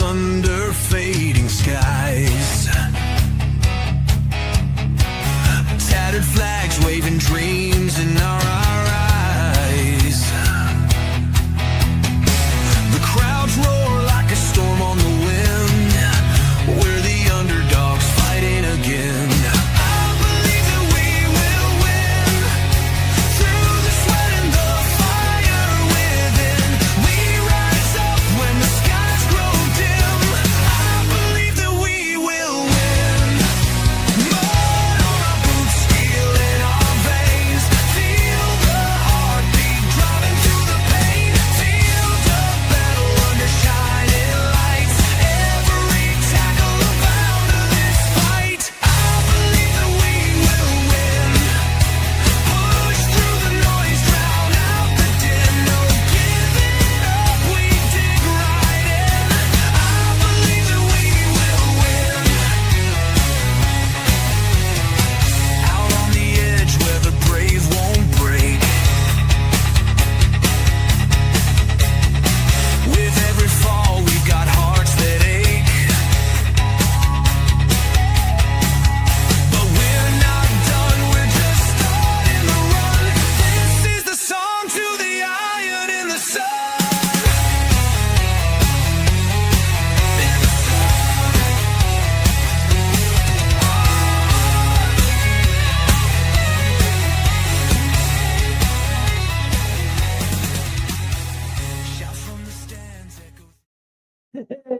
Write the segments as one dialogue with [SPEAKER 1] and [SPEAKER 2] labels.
[SPEAKER 1] under fading skies. Tattered flags waving dreams in our eyes. The crowds roar like a storm on the wind. We're the underdogs fighting again.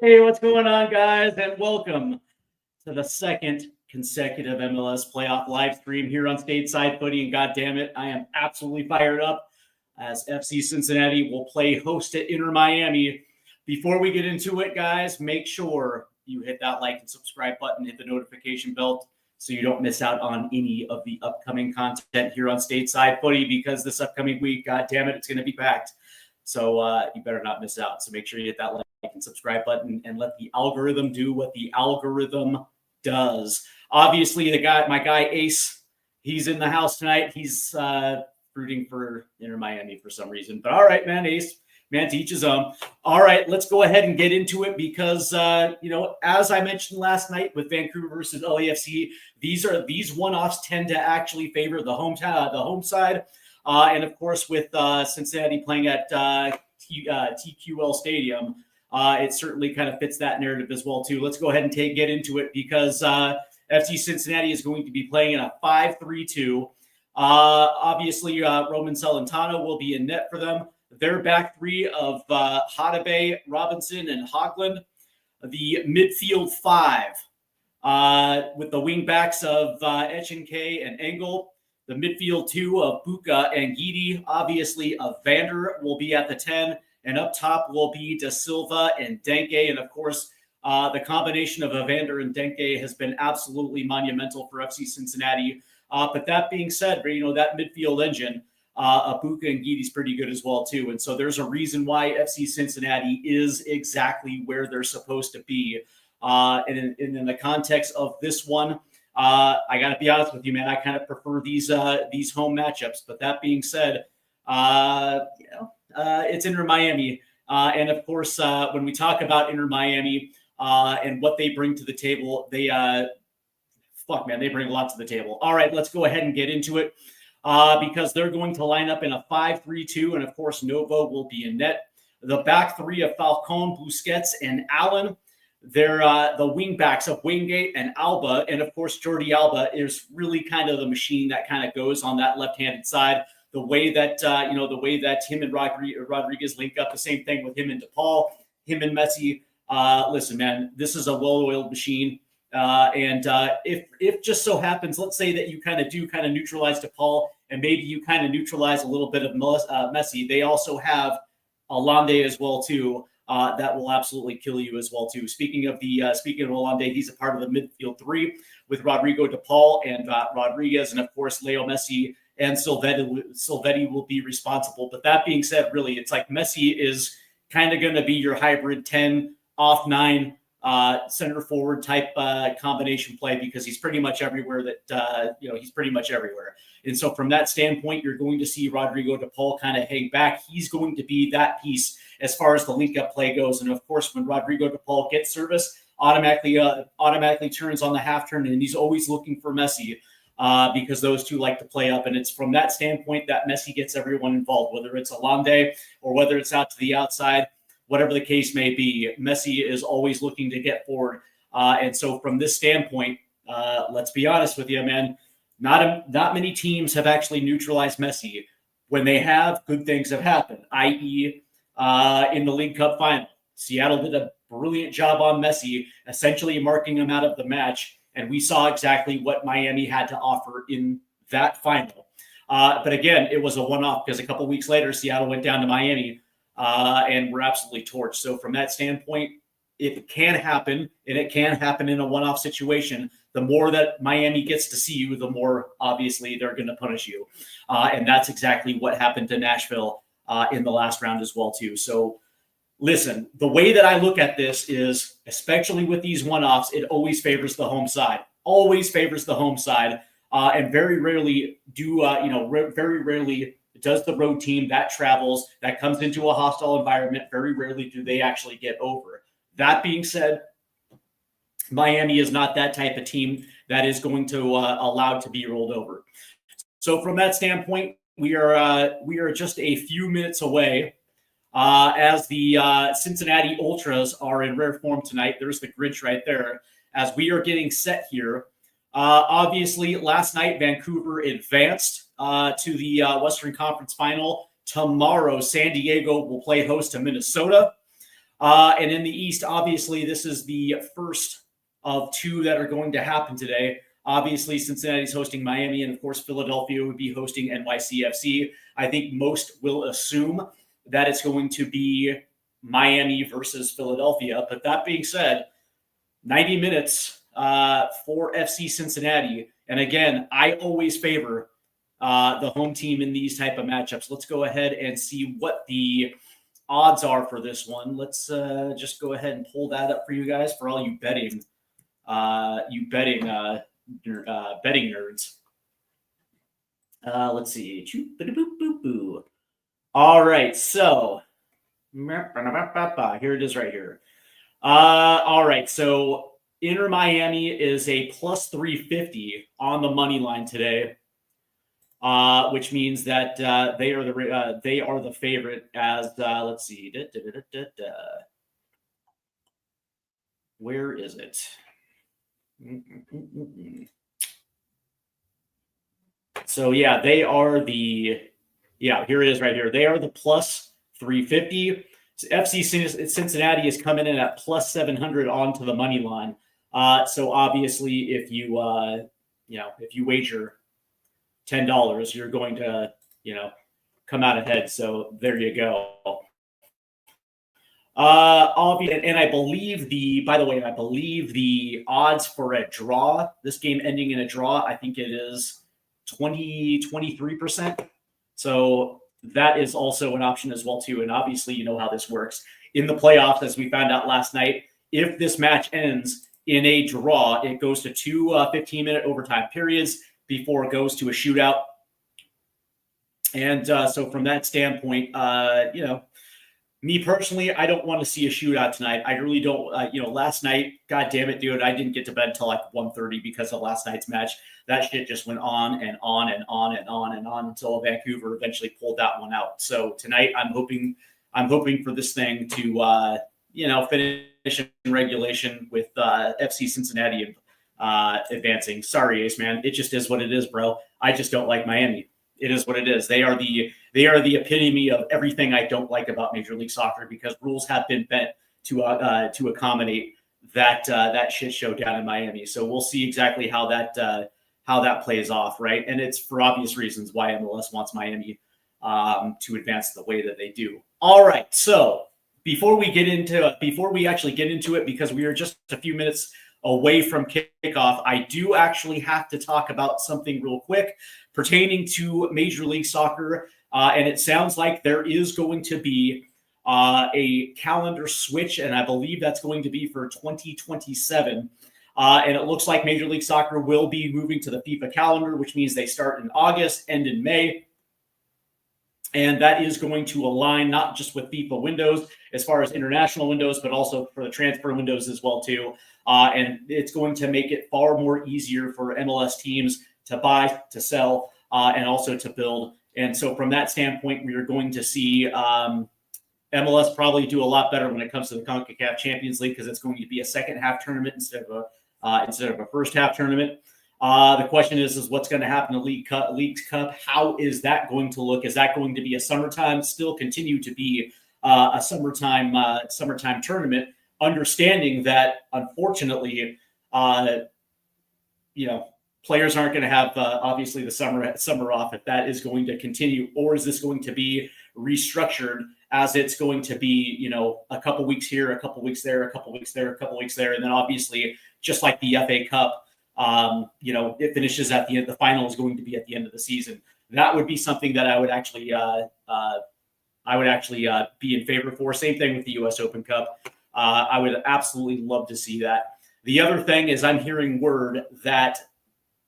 [SPEAKER 2] Hey, what's going on, guys? And welcome to the second consecutive MLS Playoff live stream here on Stateside Footy. And God damn it, I am absolutely fired up as FC Cincinnati will play host at Inter Miami. Before we get into it, guys, make sure you hit that like and subscribe button, hit the notification bell so you don't miss out on any of the upcoming content here on Stateside Footy, because this upcoming week, God damn it, it's going to be packed. So you better not miss out. So make sure you hit that like and subscribe button and let the algorithm do what the algorithm does. Obviously, my guy Ace, he's in the house tonight. He's rooting for Inter Miami for some reason. But all right, man, Ace, man, to each his own. All right, let's go ahead and get into it because as I mentioned last night with Vancouver versus LAFC, these one-offs tend to actually favor the home side. And of course, with Cincinnati playing at TQL Stadium, it certainly kind of fits that narrative as well, too. Let's go ahead and get into it because FC Cincinnati is going to be playing in a 5-3-2. Obviously, Roman Celentano will be in net for them. Their back three of Hadebe, Robinson, and Hogland. The midfield five with the wing backs of Echenke and Engel. The midfield two of Buka and Guidi. Obviously, Evander will be at the 10. And up top will be Da Silva and Denke. And, of course, the combination of Evander and Denke has been absolutely monumental for FC Cincinnati. But that being said, that midfield engine, Buka and Guidi is pretty good as well, too. And so there's a reason why FC Cincinnati is exactly where they're supposed to be. And in the context of this one, I got to be honest with you, man, I kind of prefer these home matchups. But that being said, it's Inter Miami. And of course, when we talk about Inter Miami and what they bring to the table, they bring a lot to the table. All right, let's go ahead and get into it because they're going to line up in a 5-3-2. And of course, Novo will be in net. The back three of Falcon, Busquets, and Allen. They're the wing backs of Wingate and Alba. And of course, Jordi Alba is really kind of the machine that kind of goes on that left-handed side. The way that him and Rodriguez link up, the same thing with him and DePaul, him and Messi. Listen, man, this is a well-oiled machine. And if just so happens, let's say that you kind of neutralize DePaul and maybe you kind of neutralize a little bit of Messi, they also have Hollande as well too. That will absolutely kill you as well too. Speaking of Hollande, he's a part of the midfield three with Rodrigo DePaul and Rodriguez, and of course Leo Messi and Silvetti will be responsible. But that being said, really, it's like Messi is kind of going to be your hybrid 10 off 9 center forward type combination play because he's pretty much everywhere he's pretty much everywhere. And so from that standpoint, you're going to see Rodrigo de Paul kind of hang back. He's going to be that piece as far as the link up play goes. And of course, when Rodrigo de Paul gets service, automatically turns on the half turn, and he's always looking for Messi because those two like to play up. And it's from that standpoint that Messi gets everyone involved, whether it's Alande or whether it's out to the outside. Whatever the case may be, Messi is always looking to get forward. And so from this standpoint, let's be honest with you, man, not many teams have actually neutralized Messi. When they have, good things have happened, i.e. In the League Cup final. Seattle did a brilliant job on Messi, essentially marking him out of the match, and we saw exactly what Miami had to offer in that final. But again, it was a one-off because a couple weeks later, Seattle went down to Miami and were absolutely torched. So from that standpoint, it can happen, and it can happen in a one-off situation. The more that Miami gets to see you, the more obviously they're going to punish you. And that's exactly what happened to Nashville in the last round as well, too. So listen, the way that I look at this is, especially with these one-offs, it always favors the home side. Always favors the home side. And very rarely very rarely does the road team that travels, that comes into a hostile environment, very rarely do they actually get over. That being said, Miami is not that type of team that is going to allow to be rolled over. So from that standpoint, we are just a few minutes away as the Cincinnati Ultras are in rare form tonight. There's the Grinch right there as we are getting set here. Obviously, last night, Vancouver advanced to the Western Conference Final. Tomorrow, San Diego will play host to Minnesota. And in the East, obviously, this is the first of two that are going to happen today. Obviously, Cincinnati's hosting Miami, and of course, Philadelphia would be hosting NYCFC. I think most will assume that it's going to be Miami versus Philadelphia. But that being said, 90 minutes for FC Cincinnati. And again, I always favor the home team in these type of matchups. Let's go ahead and see what the odds are for this one. Let's just go ahead and pull that up for you guys for all you betting nerds. Let's see. All right, so here it is right here. All right, so Inter Miami is a plus 350 on the money line today, which means that they are the favorite. As let's see, where is it? So yeah, they are the here it is right here. They are the plus 350. FC Cincinnati is coming in at plus 700 onto the money line. So obviously, if you wager $10, you're going to come out ahead. So there you go. And I believe the odds for a draw, this game ending in a draw, I think it is 23%. So that is also an option as well too. And obviously, you know how this works in the playoffs, as we found out last night. If this match ends in a draw, it goes to two 15-minute overtime periods before it goes to a shootout. And so from that standpoint, me personally, I don't want to see a shootout tonight. I really don't. Last night, God damn it, dude, I didn't get to bed until like 1:30 because of last night's match. That shit just went on and on and on and on and on until Vancouver eventually pulled that one out. So tonight, I'm hoping for this thing to finish in regulation with FC Cincinnati advancing. Sorry, Ace man, it just is what it is, bro. I just don't like Miami. It is what it is. They are the epitome of everything I don't like about Major League Soccer, because rules have been bent to accommodate that shit show down in Miami. So we'll see exactly how that plays off, right? And it's for obvious reasons why MLS wants Miami to advance the way that they do. All right, so before we actually get into it, because we are just a few minutes away from kickoff, I do actually have to talk about something real quick pertaining to Major League Soccer. And it sounds like there is going to be a calendar switch, and I believe that's going to be for 2027. And it looks like Major League Soccer will be moving to the FIFA calendar, which means they start in August, end in May. And that is going to align not just with FIFA windows as far as international windows, but also for the transfer windows as well too. And it's going to make it far more easier for MLS teams to buy, to sell, and also to build. And so from that standpoint, we are going to see MLS probably do a lot better when it comes to the CONCACAF Champions League, because it's going to be a second half tournament instead of a first half tournament. The question is what's going to happen to Leagues Cup? How is that going to look? Is that going to be a summertime, still continue to be a summertime tournament, understanding that unfortunately, players aren't going to have obviously the summer off if that is going to continue, or is this going to be restructured as it's going to be, a couple weeks here, a couple weeks there, a couple weeks there, a couple weeks there, and then obviously just like the FA Cup. It finishes at the end. The final is going to be at the end of the season. That would be something that I would actually be in favor for. Same thing with the U.S. Open Cup. I would absolutely love to see that. The other thing is I'm hearing word that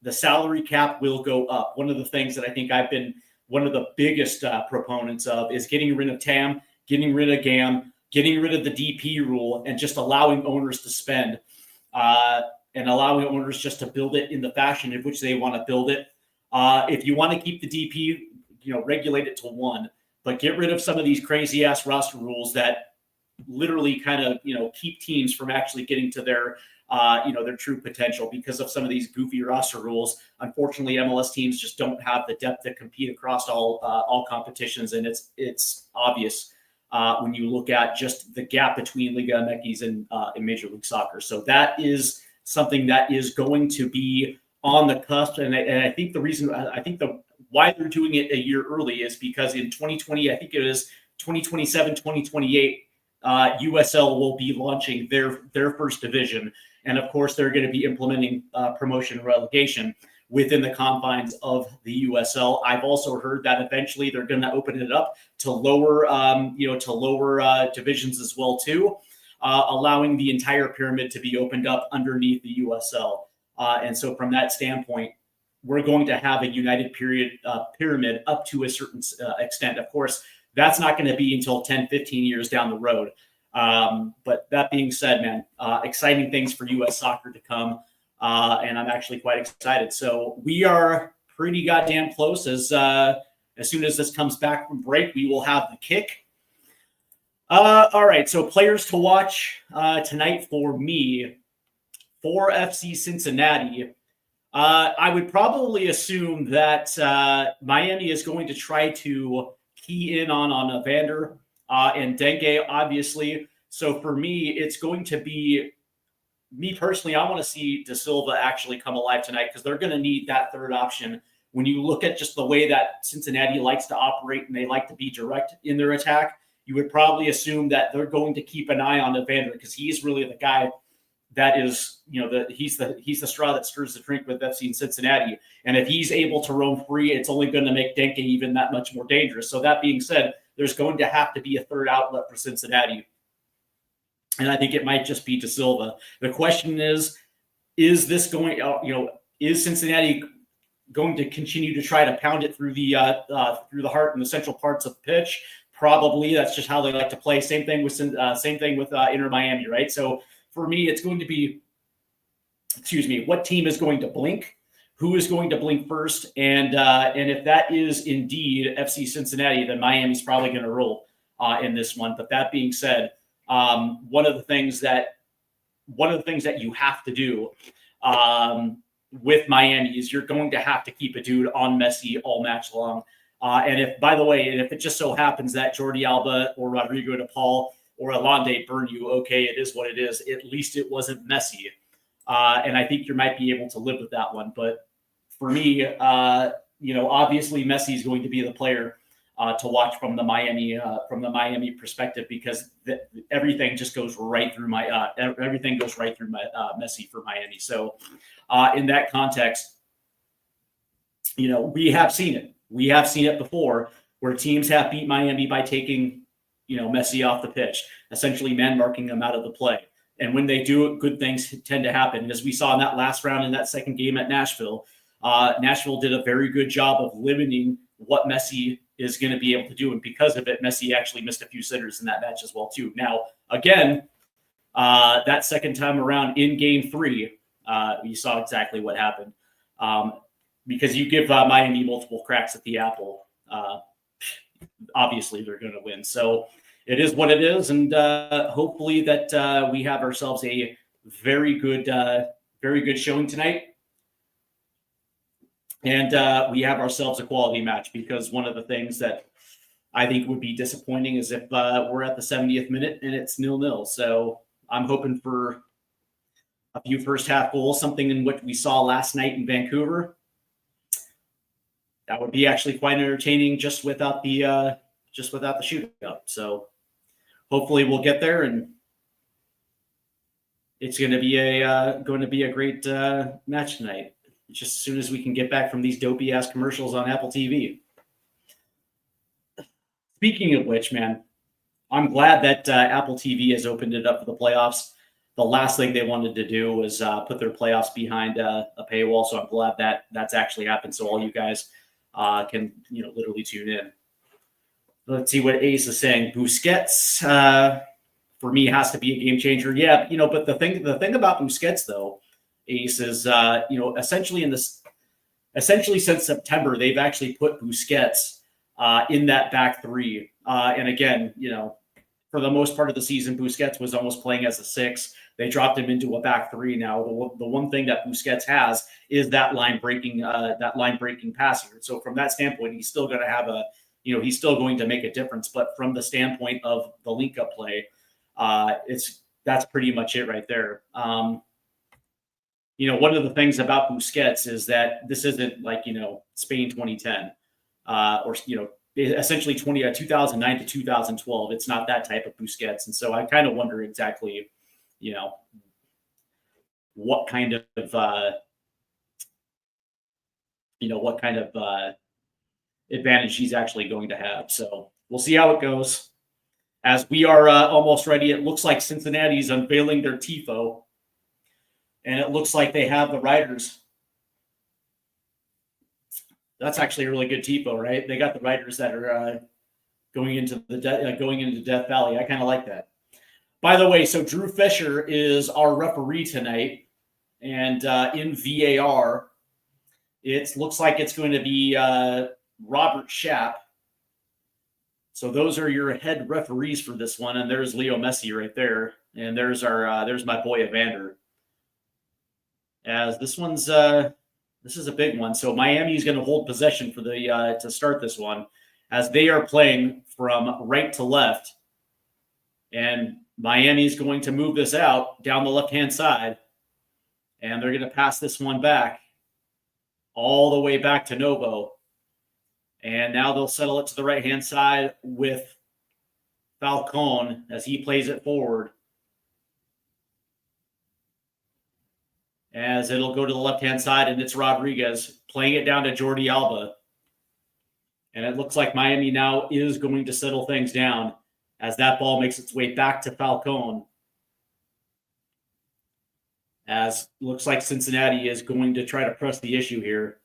[SPEAKER 2] the salary cap will go up. One of the things that I think I've been one of the biggest proponents of is getting rid of TAM, getting rid of GAM, getting rid of the DP rule, and just allowing owners to spend. And allowing owners just to build it in the fashion in which they want to build it. If you want to keep the DP, regulate it to 1, but get rid of some of these crazy ass roster rules that literally kind of, keep teams from actually getting to their true potential because of some of these goofy roster rules. Unfortunately, MLS teams just don't have the depth to compete across all competitions, and it's obvious when you look at just the gap between Liga MX and Major League Soccer. So that is something that is going to be on the cusp. And I think why they're doing it a year early is because in 2020, I think it is 2027, 2028, USL will be launching their first division. And of course, they're going to be implementing promotion and relegation within the confines of the USL. I've also heard that eventually they're going to open it up to lower divisions as well too. Allowing the entire pyramid to be opened up underneath the USL. And so from that standpoint, we're going to have a united pyramid up to a certain extent. Of course, that's not going to be until 10, 15 years down the road. But that being said, man, exciting things for U.S. soccer to come. And I'm actually quite excited. So we are pretty goddamn close. As soon as this comes back from break, we will have the kick. All right, so players to watch tonight for me, for FC Cincinnati. I would probably assume that Miami is going to try to key in on Evander and Dengue, obviously. So for me, it's going to be, me personally, I want to see Da Silva actually come alive tonight because they're going to need that third option. When you look at just the way that Cincinnati likes to operate and they like to be direct in their attack, you would probably assume that they're going to keep an eye on Evander because he's really the guy that is, he's the straw that stirs the drink with FC Cincinnati. And if he's able to roam free, it's only going to make Denke even that much more dangerous. So that being said, there's going to have to be a third outlet for Cincinnati. And I think it might just be Da Silva. The question is this going, is Cincinnati going to continue to try to pound it through the heart and the central parts of the pitch? Probably. That's just how they like to play. Same thing with Inter Miami, right? So for me, it's going to be, what team is going to blink, who is going to blink first, and if that is indeed FC Cincinnati, then Miami's probably going to roll in this one. But that being said, one of the things that you have to do with Miami is you're going to have to keep a dude on Messi all match long. And if it just so happens that Jordi Alba or Rodrigo de Paul or Alande burn you, okay, it is what it is. At least it wasn't Messi. And I think you might be able to live with that one. But for me, obviously Messi is going to be the player to watch from the Miami perspective because everything just goes right through Messi for Miami. So in that context, we have seen it. We have seen it before where teams have beat Miami by taking Messi off the pitch, essentially man marking him out of the play. And when they do it, good things tend to happen. As we saw in that last round in that second game at Nashville, Nashville did a very good job of limiting what Messi is going to be able to do. And because of it, Messi actually missed a few sitters in that match as well, too. Now, again, that second time around in game 3, you saw exactly what happened. Because you give Miami multiple cracks at the apple, obviously they're going to win. So it is what it is, and hopefully that we have ourselves a very good showing tonight. And we have ourselves a quality match, because one of the things that I think would be disappointing is if we're at the 70th minute and it's 0-0. So I'm hoping for a few first half goals, something in what we saw last night in Vancouver. That would be actually quite entertaining just without the shootout. So hopefully we'll get there, and it's going to be a great match tonight. Just as soon as we can get back from these dopey ass commercials on Apple TV. Speaking of which, man, I'm glad that Apple TV has opened it up for the playoffs. The last thing they wanted to do was put their playoffs behind a paywall. So I'm glad that that's actually happened. So all you guys can literally tune in. Let's see what Ace is saying. Busquets for me has to be a game changer. Yeah, but the thing about Busquets though, Ace, is essentially since September they've actually put Busquets in that back 3. And again, for the most part of the season, Busquets was almost playing as a 6. They dropped him into a back 3 now. The one thing that Busquets has is that line breaking passing. So from that standpoint, he's still going to have he's still going to make a difference. But from the standpoint of the link up play, that's pretty much it right there. One of the things about Busquets is that this isn't like Spain 2010 or essentially 2009 to 2012. It's not that type of Busquets, and so I kind of wonder exactly what kind of advantage he's actually going to have. So we'll see how it goes. As we are almost ready, it looks like Cincinnati's unveiling their tifo, and it looks like they have the riders. That's actually a really good tifo, right? They got the riders that are going into Death Valley. I kind of like that. By the way, so Drew Fisher is our referee tonight, and in VAR, it looks like it's going to be Robert Schaap. So those are your head referees for this one, and there's Leo Messi right there, and there's my boy Evander. As this one's this is a big one. So Miami is going to hold possession for the to start this one, as they are playing from right to left, and Miami is going to move this out down the left-hand side, and they're going to pass this one back all the way back to Novo. And now they'll settle it to the right-hand side with Falcone as he plays it forward. As it'll go to the left-hand side, and it's Rodriguez playing it down to Jordi Alba. And it looks like Miami now is going to settle things down as that ball makes its way back to Falcone. As looks like Cincinnati is going to try to press the issue here,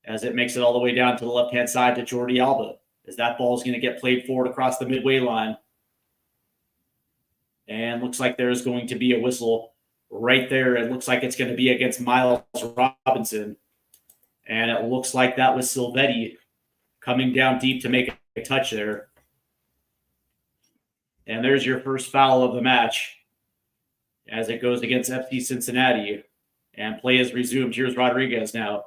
[SPEAKER 2] as it makes it all the way down to the left-hand side to Jordi Alba, as that ball is going to get played forward across the midway line. And looks like there's going to be a whistle right there. It looks like it's going to be against Miles Robinson. And it looks like that was Silvetti coming down deep to make a touch there. And there's your first foul of the match as it goes against FC Cincinnati. And play is resumed. Here's Rodriguez now.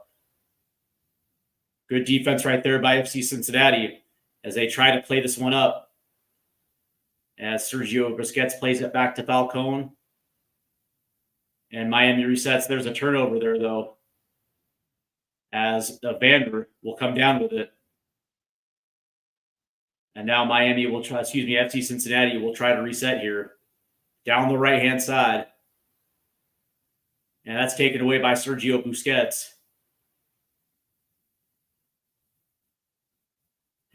[SPEAKER 2] Good defense right there by FC Cincinnati as they try to play this one up. As Sergio Busquets plays it back to Falcone. And Miami resets. There's a turnover there, though, as Evander will come down with it. And now FC Cincinnati will try to reset here down the right-hand side. And that's taken away by Sergio Busquets.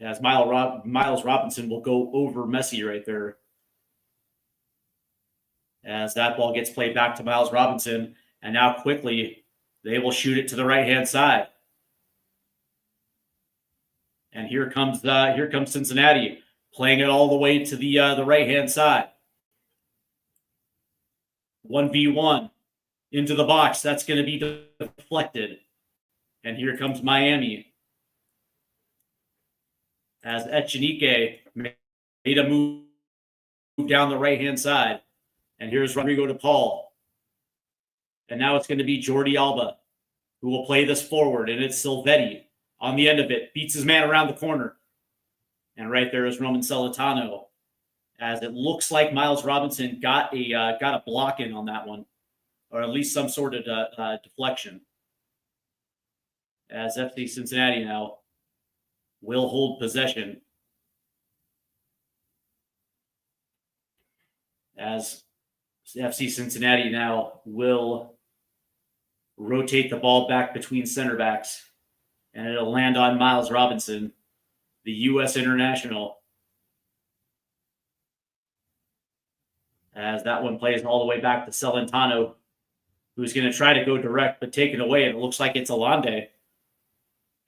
[SPEAKER 2] As Miles Robinson will go over Messi right there. As that ball gets played back to Miles Robinson, and now quickly they will shoot it to the right-hand side. And here comes Cincinnati playing it all the way to the right-hand side. 1v1 into the box. That's going to be deflected. And here comes Miami. As Echenique made a move down the right-hand side. And here's Rodrigo DePaul. And now it's going to be Jordi Alba who will play this forward. And it's Silvetti on the end of it. Beats his man around the corner. And right there is Roman Celentano. As it looks like Miles Robinson got a block in on that one. Or at least some sort of deflection. As FC Cincinnati now will hold possession. As FC Cincinnati now will rotate the ball back between center backs. And it'll land on Miles Robinson, the U.S. international. As that one plays all the way back to Celentano, who's going to try to go direct, but taken away. And it looks like it's Allende.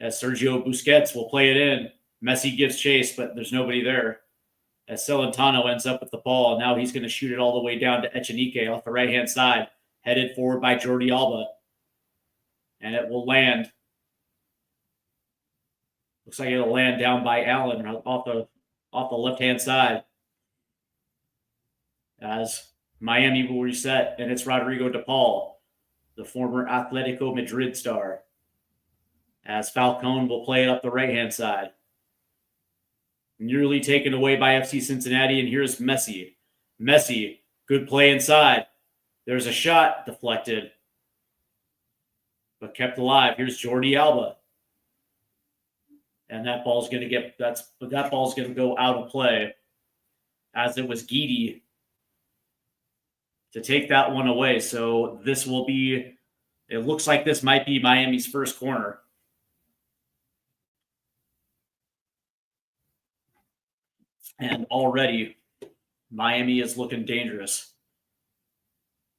[SPEAKER 2] As Sergio Busquets will play it in. Messi gives chase, but there's nobody there. As Celentano ends up with the ball. Now he's going to shoot it all the way down to Echenique off the right-hand side. Headed forward by Jordi Alba. And it will land. Looks like it'll land down by Allen off the left-hand side. As Miami will reset, and it's Rodrigo DePaul, the former Atletico Madrid star. As Falcone will play it up the right-hand side. Nearly taken away by FC Cincinnati, and here's Messi. Messi, good play inside. There's a shot deflected, but kept alive. Here's Jordi Alba. And that ball's going to go out of play, as it was Guidi to take that one away. So this will be, it looks like this might be Miami's first corner. And already Miami is looking dangerous,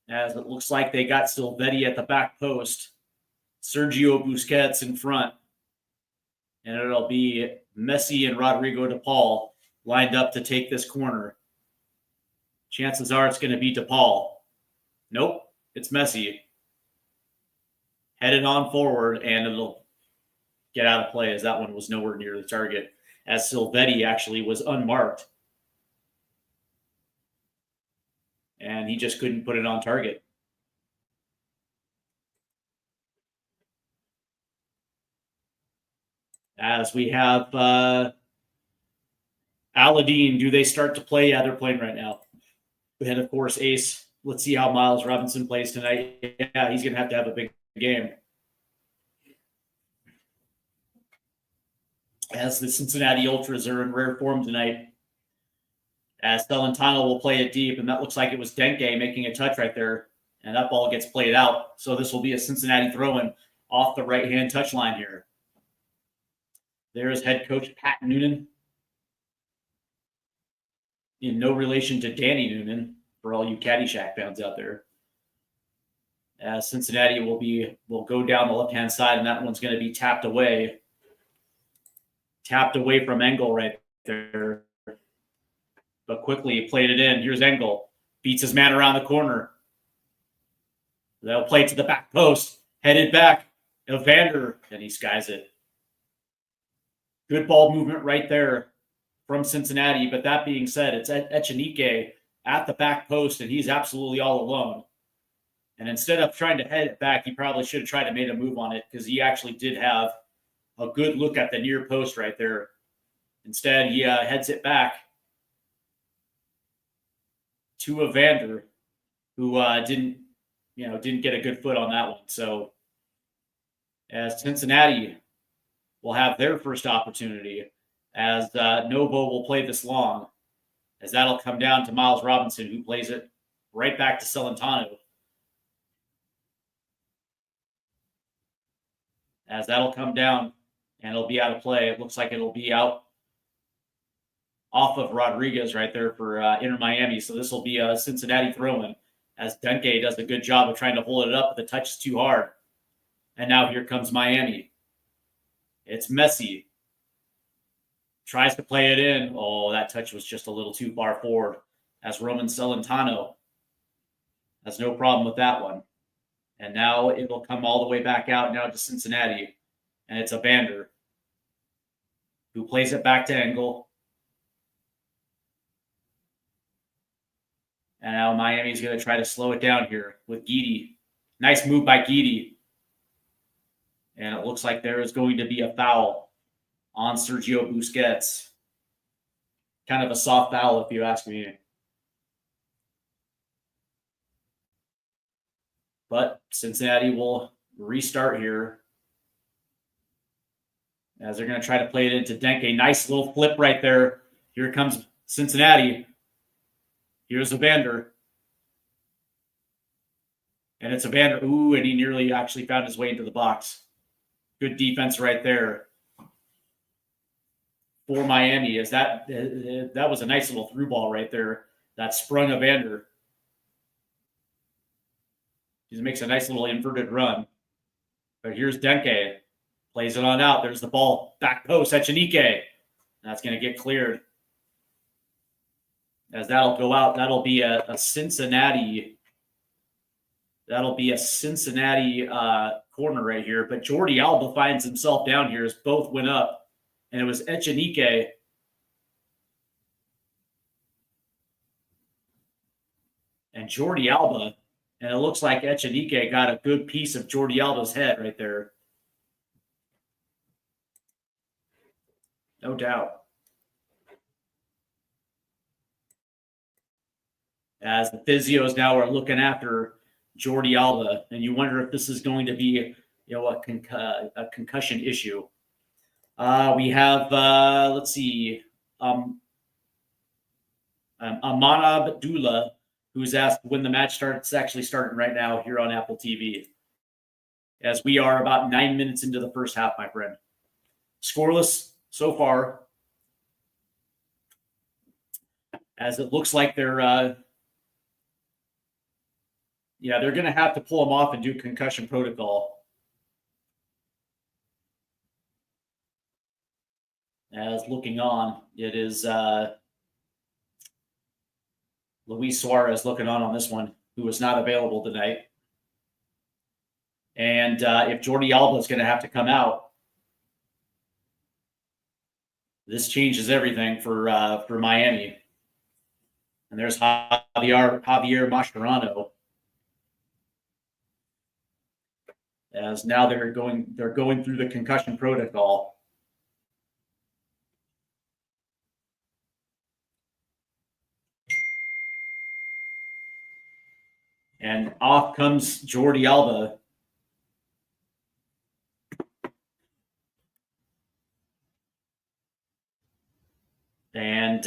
[SPEAKER 2] as it looks like they got Silvetti at the back post, Sergio Busquets in front, and it'll be Messi and Rodrigo DePaul lined up to take this corner. Chances are it's going to be DePaul. Nope, it's Messi. Headed on forward, and it'll get out of play, as that one was nowhere near the target, as Silvetti actually was unmarked. And he just couldn't put it on target. As we have Aladdin, do they start to play? Yeah, they're playing right now. And, of course, Ace. Let's see how Miles Robinson plays tonight. Yeah, he's going to have a big game. As the Cincinnati Ultras are in rare form tonight. As Celentano will play it deep, and that looks like it was Denke making a touch right there. And that ball gets played out. So this will be a Cincinnati throw-in off the right-hand touchline here. There's head coach Pat Noonan. In no relation to Danny Noonan, for all you Caddyshack fans out there. As Cincinnati will go down the left-hand side, and that one's going to be tapped away. Tapped away from Engel right there. But quickly played it in. Here's Engel. Beats his man around the corner. They'll play it to the back post. Headed back. Evander, and he skies it. Good ball movement right there from Cincinnati. But that being said, it's Echenique at the back post, and he's absolutely all alone. And instead of trying to head it back, he probably should have tried to make a move on it, because he actually did have a good look at the near post right there. Instead, he heads it back to Evander, who didn't get a good foot on that one. So as Cincinnati will have their first opportunity, as Novo will play this long, as that'll come down to Miles Robinson, who plays it right back to Celentano. As that'll come down, and it'll be out of play. It looks like it'll be out off of Rodriguez right there for Inter Miami. So this will be a Cincinnati throw-in as Denke does a good job of trying to hold it up, but the touch is too hard. And now here comes Miami. It's Messi. Tries to play it in. Oh, that touch was just a little too far forward as Roman Celentano has no problem with that one. And now it will come all the way back out now to Cincinnati. And it's Evander who plays it back to Engel. And now Miami's going to try to slow it down here with Guidi. Nice move by Guidi. And it looks like there is going to be a foul on Sergio Busquets. Kind of a soft foul, if you ask me. But Cincinnati will restart here as they're going to try to play it into Denke. Nice little flip right there. Here comes Cincinnati. Here's Evander. And it's Evander. Ooh, and he nearly actually found his way into the box. Good defense right there for Miami. As that was a nice little through ball right there that sprung Evander. He makes a nice little inverted run. But here's Denke. Plays it on out. There's the ball. Back post. Echenike. That's going to get cleared. As that'll go out. That'll be a Cincinnati. That'll be a Cincinnati corner right here. But Jordi Alba finds himself down here as both went up. And it was Echenike. And Jordi Alba. And it looks like Echenike got a good piece of Jordi Alba's head right there. No doubt. As the physios now are looking after Jordi Alba, and you wonder if this is going to be, a concussion issue. We have, let's see, Aman Abdullah, who's asked when the match starts. It's actually starting right now here on Apple TV, as we are about 9 minutes into the first half, my friend. Scoreless so far, as it looks like they're going to have to pull him off and do concussion protocol. As looking on, it is Luis Suarez looking on this one, who was not available tonight. And if Jordi Alba is going to have to come out, this changes everything for Miami. And there's Javier Mascherano. As now they're going through the concussion protocol. And off comes Jordi Alba. And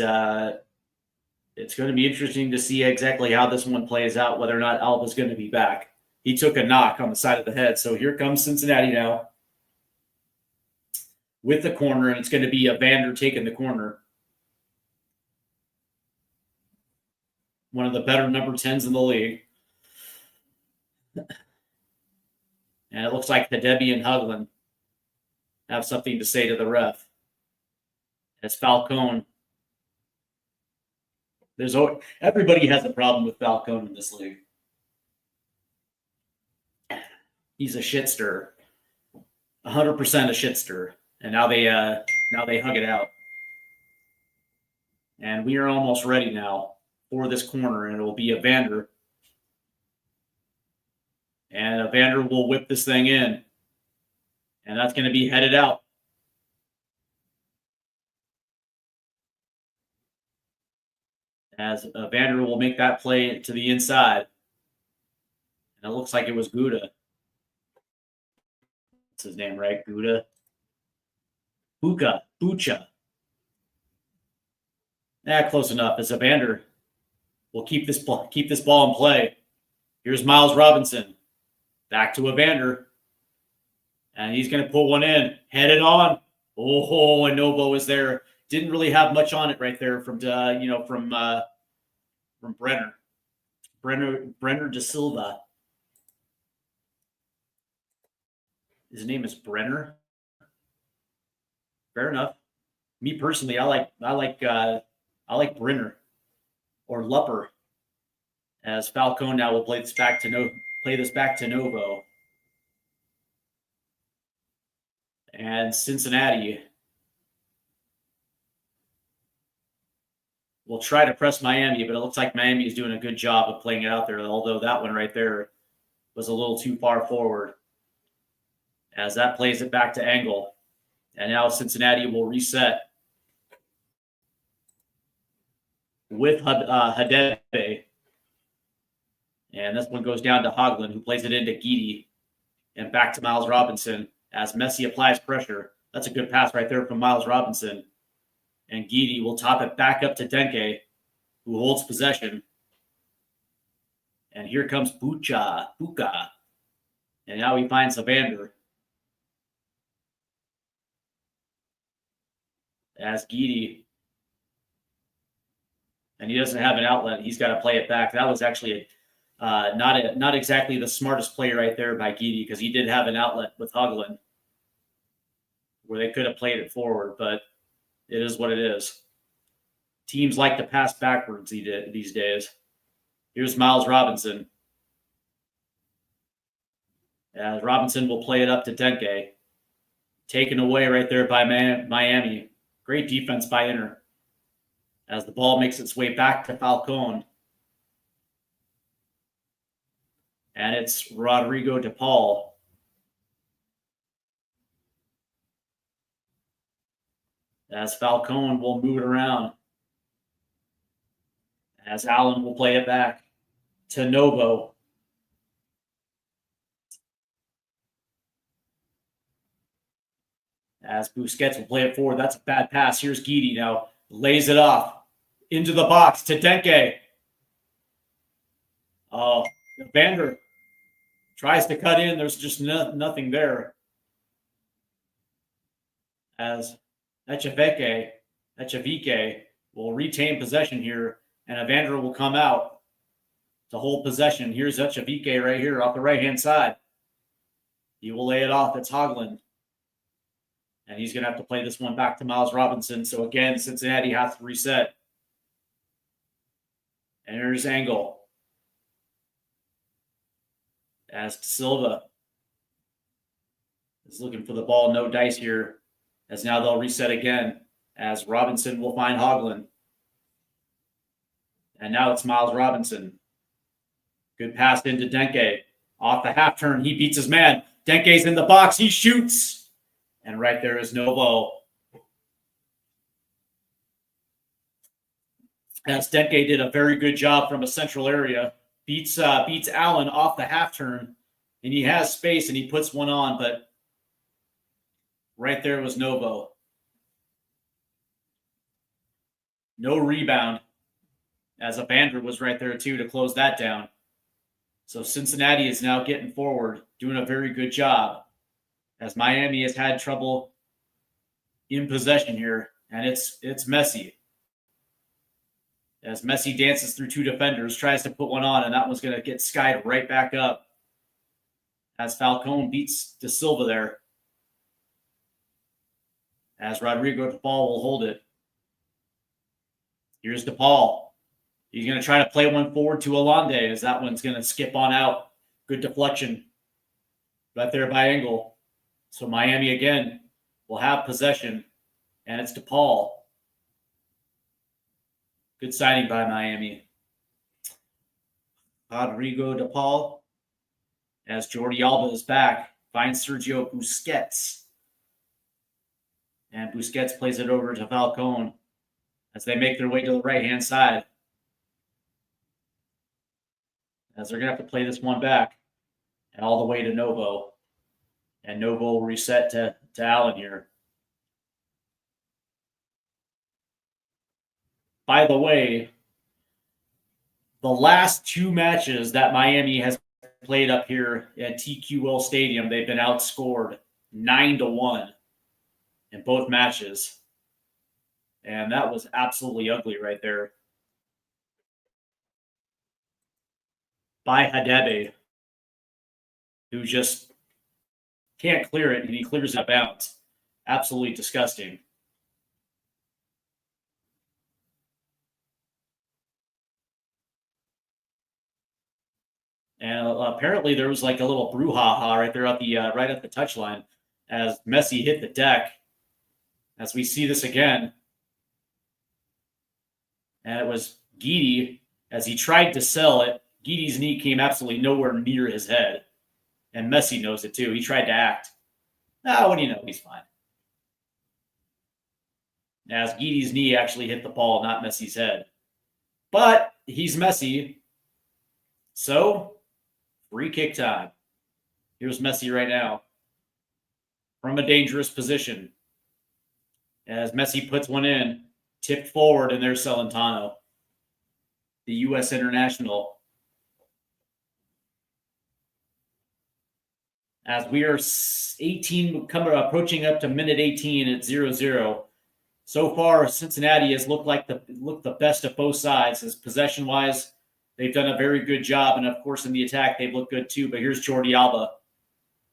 [SPEAKER 2] it's going to be interesting to see exactly how this one plays out, whether or not Alba's going to be back. He took a knock on the side of the head. So here comes Cincinnati now with the corner, and it's going to be Evander taking the corner. One of the better number 10s in the league. And it looks like Hadebi and Hugland have something to say to the ref. It's Falcone. Everybody has a problem with Falcone in this league. He's a shit stirrer, 100% a shit stirrer, and now they hug it out. And we are almost ready now for this corner, and it will be Evander. And Evander will whip this thing in, and that's going to be headed out. As Evander will make that play to the inside. And it looks like it was Gouda. That's his name, right? Gouda. Bucha. Close enough. As Evander will keep this ball in play. Here's Miles Robinson. Back to Evander. And he's going to pull one in. Headed on. Oh, and Novo is there didn't really have much on it right there from Brenner De Silva. His name is Brenner. Fair enough. Me personally, I like Brenner or Lupper, as Falcone now will play this back to Novo. And Cincinnati will try to press Miami, but it looks like Miami is doing a good job of playing it out there, although that one right there was a little too far forward, as that plays it back to Angle. And now Cincinnati will reset with Hadebe. And this one goes down to Hoagland, who plays it into Guidi and back to Miles Robinson as Messi applies pressure. That's a good pass right there from Miles Robinson. And Guidi will top it back up to Denke, who holds possession. And here comes Buka. And now he finds Evander. As Guidi. And he doesn't have an outlet. He's got to play it back. That was actually not exactly the smartest play right there by Guidi, because he did have an outlet with Hoagland where they could have played it forward, but it is what it is. Teams like to pass backwards these days. Here's Miles Robinson. As Robinson will play it up to Denke. Taken away right there by Miami. Great defense by Inter. As the ball makes its way back to Falcone. And it's Rodrigo De Paul. As Falcone will move it around. As Allen will play it back to Novo. As Busquets will play it forward. That's a bad pass. Here's Guidi now. Lays it off into the box to Denke. Oh, Evander tries to cut in. There's just nothing there. As Echevike will retain possession here, and Evander will come out to hold possession. Here's Echevike right here off the right-hand side. He will lay it off. It's Hoagland. And he's going to have to play this one back to Miles Robinson. So again, Cincinnati has to reset. And here's Angle. As Silva is looking for the ball. No dice here. As now they'll reset again. As Robinson will find Hoagland. And now it's Miles Robinson. Good pass into Denke. Off the half turn. He beats his man. Denke's in the box. He shoots. And right there is Novo. As Denke did a very good job from a central area. Beats Allen off the half turn. And he has space and he puts one on. But right there was Novo. No rebound. As Evander was right there too to close that down. So Cincinnati is now getting forward. Doing a very good job. As Miami has had trouble in possession here, and it's Messi. As Messi dances through two defenders, tries to put one on, and that one's going to get skied right back up. As Falcone beats De Silva there. As Rodrigo De Paul will hold it. Here's De Paul. He's going to try to play one forward to Allende, as that one's going to skip on out. Good deflection right there by Angle. So Miami again will have possession, and it's De Paul. Good signing by Miami. Rodrigo De Paul, as Jordi Alba is back, finds Sergio Busquets. And Busquets plays it over to Falcone as they make their way to the right-hand side. As they're going to have to play this one back and all the way to Novo. And Novo will reset to Allen here. By the way, the last two matches that Miami has played up here at TQL Stadium, they've been outscored 9-1 in both matches. And that was absolutely ugly right there. By Hadebe, who just can't clear it, and he clears it out of bounds. Absolutely disgusting. And apparently there was like a little brouhaha right there at the right at the touchline as Messi hit the deck. As we see this again, and it was Guidi as he tried to sell it. Guidi's knee came absolutely nowhere near his head, and Messi knows it too. He tried to act. What do you know? He's fine. As Guidi's knee actually hit the ball, not Messi's head. But he's Messi, so free kick time. Here's Messi right now from a dangerous position. As Messi puts one in, tipped forward, and there's Celentano, the U.S. international. As we are approaching up to minute 18 at 0-0. So far, Cincinnati has looked the best of both sides. As possession-wise, they've done a very good job. And, of course, in the attack, they've looked good too. But here's Jordi Alba.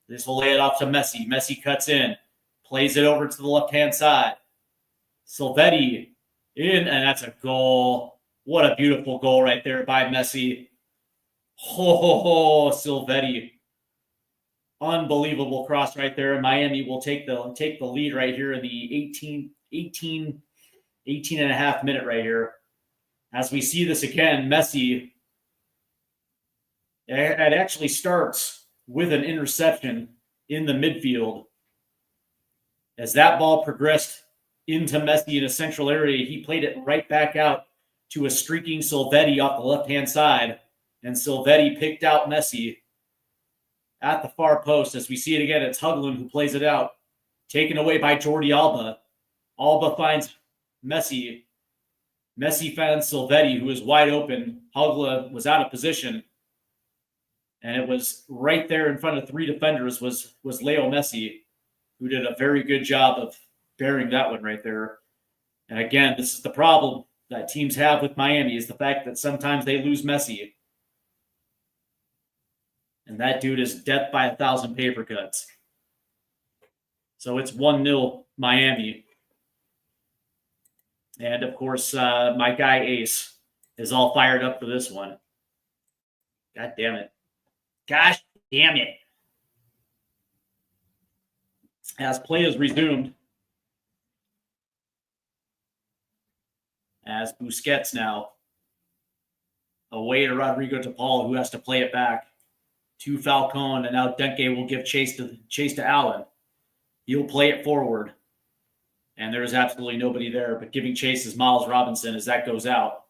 [SPEAKER 2] This will lay it off to Messi. Messi cuts in, plays it over to the left-hand side. Silvetti in, and that's a goal. What a beautiful goal right there by Messi. Silvetti. Unbelievable cross right there. And Miami will take the lead right here in the 18 and a half minute right here. As we see this again, Messi, it actually starts with an interception in the midfield. As that ball progressed into Messi in a central area, he played it right back out to a streaking Silvetti off the left-hand side. And Silvetti picked out Messi at the far post. As we see it again, it's Hugland who plays it out. Taken away by Jordi Alba. Alba finds Messi. Messi finds Silvetti, who is wide open. Hugla was out of position. And it was right there in front of three defenders was Leo Messi, who did a very good job of bearing that one right there. And again, this is the problem that teams have with Miami, is the fact that sometimes they lose Messi. And that dude is death by 1,000 paper cuts. So it's 1-0 Miami. And, of course, my guy Ace is all fired up for this one. God damn it. Gosh damn it. As play is resumed, as Busquets now away to Rodrigo de Paul, who has to play it back to Falcone, and now Denke will give chase to Allen. He'll play it forward, and there is absolutely nobody there, but giving chase is Miles Robinson as that goes out.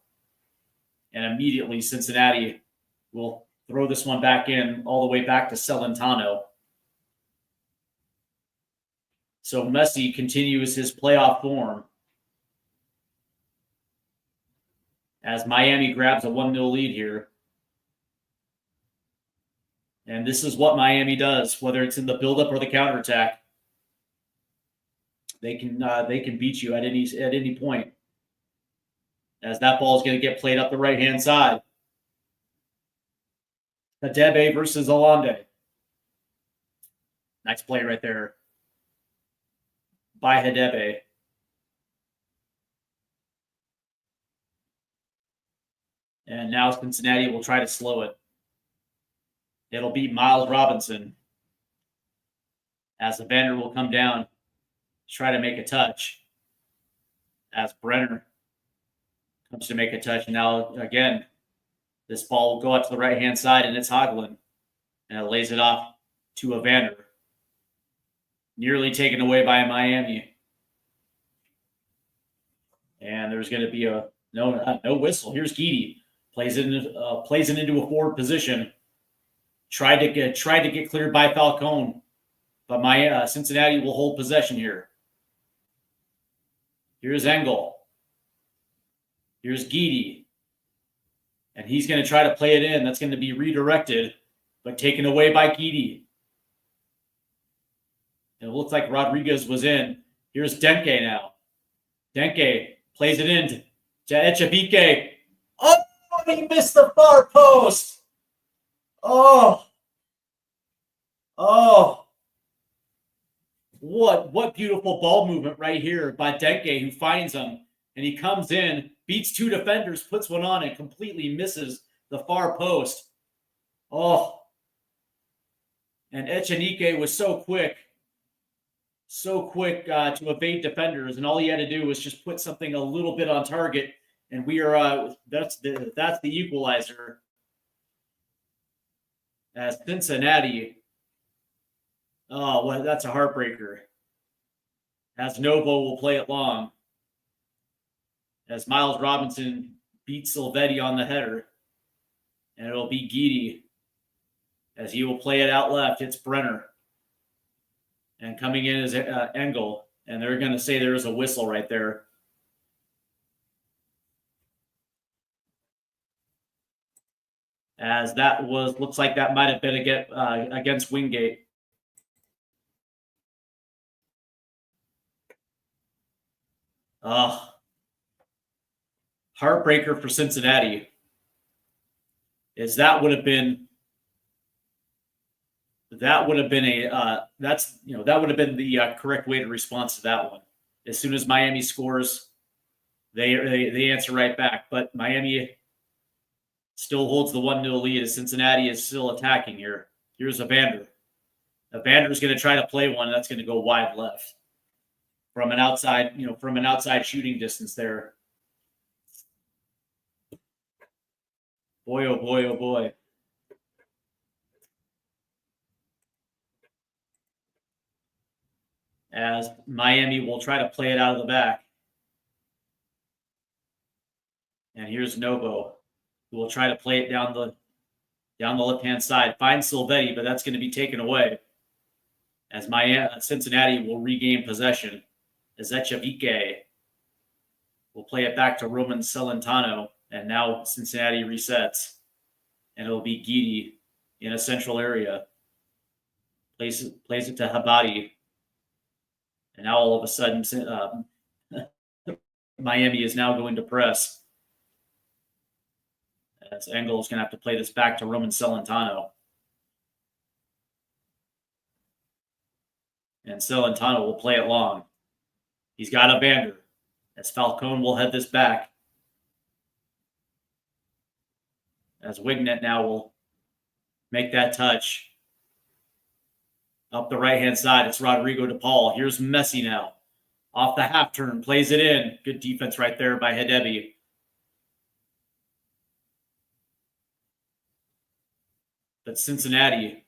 [SPEAKER 2] And immediately Cincinnati will throw this one back in, all the way back to Celentano. So Messi continues his playoff form as Miami grabs a 1-0 lead here. And this is what Miami does, whether it's in the buildup or the counterattack. They can beat you at any point. As that ball is going to get played up the right-hand side. Hadebe versus Alande. Nice play right there by Hadebe. And now Cincinnati will try to slow it. It'll be Miles Robinson as Evander will come down, try to make a touch. As Brenner comes to make a touch. And now, again, this ball will go out to the right-hand side, and it's Hogland. And it lays it off to Evander. Nearly taken away by Miami. And there's going to be no whistle. Here's Guidi. Plays it into a forward position. Tried to get cleared by Falcone, but Cincinnati will hold possession here. Here's Engel. Here's Guidi. And he's going to try to play it in. That's going to be redirected, but taken away by Guidi. It looks like Rodriguez was in. Here's Denke now. Denke plays it in to Echabike. Oh, he missed the far post. Oh. What beautiful ball movement right here by Denke, who finds him. And he comes in, beats two defenders, puts one on, and completely misses the far post. Oh. And Echanike was so quick to evade defenders, and all he had to do was just put something a little bit on target, and we are that's the equalizer. As Cincinnati, oh, well, that's a heartbreaker. As Novo will play it long, as Miles Robinson beats Silvetti on the header, and it'll be Guidi as he will play it out left. It's Brenner. And coming in is Engel. And they're going to say there is a whistle right there. As that looks like that might have been against Wingate. Heartbreaker for Cincinnati. Is that would have been the correct way to respond to that one. As soon as Miami scores, they answer right back. But Miami still holds the 1-0 lead as Cincinnati is still attacking here. Here's Evander. Evander's going to try to play one that's going to go wide left from an outside shooting distance there. Boy, oh boy, oh boy. As Miami will try to play it out of the back. And here's Novo, who will try to play it down the left-hand side. Finds Silvetti, but that's going to be taken away. As Cincinnati will regain possession. As Echavike will play it back to Roman Celentano. And now Cincinnati resets. And it'll be Guidi in a central area. Plays it to Habadi. And now all of a sudden, Miami is now going to press. As Engel is going to have to play this back to Roman Celentano. And Celentano will play it long. He's got Evander. As Falcone will head this back. As Wignet now will make that touch. Up the right-hand side, it's Rodrigo DePaul. Here's Messi now. Off the half turn, plays it in. Good defense right there by Hedebi. But Cincinnati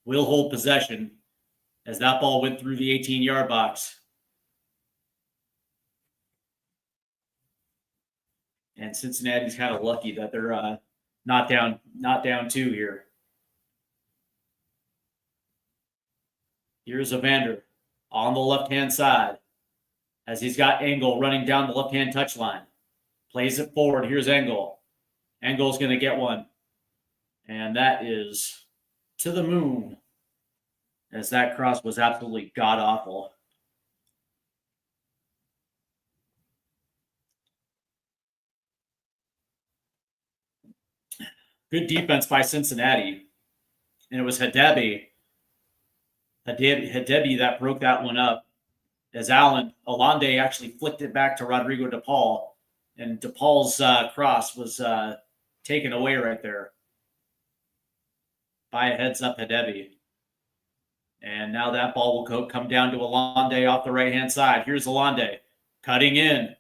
[SPEAKER 2] will hold possession as that ball went through the 18-yard box. And Cincinnati's kind of lucky that they're not down two here. Here's Evander on the left-hand side as he's got Engel running down the left-hand touchline. Plays it forward. Here's Engel. Engel's going to get one. And that is to the moon as that cross was absolutely god-awful. Good defense by Cincinnati. And it was Hedebi that broke that one up. As Alande actually flicked it back to Rodrigo DePaul. And DePaul's cross was taken away right there by a heads-up Hedebi. And now that ball will come down to Alande off the right-hand side. Here's Alande cutting in.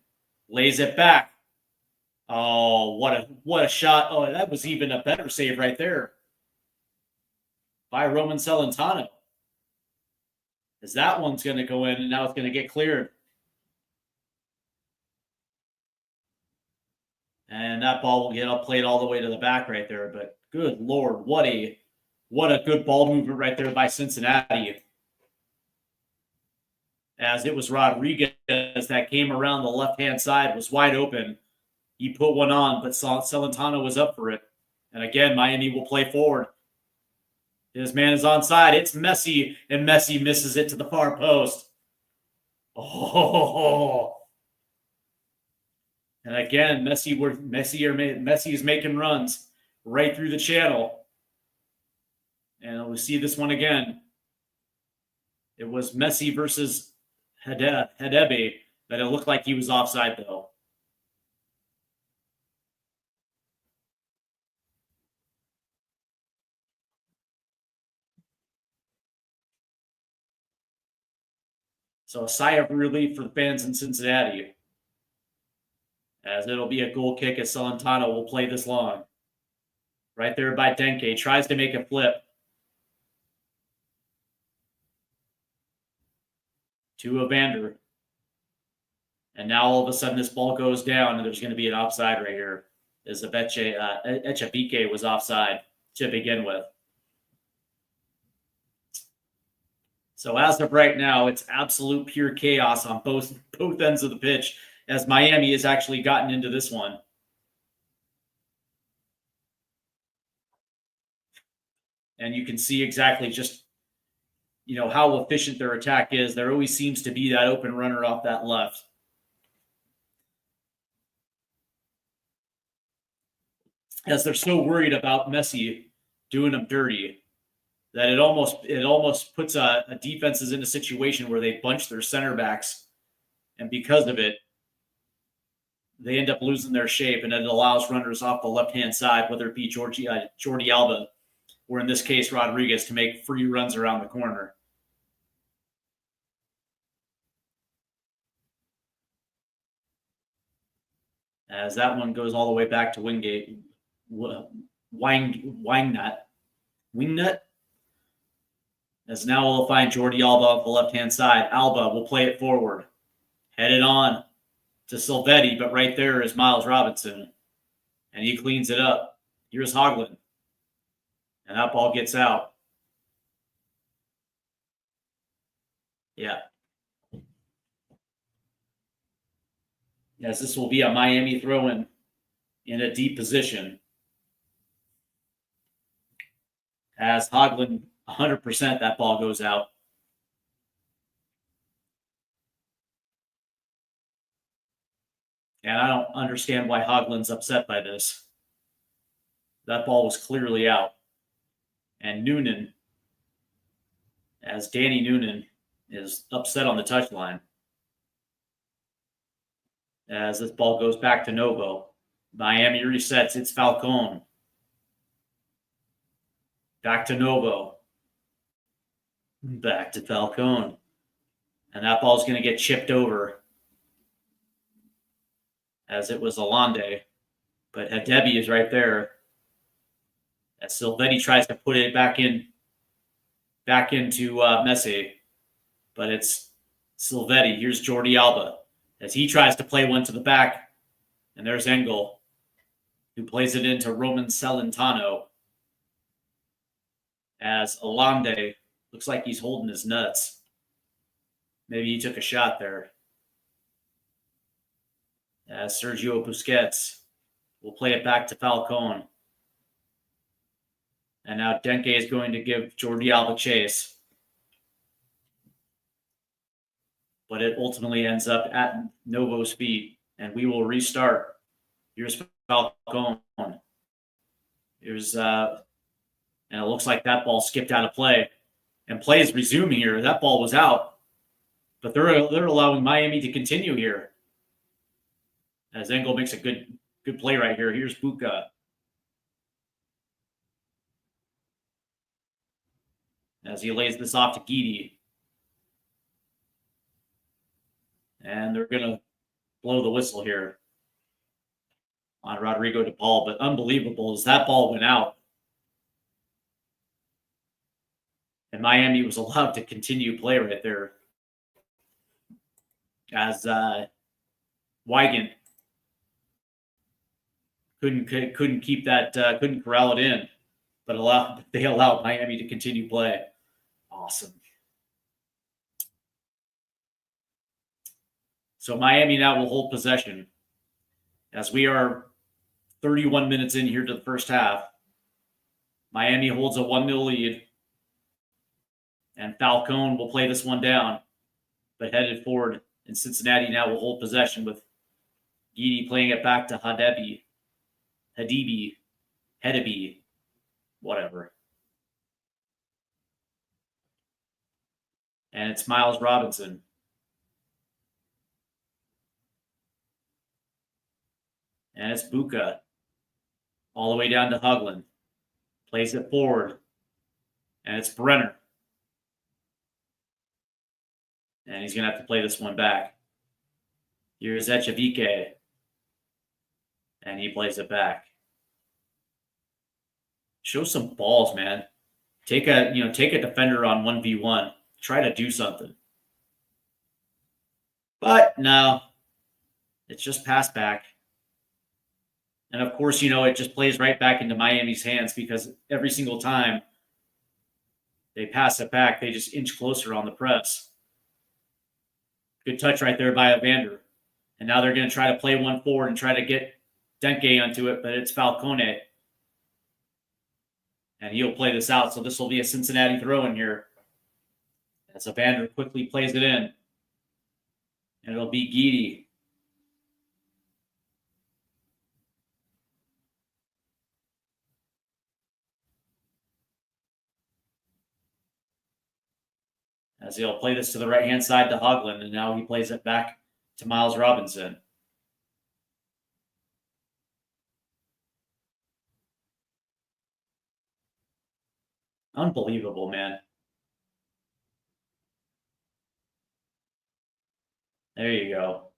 [SPEAKER 2] Lays it back. Oh, what a shot. Oh, that was even a better save right there by Roman Celentano. As that one's going to go in, and now it's going to get cleared. And that ball will get played all the way to the back right there. But good Lord, what a good ball movement right there by Cincinnati. As it was Rodriguez that came around the left-hand side, was wide open. He put one on, but Celentano was up for it. And again, Miami will play forward. His man is onside. It's Messi, and Messi misses it to the far post. Oh, And again, Messi is making runs right through the channel. And we see this one again. It was Messi versus Hadebe, but it looked like he was offside, though. So a sigh of relief for the fans in Cincinnati, as it'll be a goal kick as Celentano will play this long. Right there by Denke, tries to make a flip. To Evander. And now all of a sudden this ball goes down and there's going to be an offside right here. As Echabike was offside to begin with. So as of right now, it's absolute pure chaos on both ends of the pitch, as Miami has actually gotten into this one. And you can see exactly just, how efficient their attack is. There always seems to be that open runner off that left. As they're so worried about Messi doing them dirty, that it almost puts defenses in a situation where they bunch their center backs, and because of it, they end up losing their shape, and it allows runners off the left-hand side, whether it be Jordi Alba, or in this case Rodriguez, to make free runs around the corner. As that one goes all the way back to Wingate, Wingnut. As now we'll find Jordi Alba on the left-hand side. Alba will play it forward. Headed on to Silvetti, but right there is Miles Robinson. And he cleans it up. Here's Hoagland. And that ball gets out. Yeah. Yes, this will be a Miami throw-in in a deep position. As Hoagland, 100%, that ball goes out. And I don't understand why Hoagland's upset by this. That ball was clearly out. And Noonan, as Danny Noonan, is upset on the touchline. As this ball goes back to Novo. Miami resets. It's Falcone. Back to Novo. Back to Falcone. And that ball's going to get chipped over. As it was Alande. But Hadebe is right there. As Silvetti tries to put it back into Messi. But it's Silvetti. Here's Jordi Alba. As he tries to play one to the back. And there's Engel, who plays it into Roman Celentano. As Alande looks like he's holding his nuts. Maybe he took a shot there. As Sergio Busquets will play it back to Falcone. And now Denke is going to give Jordi Alba chase. But it ultimately ends up at Novo's feet. And we will restart. Here's Falcone. Here's and it looks like that ball skipped out of play. And play is resuming here. That ball was out. But they're allowing Miami to continue here. As Engel makes a good play right here. Here's Buka. As he lays this off to Guidi. And they're going to blow the whistle here on Rodrigo de Paul. But unbelievable as that ball went out. And Miami was allowed to continue play right there. As Weigand couldn't keep that, couldn't corral it in. But they allowed Miami to continue play. Awesome. So Miami now will hold possession as we are 31 minutes in here to the first half. Miami holds a 1-0 lead. And Falcone will play this one down, but headed forward. And Cincinnati now will hold possession with Gidi playing it back to Hedebi, whatever. And it's Miles Robinson. And it's Buka. All the way down to Hugland. Plays it forward. And it's Brenner. And he's going to have to play this one back. Here's Echevike. And he plays it back. Show some balls, man. Take a defender on 1v1. Try to do something. But no. It's just pass back. And of course, it just plays right back into Miami's hands because every single time they pass it back, they just inch closer on the press. Good touch right there by Evander. And now they're going to try to play one forward and try to get Denke onto it, but it's Falcone. And he'll play this out, so this will be a Cincinnati throw-in here. As Evander quickly plays it in. And it'll be Gidi. As he'll play this to the right-hand side to Hogland, and now he plays it back to Miles Robinson. Unbelievable, man. There you go.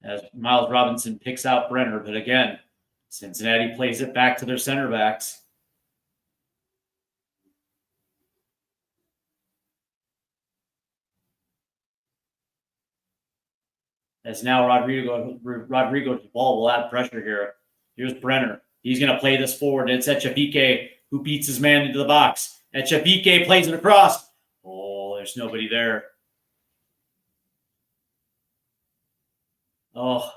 [SPEAKER 2] As Miles Robinson picks out Brenner, but again, Cincinnati plays it back to their center backs. As now Rodrigo to the ball will add pressure here. Here's Brenner. He's going to play this forward. It's Echevike who beats his man into the box. Echevike plays it across. Oh, there's nobody there. Oh.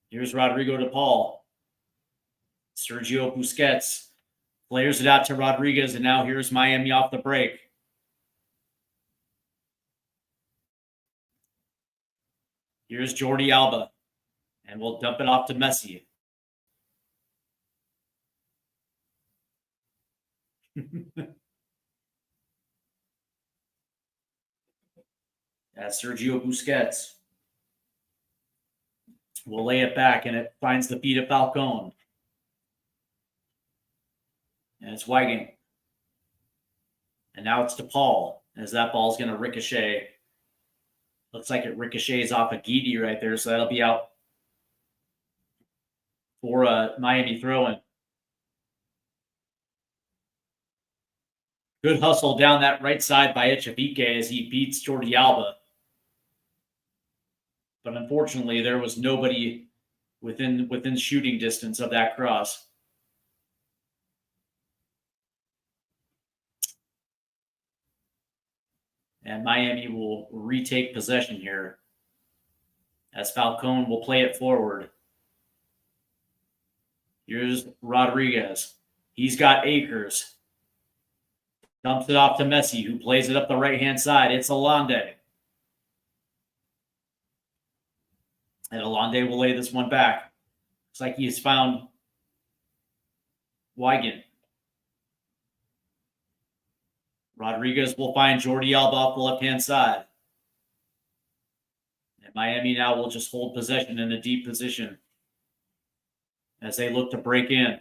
[SPEAKER 2] Here's Rodrigo de Paul. Sergio Busquets flares it out to Rodriguez, and now here's Miami off the break. Here's Jordi Alba, and we'll dump it off to Messi. That's Sergio Busquets. We'll lay it back, and it finds the feet of Falcone. And it's Weigand. And now it's DePaul, as that ball's going to ricochet. Looks like it ricochets off of Gidi right there, so that'll be out for a Miami throw-in. Good hustle down that right side by Echevike as he beats Jordi Alba. But unfortunately, there was nobody within shooting distance of that cross. And Miami will retake possession here as Falcone will play it forward. Here's Rodriguez. He's got Akers. Dumps it off to Messi, who plays it up the right-hand side. It's Allende. And Allende will lay this one back. Looks like he's found Weigand. Rodriguez will find Jordi Alba off the left-hand side. And Miami now will just hold possession in a deep position as they look to break in.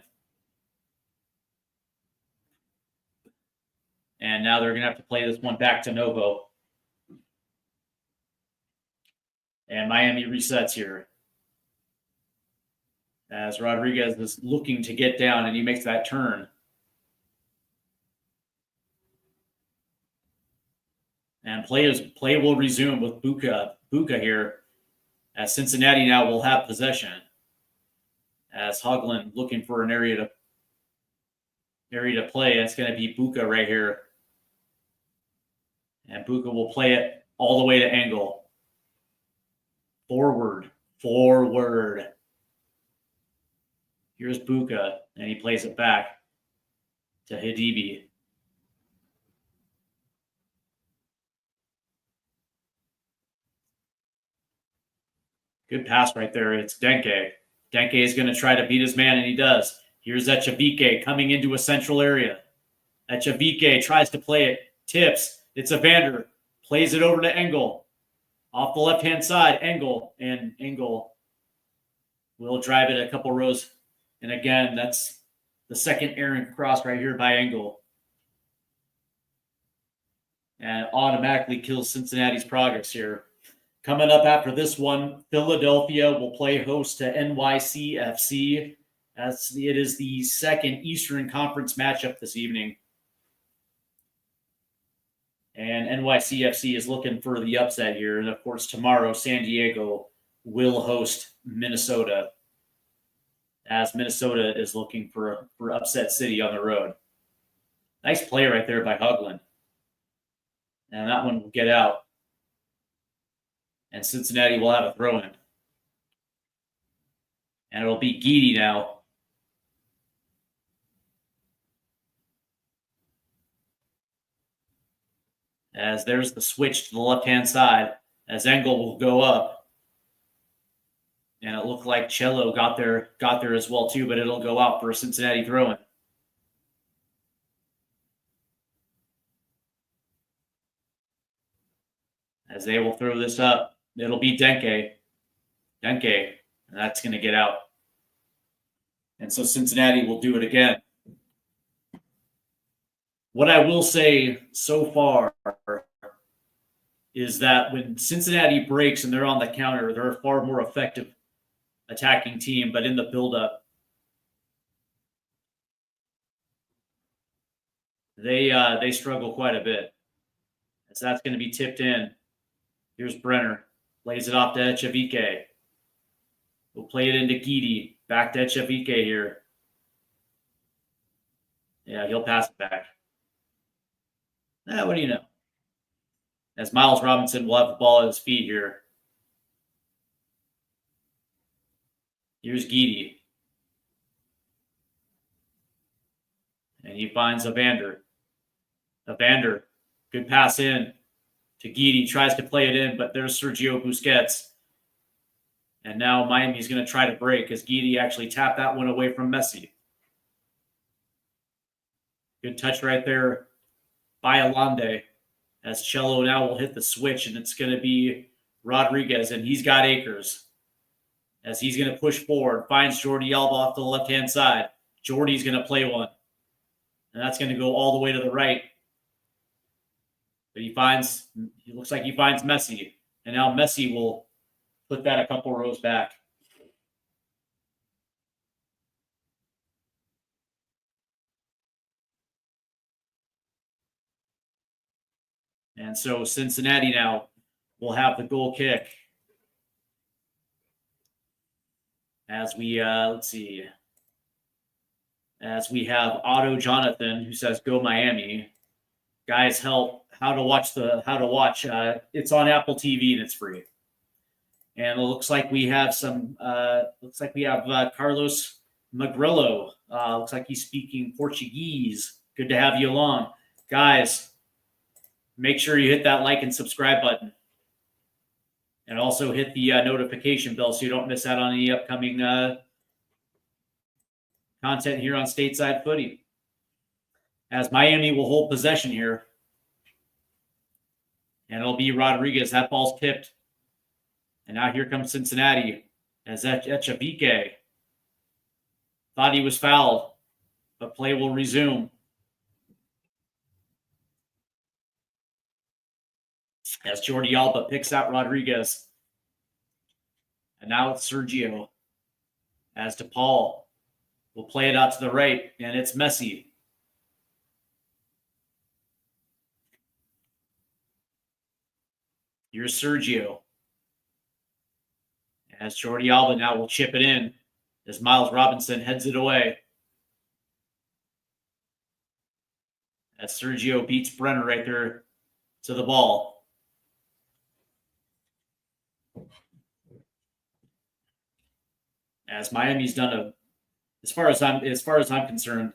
[SPEAKER 2] And now they're going to have to play this one back to Novo. And Miami resets here as Rodriguez is looking to get down, and he makes that turn. And play will resume with Buka here, as Cincinnati now will have possession. As Hogland looking for an area to play. It's going to be Buka right here. And Buka will play it all the way to Angle. Forward. Here's Buka, and he plays it back to Hidibi. Good pass right there. It's Denke. Denke is going to try to beat his man, and he does. Here's Echavike coming into a central area. Echavike tries to play it. Tips. It's Evander. Plays it over to Engel. Off the left-hand side, Engel. And Engel will drive it a couple rows. And again, that's the second errant cross right here by Engel. And automatically kills Cincinnati's progress here. Coming up after this one, Philadelphia will play host to NYCFC, as it is the second Eastern Conference matchup this evening. And NYCFC is looking for the upset here. And of course, tomorrow, San Diego will host Minnesota, as Minnesota is looking for upset city on the road. Nice play right there by Hugland. And that one will get out. And Cincinnati will have a throw-in. And it'll be Geedy now. As there's the switch to the left-hand side, as Engel will go up. And it looked like Cello got there as well too, but it'll go out for a Cincinnati throw-in. As they will throw this up, it'll be Denke. And that's going to get out. And so Cincinnati will do it again. What I will say so far is that when Cincinnati breaks and they're on the counter, they're a far more effective attacking team, but in the build-up, they struggle quite a bit. As that's going to be tipped in. Here's Brenner. Lays it off to Echavike. We'll play it into Geedy. Back to Echavike here. Yeah, he'll pass it back. What do you know? As Miles Robinson will have the ball at his feet here. Here's Geedy. And he finds Evander. Evander, good pass in to Geedy. Tries to play it in, but there's Sergio Busquets. And now Miami's going to try to break as Geedy actually tapped that one away from Messi. Good touch right there by Allende, as Cello now will hit the switch, and it's going to be Rodriguez, and he's got Akers. As he's going to push forward, finds Jordi Alba off the left-hand side. Jordy's going to play one. And that's going to go all the way to the right. But he looks like he finds Messi. And now Messi will put that a couple rows back. And so Cincinnati now will have the goal kick. As we, let's see. As we have Otto Jonathan, who says, "Go Miami." Guys, help. How to watch. It's on Apple TV and it's free. And it looks like we have Carlos Magrello. Looks like he's speaking Portuguese. Good to have you along. Guys, make sure you hit that like and subscribe button. And also hit the notification bell so you don't miss out on any upcoming content here on Stateside Footy. As Miami will hold possession here. And it'll be Rodriguez. That ball's tipped. And now here comes Cincinnati as Echavike thought he was fouled, but play will resume. As Jordi Alba picks out Rodriguez. And now it's Sergio. As DePaul will play it out to the right, and it's Messi. Here's Sergio. As Jordi Alba now will chip it in as Miles Robinson heads it away. As Sergio beats Brenner right there to the ball. As Miami's done as far as I'm concerned,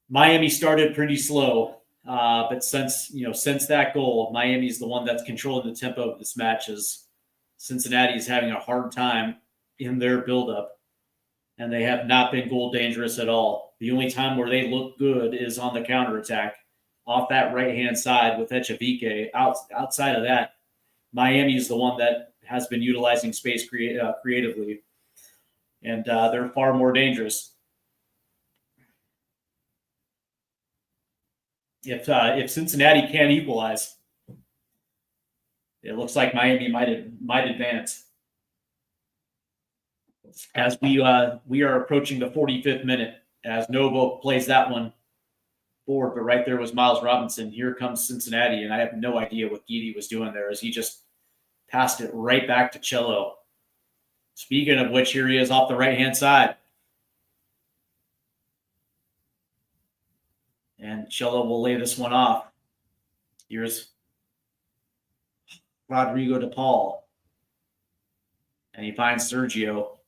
[SPEAKER 2] Miami started pretty slow. But since that goal, Miami's the one that's controlling the tempo of this match as Cincinnati is having a hard time in their buildup, and they have not been goal dangerous at all. The only time where they look good is on the counterattack off that right-hand side with Echavike. Outside of that, Miami is the one that has been utilizing space creatively, and they're far more dangerous. If Cincinnati can't equalize, it looks like Miami might advance. As we are approaching the 45th minute, as Novo plays that one forward, but right there was Miles Robinson. Here comes Cincinnati, and I have no idea what Guidi was doing there, as he just passed it right back to Cello. Speaking of which, here he is off the right-hand side. And Cello will lay this one off. Here's Rodrigo de Paul. And he finds Sergio.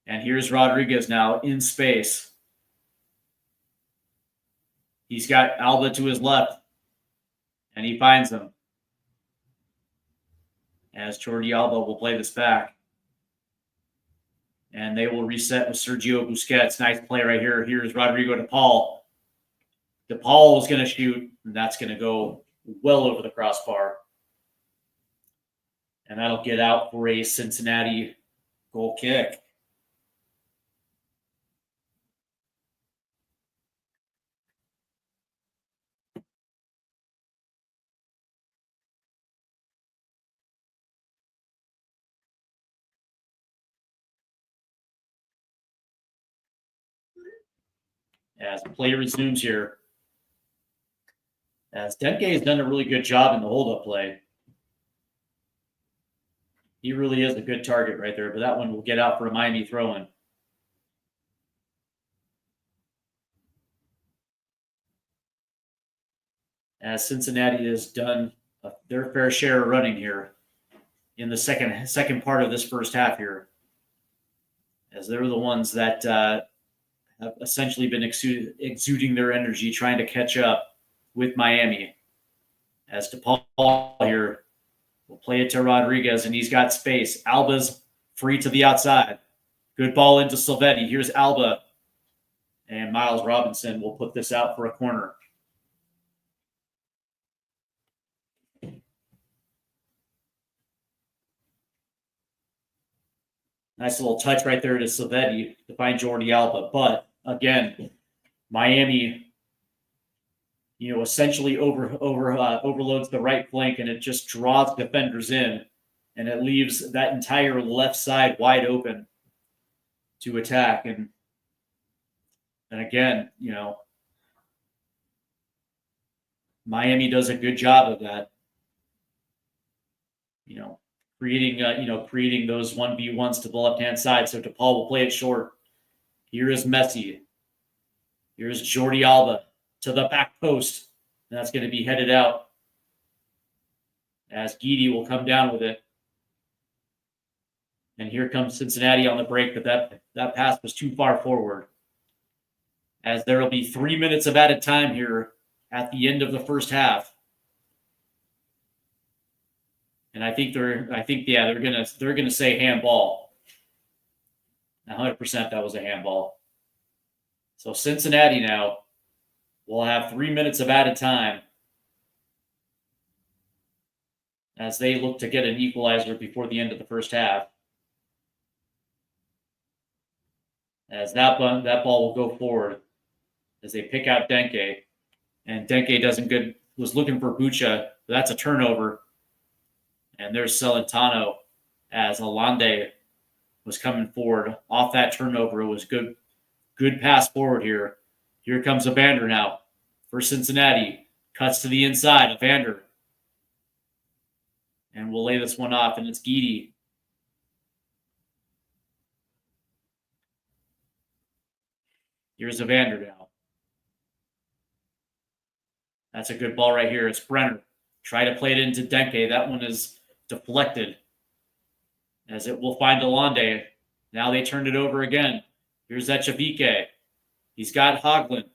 [SPEAKER 2] And here's Rodriguez now in space. He's got Alba to his left. And he finds him. As Jordi Alba will play this back. And they will reset with Sergio Busquets. Nice play right here. Here's Rodrigo de Paul. De Paul is going to shoot, and that's going to go well over the crossbar. And that'll get out for a Cincinnati goal kick. As play resumes here. As Denke has done a really good job in the hold-up play. He really is a good target right there, but that one will get out for a Miami throw-in. As Cincinnati has done their fair share of running here in the second part of this first half here. As they're the ones that have essentially been exuding their energy, trying to catch up with Miami. As DePaul here will play it to Rodriguez, and he's got space. Alba's free to the outside. Good ball into Silvetti. Here's Alba. And Miles Robinson will put this out for a corner. Nice little touch right there to Silvetti to find Jordi Alba. But, again, Miami essentially overloads the right flank, and it just draws defenders in, and it leaves that entire left side wide open to attack. And again, Miami does a good job of that. Creating those 1v1s to the left-hand side. So DePaul will play it short. Here is Messi. Here's Jordi Alba to the back post. And that's going to be headed out as Guidi will come down with it. And here comes Cincinnati on the break, but that pass was too far forward. As there will be 3 minutes of added time here at the end of the first half. And I think they're gonna say handball. 100% that was a handball. So Cincinnati now will have 3 minutes of added time as they look to get an equalizer before the end of the first half. As that ball will go forward as they pick out Denke. And Denke was looking for Bucha, but that's a turnover. And there's Celentano as Alande was coming forward off that turnover. It was good pass forward here. Here comes Evander now for Cincinnati. Cuts to the inside. Evander. And we'll lay this one off, and it's Guidi. Here's Evander now. That's a good ball right here. It's Brenner. Try to play it into Denke. That one is deflected as it will find Alande. Now they turned it over again. Here's Echavike. He's got Hoagland.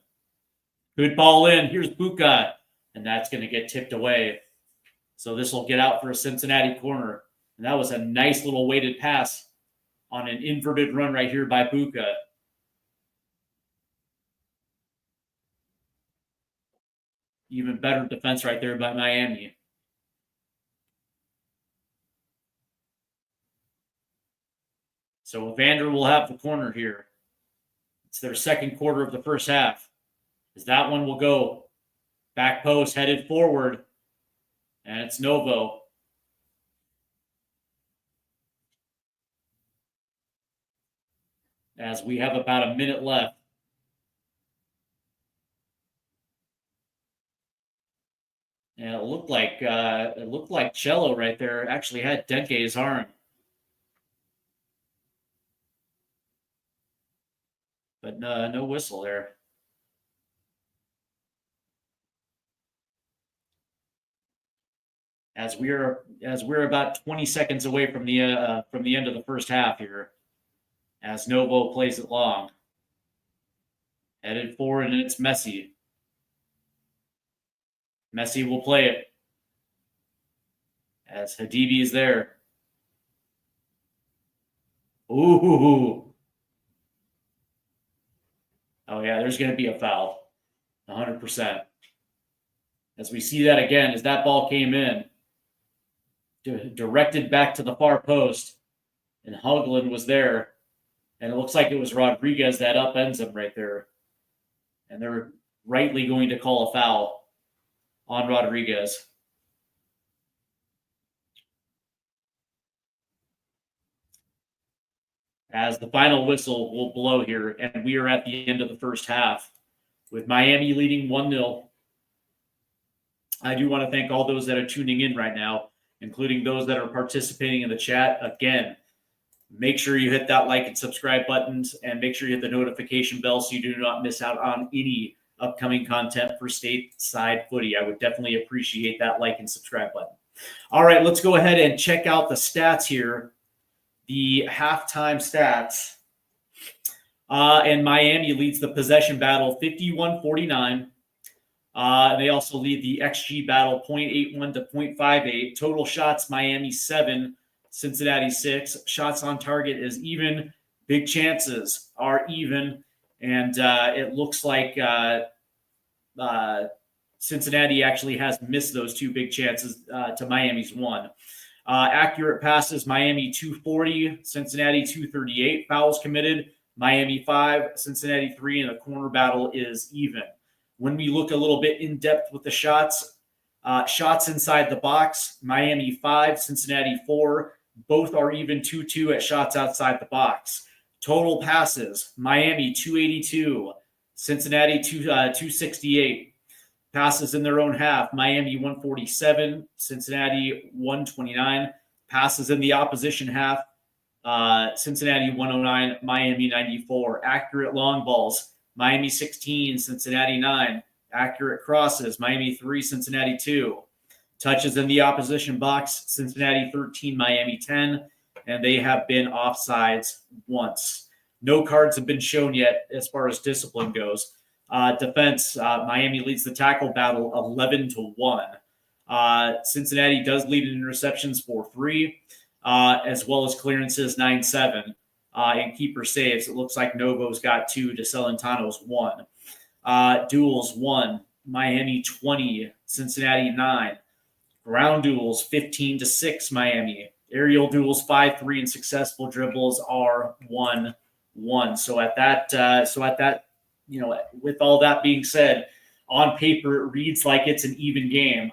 [SPEAKER 2] Good ball in. Here's Buka. And that's going to get tipped away. So this will get out for a Cincinnati corner. And that was a nice little weighted pass on an inverted run right here by Buka. Even better defense right there by Miami. So Evander will have the corner here. It's their second quarter of the first half. As that one will go back post, headed forward. And it's Novo. As we have about a minute left. And it looked like Cello right there actually had Denke's arm. But no whistle there. As we're about 20 seconds away from the end of the first half here, as Novo plays it long, headed forward, and it's Messi. Messi will play it as Hadibi is there. Ooh. Oh yeah, there's going to be a foul, 100%. As we see that again, as that ball came in, directed back to the far post, and Hoagland was there, and it looks like it was Rodriguez that upends him right there. And they're rightly going to call a foul on Rodriguez. As the final whistle will blow here, and we are at the end of the first half with Miami leading 1-0. I do want to thank all those that are tuning in right now, including those that are participating in the chat. Again, make sure you hit that like and subscribe buttons, and make sure you hit the notification bell so you do not miss out on any upcoming content for Stateside Footy. I would definitely appreciate that like and subscribe button. All right, let's go ahead and check out the stats here. The halftime stats. And Miami leads the possession battle 51-49. They also lead the XG battle 0.81 to 0.58. Total shots, Miami 7, Cincinnati 6. Shots on target is even. Big chances are even. And it looks like Cincinnati actually has missed those two big chances to Miami's 1. Accurate passes, Miami 240, Cincinnati 238. Fouls committed, Miami 5, Cincinnati 3, and the corner battle is even. When we look a little bit in depth with the shots, shots inside the box, Miami 5, Cincinnati 4. Both are even 2-2 at shots outside the box. Total passes, Miami 282, Cincinnati 268. Passes in their own half, Miami 147, Cincinnati 129. Passes in the opposition half, Cincinnati 109, Miami 94. Accurate long balls, Miami 16, Cincinnati 9. Accurate crosses, Miami 3, Cincinnati 2. Touches in the opposition box, Cincinnati 13, Miami 10. And they have been offsides once. No cards have been shown yet as far as discipline goes. Defense, Miami leads the tackle battle 11-1. Cincinnati does lead in interceptions 4-3, as well as clearances 9-7. And keeper saves, it looks like Novo's got 2, De Celentano's 1. Duels 1, Miami 20, Cincinnati 9. Ground duels 15-6, Miami. Aerial duels 5-3, and successful dribbles are 1-1. So at that, you know, with all that being said, on paper it reads like it's an even game.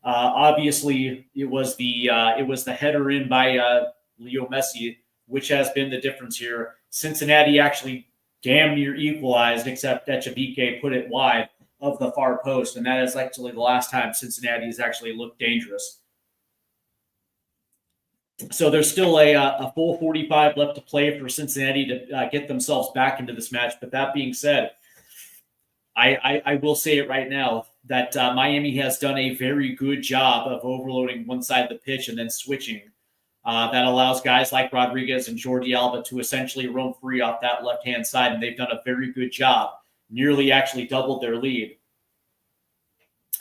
[SPEAKER 2] Obviously, it was the header in by Leo Messi, which has been the difference here. Cincinnati actually damn near equalized, except Echavike put it wide of the far post, and that is actually the last time Cincinnati has actually looked dangerous. So there's still a full 45 left to play for Cincinnati to get themselves back into this match. But that being said, I will say it right now that Miami has done a very good job of overloading one side of the pitch and then switching. That allows guys like Rodriguez and Jordi Alba to essentially roam free off that left-hand side, and they've done a very good job. Nearly actually doubled their lead.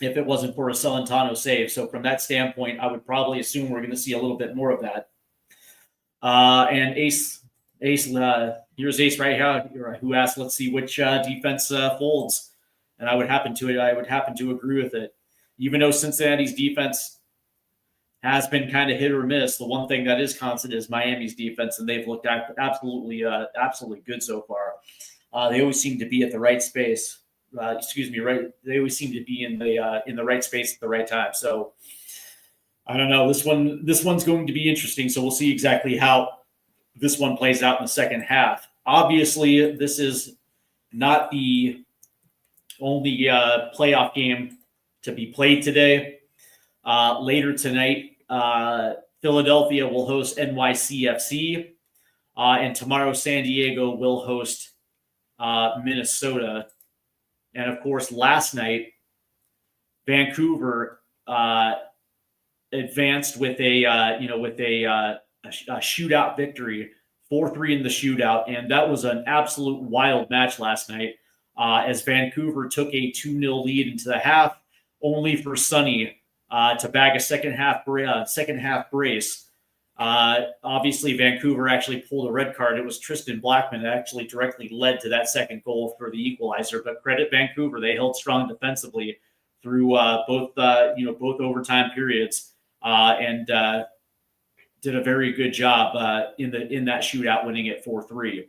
[SPEAKER 2] if it wasn't for a Celentano save. So from that standpoint, I would probably assume we're going to see a little bit more of that. And Ace, here's Ace right here, who asked, "Let's see which defense folds," and I would happen to agree with it. Even though Cincinnati's defense has been kind of hit or miss, the one thing that is constant is Miami's defense, and they've looked absolutely good so far. They always seem to be at the right space. They always seem to be in the right space at the right time. So I don't know. This one's going to be interesting. So we'll see exactly how this one plays out in the second half. Obviously, this is not the only playoff game to be played today. Later tonight, Philadelphia will host NYCFC, and tomorrow San Diego will host Minnesota. And of course, last night, Vancouver advanced with a shootout victory, 4-3 in the shootout, and that was an absolute wild match last night. As Vancouver took a 2-0 lead into the half, only for Sonny to bag a second half brace. Obviously, Vancouver actually pulled a red card. It was Tristan Blackman that actually directly led to that second goal for the equalizer. But credit Vancouver; they held strong defensively through both overtime periods and did a very good job in that shootout, winning it 4-3.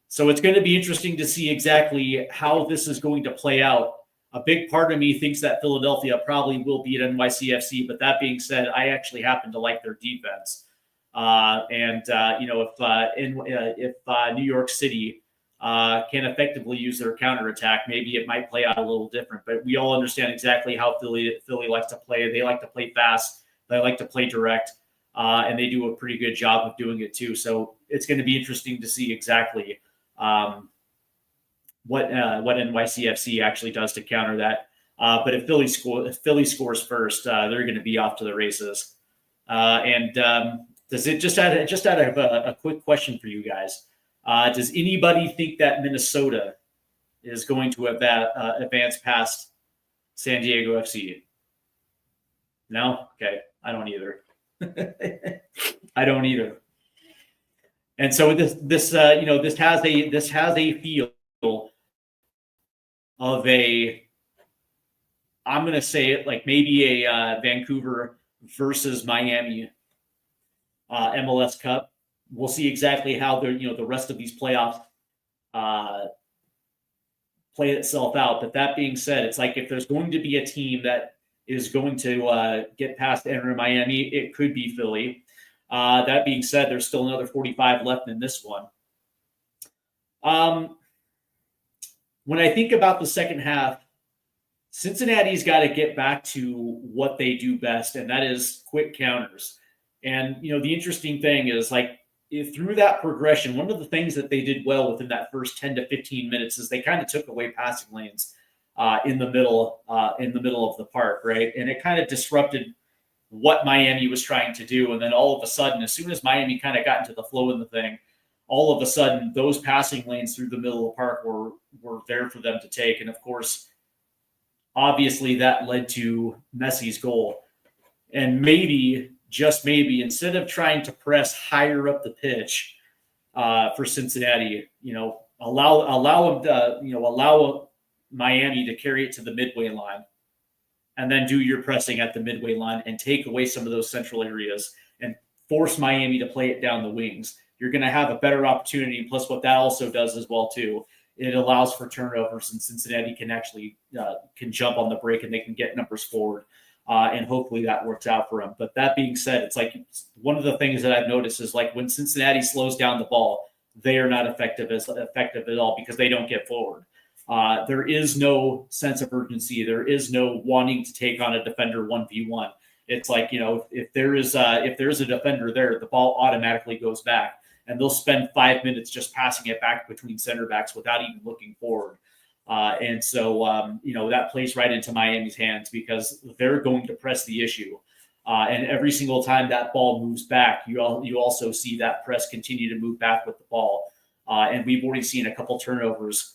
[SPEAKER 2] So it's going to be interesting to see exactly how this is going to play out. A big part of me thinks that Philadelphia probably will beat NYCFC, but that being said, I actually happen to like their defense. If New York City can effectively use their counterattack, maybe it might play out a little different. But we all understand exactly how Philly likes to play. They like to play fast. They like to play direct, and they do a pretty good job of doing it too. So it's going to be interesting to see exactly what NYCFC actually does to counter that. But if Philly scores first, they're going to be off to the races. Does it just out of a quick question for you guys? Does anybody think that Minnesota is going to advance past San Diego FC? No? Okay. I don't either. I don't either. And so this has a feel of I'm going to say it like maybe a Vancouver versus Miami MLS Cup. We'll see exactly how the rest of these playoffs play itself out. But that being said, it's like if there's going to be a team that is going to get past Inter Miami, it could be Philly. That being said, there's still another 45 left in this one. When I think about the second half, Cincinnati's got to get back to what they do best, and that is quick counters. And, the interesting thing is, through that progression, one of the things that they did well within that first 10 to 15 minutes is they kind of took away passing lanes in the middle of the park, right? And it kind of disrupted what Miami was trying to do. And then all of a sudden, as soon as Miami kind of got into the flow of the thing, all of a sudden, those passing lanes through the middle of the park were there for them to take. And of course, obviously that led to Messi's goal. And maybe, just maybe, instead of trying to press higher up the pitch for Cincinnati, allow Miami to carry it to the midway line, and then do your pressing at the midway line and take away some of those central areas and force Miami to play it down the wings. You're going to have a better opportunity. Plus, what that also does as well too, it allows for turnovers, and Cincinnati can actually can jump on the break and they can get numbers forward. And hopefully that works out for them. But that being said, it's like one of the things that I've noticed is like when Cincinnati slows down the ball, they are not effective at all because they don't get forward. There is no sense of urgency. There is no wanting to take on a defender 1v1. It's like, if there is a defender there, the ball automatically goes back, and they'll spend 5 minutes just passing it back between center backs without even looking forward. And so that plays right into Miami's hands because they're going to press the issue. And every single time that ball moves back, you also see that press continue to move back with the ball. And we've already seen a couple turnovers,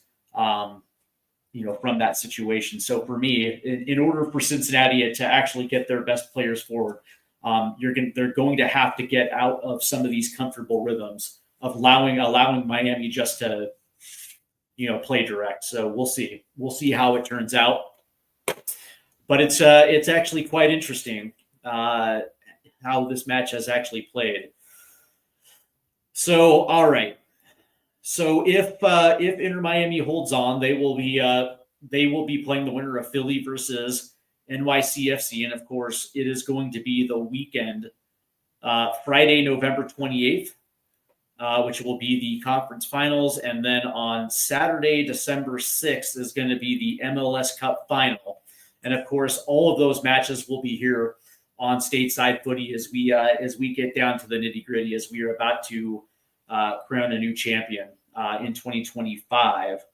[SPEAKER 2] from that situation. So for me, in order for Cincinnati to actually get their best players forward, they're going to have to get out of some of these comfortable rhythms of allowing Miami just to play direct. So we'll see how it turns out. But it's actually quite interesting how this match has actually played. So all right. So if Inter Miami holds on, they will be playing the winner of Philly versus NYCFC, and of course, it is going to be the weekend, Friday, November 28th, which will be the conference finals, and then on Saturday, December 6th, is going to be the MLS Cup final, and of course, all of those matches will be here on Stateside Footy as we get down to the nitty gritty, as we are about to crown a new champion in 2025.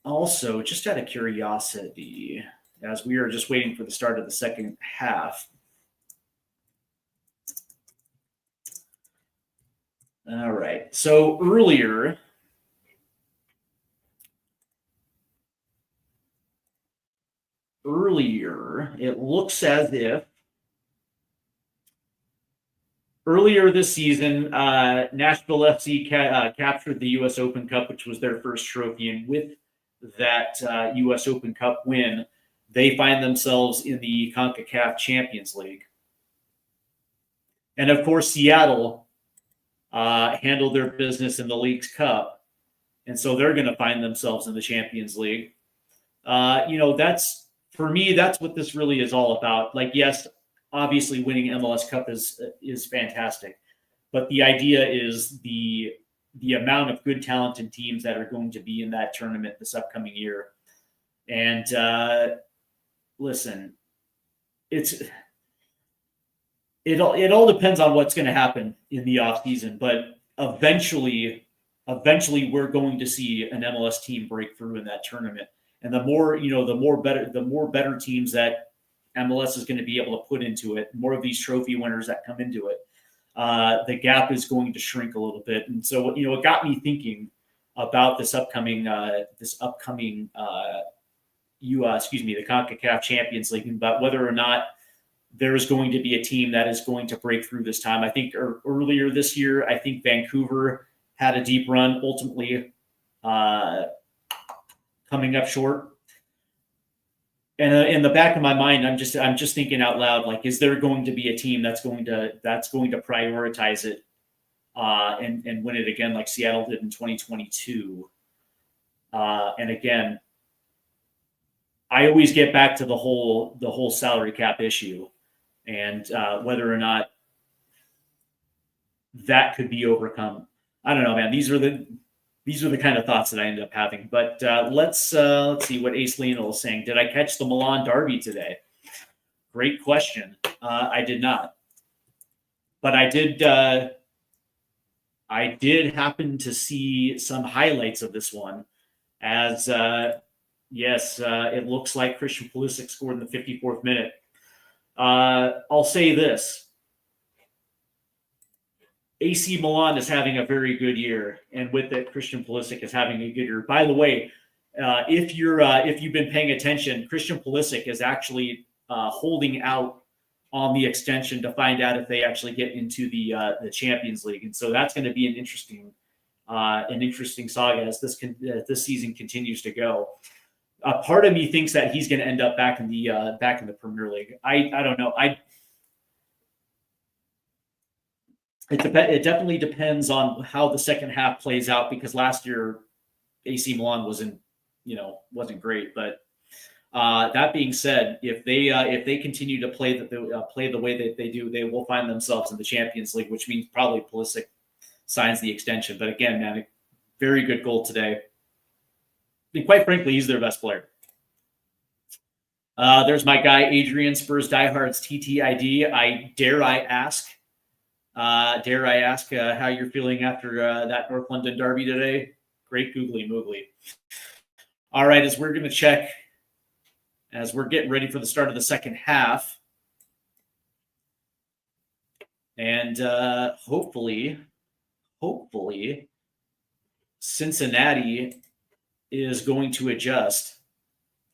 [SPEAKER 2] Also, just out of curiosity, as we are just waiting for the start of the second half. All right. So earlier, it looks as if earlier this season, Nashville FC captured the U.S. Open Cup, which was their first trophy. And with that U.S. Open Cup win, they find themselves in the CONCACAF Champions League. And of course, Seattle handled their business in the League's Cup. And so they're going to find themselves in the Champions League. That's, for me, that's what this really is all about. Like, yes, obviously winning MLS Cup is fantastic, but the idea is the amount of good talented teams that are going to be in that tournament this upcoming year. And listen, it all depends on what's going to happen in the off season, but eventually we're going to see an MLS team break through in that tournament. And the more better teams that MLS is going to be able to put into it, more of these trophy winners that come into it, the gap is going to shrink a little bit. And so, it got me thinking about the CONCACAF Champions League, about whether or not there is going to be a team that is going to break through this time. I think earlier this year, I think Vancouver had a deep run, ultimately coming up short. And in the back of my mind, I'm just thinking out loud, like, is there going to be a team that's going to prioritize it and win it again, like Seattle did in 2022? And again, I always get back to the whole salary cap issue, and whether or not that could be overcome. I don't know, man. These are the kind of thoughts that I end up having. But let's see what Ace Lionel is saying. Did I catch the Milan derby today? Great question. I did not, but I did happen to see some highlights of this one. As it looks like Christian Pulisic scored in the 54th minute. I'll say this. AC Milan is having a very good year, and with it, Christian Pulisic is having a good year. By the way, if you've been paying attention, Christian Pulisic is actually holding out on the extension to find out if they actually get into the Champions League, and so that's going to be an interesting saga as this season continues to go. Part of me thinks that he's going to end up back in the Premier League. I don't know. It definitely depends on how the second half plays out, because last year AC Milan wasn't great. But that being said, if they continue to play the way that they do, they will find themselves in the Champions League, which means probably Pulisic signs the extension. But again, man, a very good goal today. And quite frankly, he's their best player. There's my guy, Adrian, Spurs Diehards TTID. Dare I ask how you're feeling after that North London derby today? Great googly moogly. All right, as we're going to check, as we're getting ready for the start of the second half, and hopefully Cincinnati is going to adjust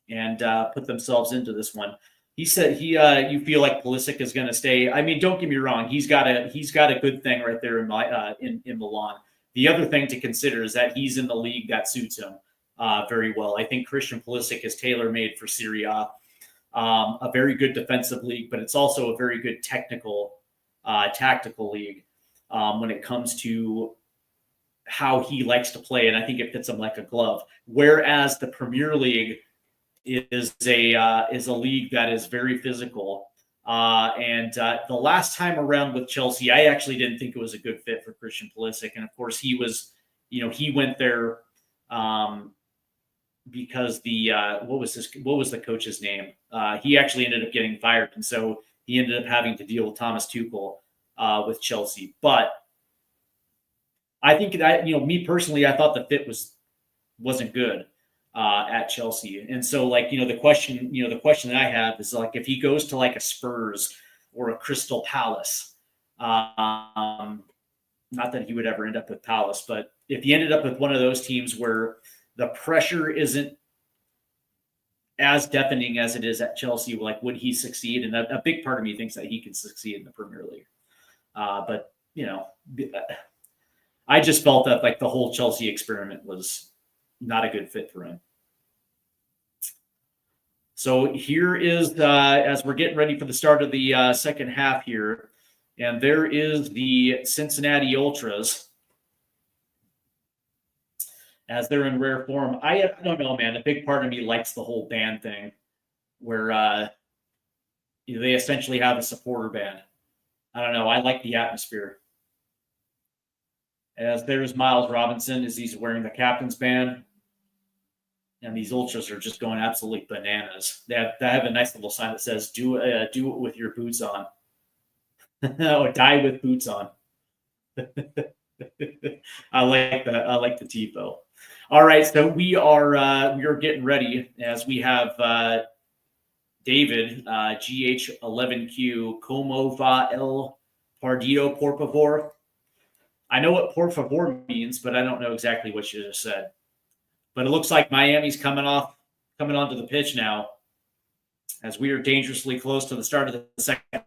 [SPEAKER 2] and put themselves into this one. He said you feel like Pulisic is going to stay. I mean, don't get me wrong. He's got a good thing right there in Milan. The other thing to consider is that he's in the league that suits him very well. I think Christian Pulisic is tailor-made for Serie A. A very good defensive league, but it's also a very good technical, tactical league when it comes to how he likes to play, and I think it fits him like a glove. Whereas the Premier League is a league that is very physical. And the last time around with Chelsea, I actually didn't think it was a good fit for Christian Pulisic, and of course he went there because what was the coach's name? He actually ended up getting fired, and so he ended up having to deal with Thomas Tuchel with Chelsea. But I think that me personally, I thought the fit wasn't good at Chelsea, and so the question that I have is if he goes to a Spurs or a Crystal Palace, not that he would ever end up with Palace, but if he ended up with one of those teams where the pressure isn't as deafening as it is at Chelsea, would he succeed? And a big part of me thinks that he can succeed in the Premier League. But I just felt that the whole Chelsea experiment was not a good fit for him. So here is, as we're getting ready for the start of the second half here, and there is the Cincinnati Ultras as they're in rare form. I don't know, man. A big part of me likes the whole band thing where they essentially have a supporter band. I don't know. I like the atmosphere. As there's Miles Robinson as he's wearing the captain's band. And these Ultras are just going absolutely bananas. They have a nice little sign that says, do it with your boots on. Oh, die with boots on. I like that. I like the TiVo. All right, so we are getting ready as we have David, GH11Q, Como va el partido, por favor? I know what por favor means, but I don't know exactly what you just said. But it looks like Miami's coming onto the pitch now as we are dangerously close to the start of the second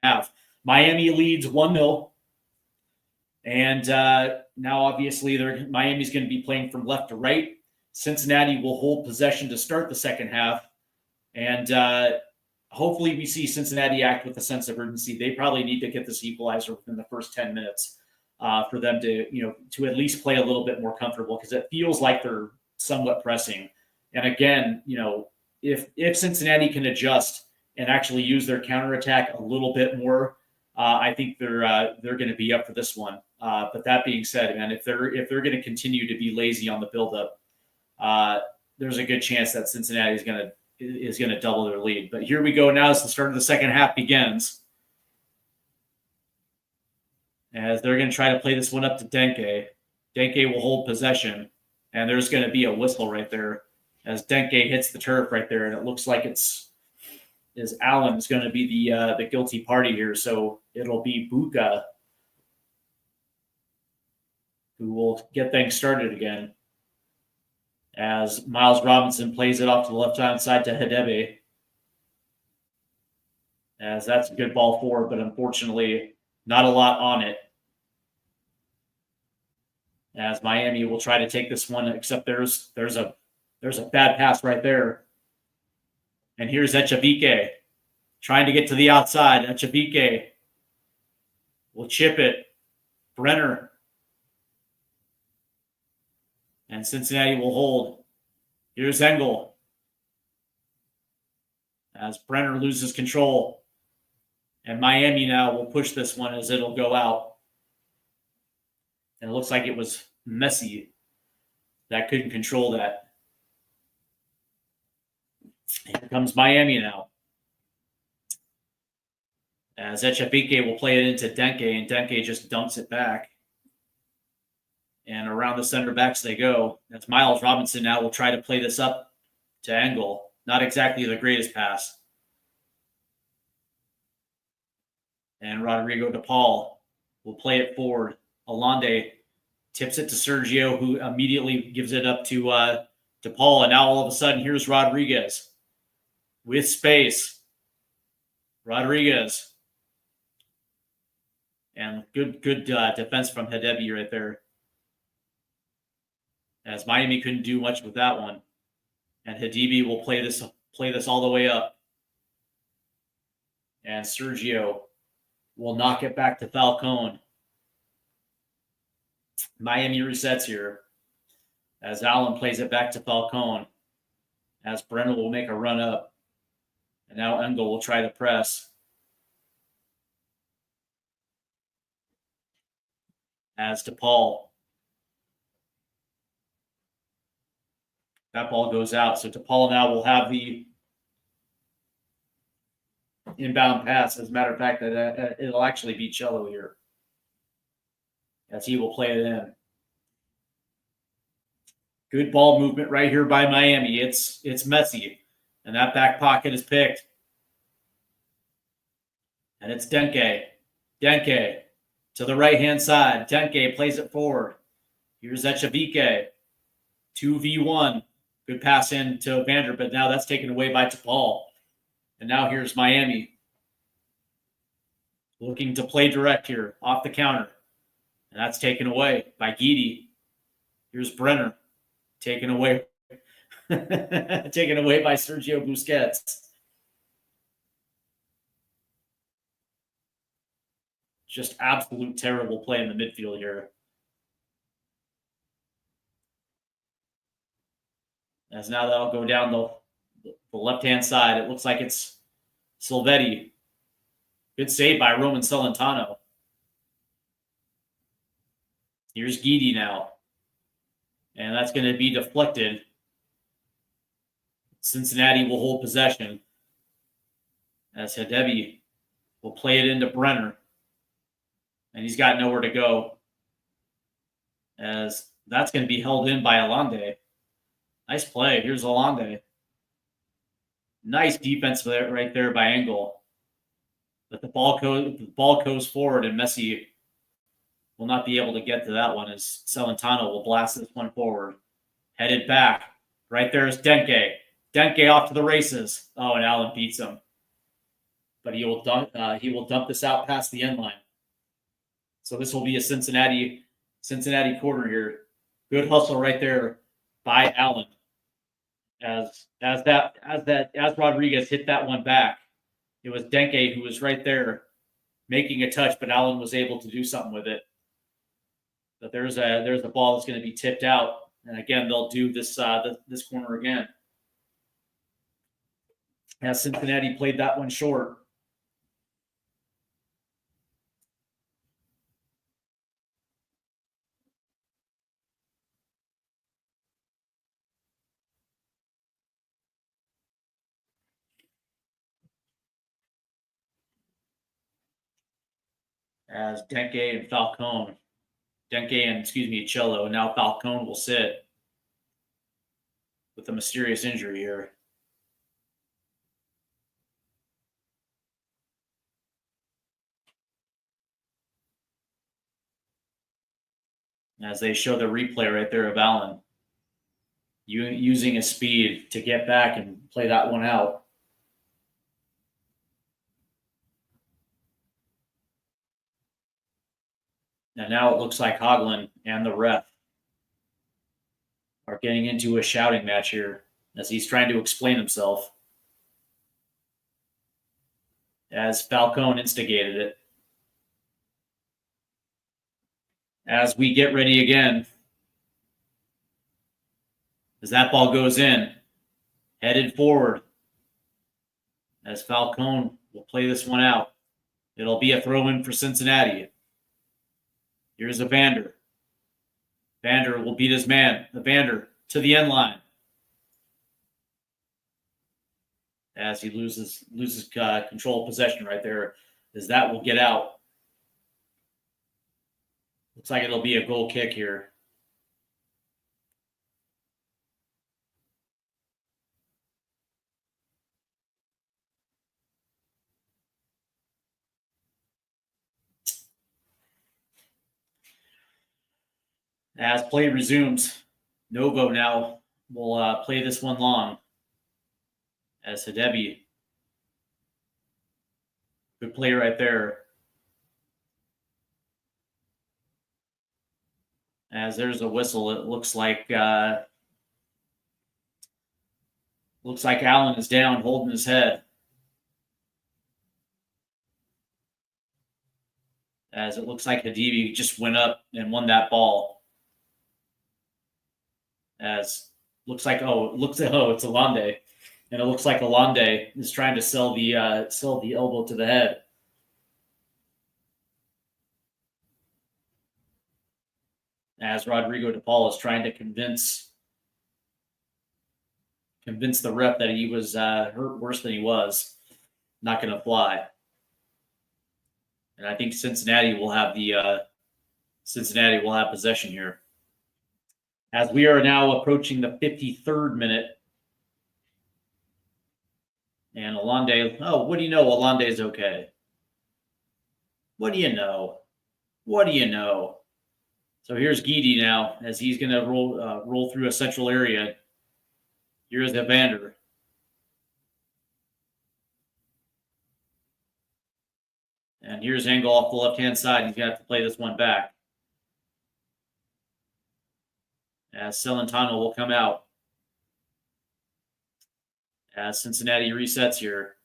[SPEAKER 2] half. Miami leads 1-0. And now, obviously, Miami's going to be playing from left to right. Cincinnati will hold possession to start the second half. And hopefully we see Cincinnati act with a sense of urgency. They probably need to get this equalizer within the first 10 minutes for them to at least play a little bit more comfortable, because it feels like they're somewhat pressing. And again, if Cincinnati can adjust and actually use their counterattack a little bit more, I think they're going to be up for this one. But that being said, man, if they're going to continue to be lazy on the buildup, there's a good chance that Cincinnati is going to double their lead. But here we go now as the start of the second half begins, as they're going to try to play this one up to Denke. Denke will hold possession, and there's going to be a whistle right there as Denke hits the turf right there, and it looks like Allen is going to be the guilty party here. So it'll be Buka who will get things started again, as Miles Robinson plays it off to the left-hand side to Hadebe. As that's a good ball forward, but unfortunately not a lot on it. As Miami will try to take this one, except there's a bad pass right there. And here's Echavike trying to get to the outside. Echavike will chip it. Brenner. And Cincinnati will hold. Here's Engel. As Brenner loses control. And Miami now will push this one as it'll go out. And it looks like it was Messi that couldn't control that. Here comes Miami now. As Echavike will play it into Denke, and Denke just dumps it back. And around the center backs they go. That's Miles Robinson now will try to play this up to Engel. Not exactly the greatest pass. And Rodrigo De Paul will play it forward. Alande tips it to Sergio, who immediately gives it up to Paul. And now all of a sudden, here's Rodriguez with space. Rodriguez. And good defense from Hadebi right there. As Miami couldn't do much with that one. And Hadebi will play this all the way up. And Sergio will knock it back to Falcone. Miami resets here. As Allen plays it back to Falcone. As Brenner will make a run up. And now Engel will try to press. As to Paul. That ball goes out. So DePaul now will have the inbound pass. As a matter of fact, it'll actually be Cello here. As he will play it in. Good ball movement right here by Miami. It's Messi. And that back pocket is picked. And it's Denke. Denke to the right-hand side. Denke plays it forward. Here's Echavike. 2v1. Good pass in to Evander, but now that's taken away by DePaul. And now here's Miami. Looking to play direct here, off the counter. And that's taken away by Guidi. Here's Brenner. Taken away. Taken away by Sergio Busquets. Just absolute terrible play in the midfield here. As now that'll go down the left-hand side. It looks like it's Silvetti. Good save by Roman Celentano. Here's Guidi now. And that's going to be deflected. Cincinnati will hold possession. As Hadebi will play it into Brenner. And he's got nowhere to go. As that's going to be held in by Allende. Nice play. Here's Allende. Nice defense right there by Engel. But the ball goes forward, and Messi will not be able to get to that one as Celentano will blast this one forward. Headed back. Right there is Denke. Denke off to the races. Oh, and Allen beats him. But he will dump this out past the end line. So this will be a Cincinnati quarter here. Good hustle right there by Allen. As Rodriguez hit that one back, it was Denke who was right there making a touch, but Allen was able to do something with it. But there's a ball that's going to be tipped out, and again they'll do this this corner again. As Cincinnati played that one short. As Denke and Falcone. Denke and, Cello, and now Falcone will sit with a mysterious injury here. As they show the replay right there of Allen using his speed to get back and play that one out. And now it looks like Hoagland and the ref are getting into a shouting match here as he's trying to explain himself. As Falcone instigated it. As we get ready again. As that ball goes in. Headed forward. As Falcone will play this one out. It'll be a throw-in for Cincinnati. Here's Evander. Evander will beat his man. Evander to the end line. As he loses control of possession right there, as that will get out. Looks like it'll be a goal kick here. As play resumes, Novo now will play this one long. As Hidebi, good play right there. As there's a whistle, it looks like Allen is down, holding his head. As it looks like Hidebi just went up and won that ball. As looks like it's Alande, and it looks like Alande is trying to sell the elbow to the head. As Rodrigo de Paul is trying to convince the ref that he was hurt worse than he was, not going to fly. And I think Cincinnati will have possession here. As we are now approaching the 53rd minute. And Alande, what do you know? Alande is okay. What do you know? What do you know? So here's Guidi now, as he's going to roll through a central area. Here's Evander. And here's Engel off the left-hand side. He's going to have to play this one back. As Celentano will come out. As Cincinnati resets here.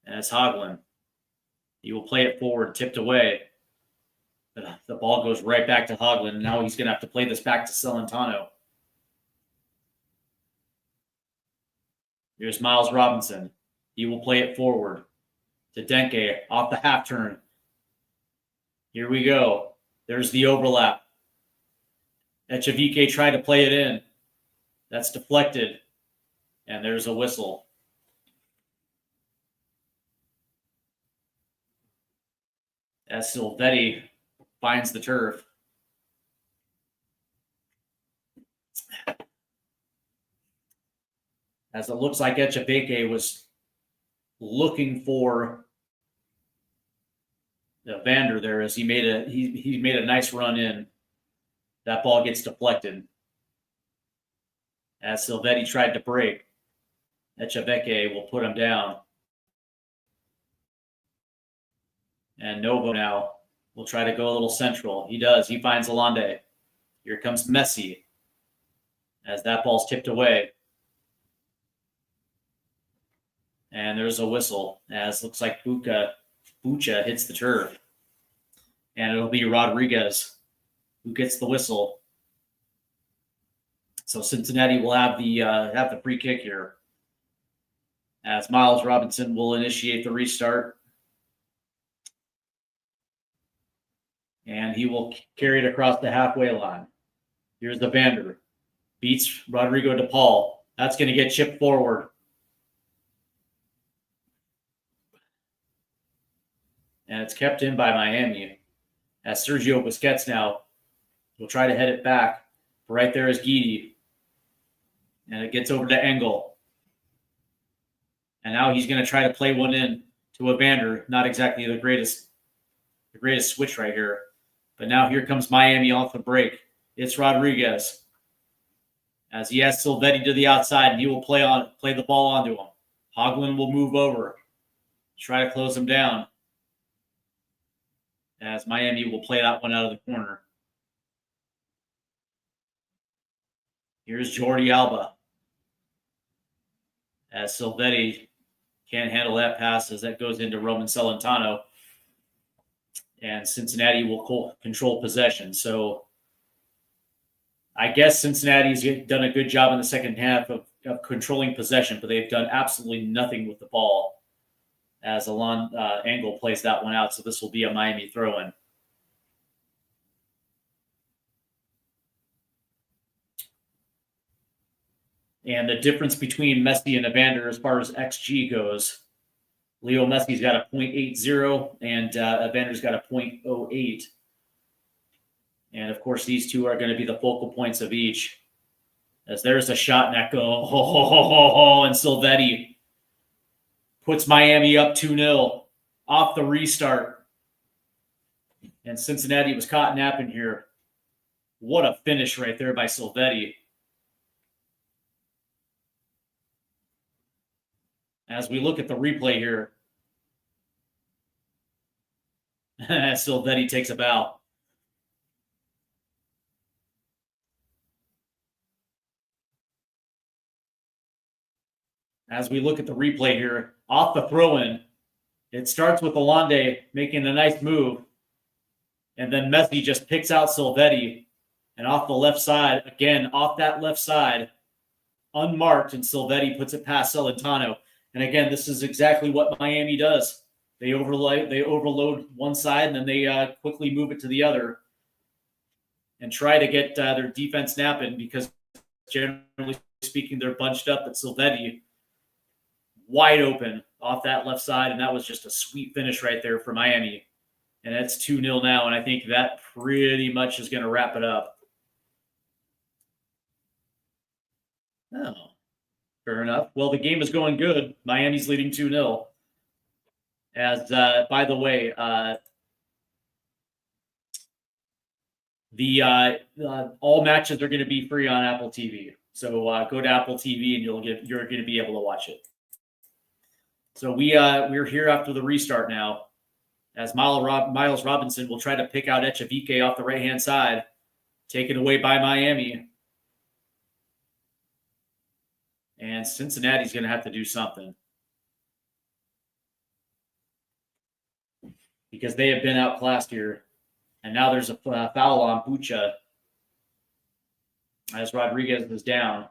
[SPEAKER 2] As Haglund. He will play it forward, tipped away. The ball goes right back to Haglund, and now he's going to have to play this back to Celentano. Here's Miles Robinson. He will play it forward to Denke off the half turn. Here we go. There's the overlap. Echavike tried to play it in. That's deflected. And there's a whistle. As Silvetti finds the turf. As it looks like Echavike was looking for Evander there, as he made a nice run in. That ball gets deflected. As Silvetti tried to break, Echavike will put him down. And Novo now will try to go a little central. He does. He finds Alande. Here comes Messi. As that ball's tipped away. And there's a whistle. As looks like Bucha hits the turf. And it'll be Rodriguez who gets the whistle. So Cincinnati will have the free kick here. As Miles Robinson will initiate the restart. And he will carry it across the halfway line. Here's Evander. Beats Rodrigo de Paul. That's going to get chipped forward. And it's kept in by Miami. As Sergio Busquets now will try to head it back. Right there is Guidi. And it gets over to Engel. And now he's going to try to play one in to Evander. Not exactly the greatest switch right here. But now here comes Miami off the break. It's Rodriguez. As he has Silvetti to the outside, and he will play the ball onto him. Haglund will move over. Try to close him down. As Miami will play that one out of the corner. Here's Jordi Alba. As Silvetti can't handle that pass as that goes into Roman Celentano. And Cincinnati will control possession. So I guess Cincinnati's done a good job in the second half of controlling possession, but they've done absolutely nothing with the ball as Alon Engel plays that one out. So this will be a Miami throw-in. And the difference between Messi and Evander as far as XG goes, Leo Messi's got a 0.80 and Evander's got a 0.08. And, of course, these two are going to be the focal points of each. As there's a shot and that go, and Silvetti puts Miami up 2-0 off the restart. And Cincinnati was caught napping here. What a finish right there by Silvetti. As we look at the replay here, Silvetti takes a bow. As we look at the replay here, off the throw-in, it starts with Alande making a nice move, and then Messi just picks out Silvetti, and off the left side, again, off that left side, unmarked, and Silvetti puts it past Celentano. And again, this is exactly what Miami does. They overload one side, and then they quickly move it to the other and try to get their defense napping, because generally speaking, they're bunched up. But Silvetti wide open off that left side, and that was just a sweet finish right there for Miami. And it's 2-0 now, and I think that pretty much is going to wrap it up. Oh, fair enough. Well, the game is going good. Miami's leading 2-0. As, by the way, all matches are going to be free on Apple TV. So go to Apple TV and you're going to be able to watch it. So we're here after the restart now, as Miles Robinson will try to pick out Echevike off the right-hand side, taken away by Miami. And Cincinnati's going to have to do something, because they have been outclassed here. And now there's a foul on Bucha, as Rodriguez is down,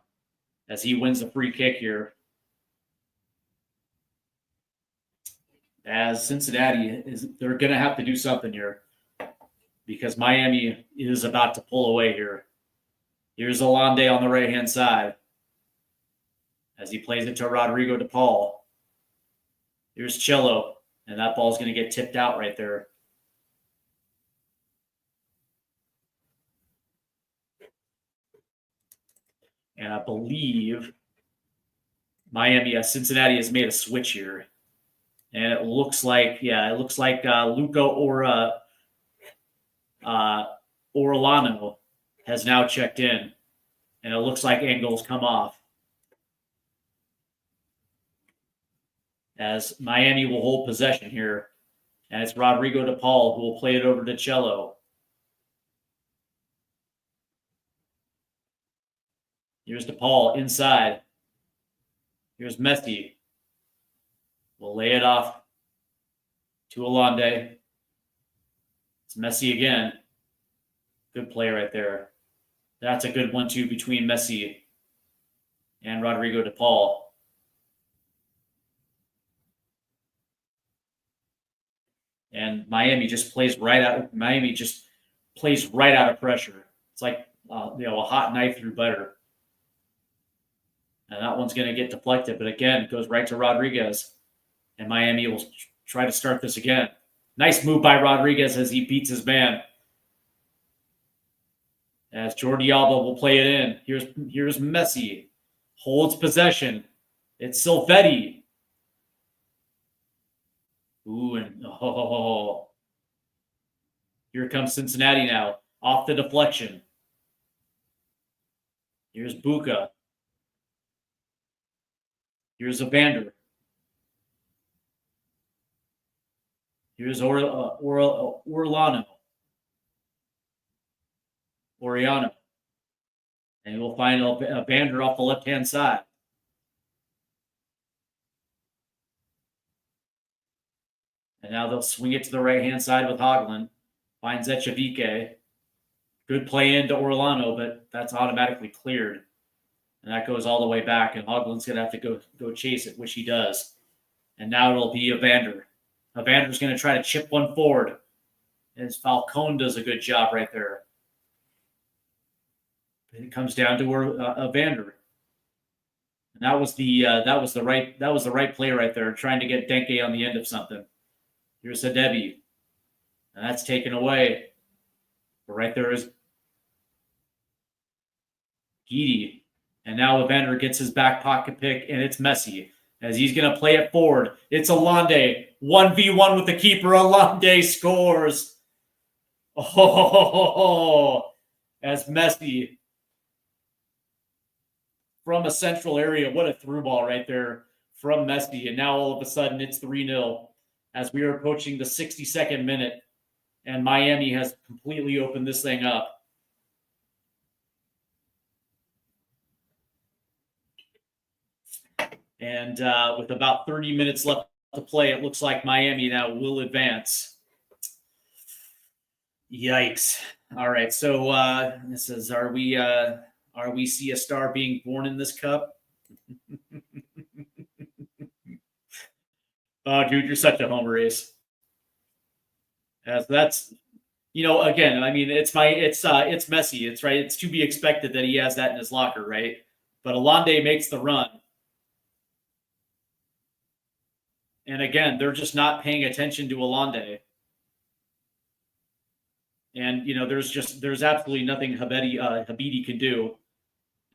[SPEAKER 2] as he wins the free kick here. As Cincinnati they're going to have to do something here, because Miami is about to pull away here. Here's Alande on the right-hand side, as he plays it to Rodrigo de Paul. Here's Cello, and that ball's going to get tipped out right there. And I believe Cincinnati has made a switch here. And it looks like, Luca Orellano has now checked in. And it looks like Engel's come off, as Miami will hold possession here. And it's Rodrigo de Paul who will play it over to Cello. Here's de Paul inside. Here's Messi. We'll lay it off to Alande. It's Messi again. Good play right there. That's a good 1-2 between Messi and Rodrigo de Paul. And Miami just plays right out of pressure. It's like a hot knife through butter. And that one's going to get deflected, but again, it goes right to Rodriguez. And Miami will try to start this again. Nice move by Rodriguez as he beats his man. As Jordi Alba will play it in. Here's Messi. Holds possession. It's Silvetti. Ooh, and here comes Cincinnati now. Off the deflection. Here's Buca. Here's Evander. Here's Orellano. And we'll find Evander off the left-hand side. And now they'll swing it to the right-hand side with Hagelin. Finds Echevike. Good play into Orellano, but that's automatically cleared. And that goes all the way back, and Hagelin's going to have to go chase it, which he does. And now it'll be Evander. Evander's going to try to chip one forward. And Falcone does a good job right there. And it comes down to Evander. And that was the right play right there, trying to get Denke on the end of something. Here's Hadebi. And that's taken away. But right there is Guidi. And now Evander gets his back pocket pick, and it's Messi, as he's going to play it forward. It's Alande. 1v1 with the keeper. Alande scores. Oh, as Messi from a central area. What a through ball right there from Messi. And now all of a sudden it's 3-0 as we are approaching the 62nd minute. And Miami has completely opened this thing up. And with about 30 minutes left to play, it looks like Miami now will advance. Yikes. All right. So this is, are we see a star being born in this cup? Oh, dude, you're such a homer ace. As that's, again, I mean, it's Messi. It's right. It's to be expected that he has that in his locker, right? But Alande makes the run. And again, they're just not paying attention to Alande. And, there's absolutely nothing Habidi can do.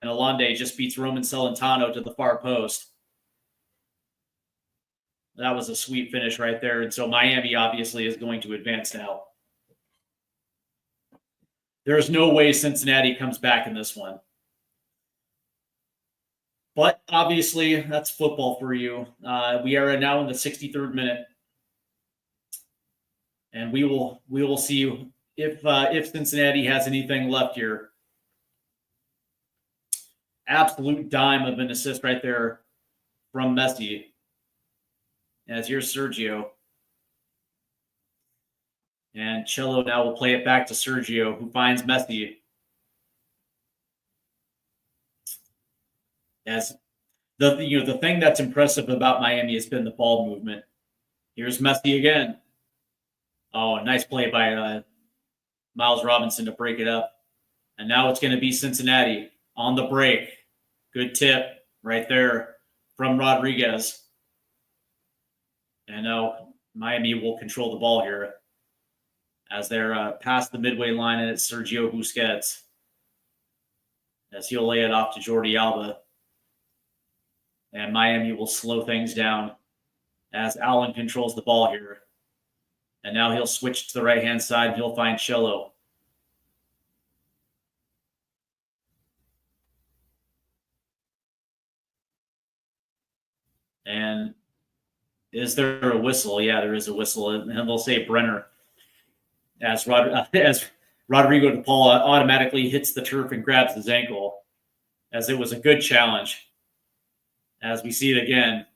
[SPEAKER 2] And Alande just beats Roman Celentano to the far post. That was a sweet finish right there. And so Miami obviously is going to advance now. There's no way Cincinnati comes back in this one. But obviously, that's football for you. We are now in the 63rd minute. And we will see if Cincinnati has anything left here. Absolute dime of an assist right there from Messi. As here's Sergio. And Cello now will play it back to Sergio, who finds Messi. As the thing that's impressive about Miami has been the ball movement. Here's Messi again. Oh, nice play by Miles Robinson to break it up. And now it's going to be Cincinnati on the break. Good tip right there from Rodriguez. And now Miami will control the ball here as they're past the midway line, and it's Sergio Busquets as he'll lay it off to Jordi Alba. And Miami will slow things down as Allen controls the ball here. And now he'll switch to the right-hand side and he'll find Cello. And is there a whistle? Yeah, there is a whistle. And they'll say Brenner as Rodrigo de Paula automatically hits the turf and grabs his ankle, as it was a good challenge. As we see it again.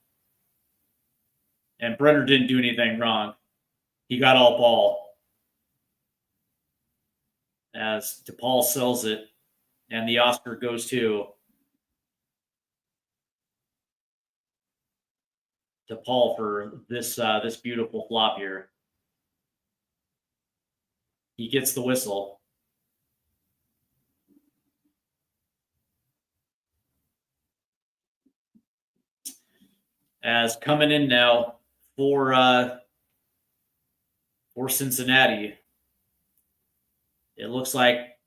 [SPEAKER 2] And Brenner didn't do anything wrong. He got all ball. As DePaul sells it, and the Oscar goes to DePaul for this beautiful flop here. He gets the whistle. As coming in now for Cincinnati, it looks like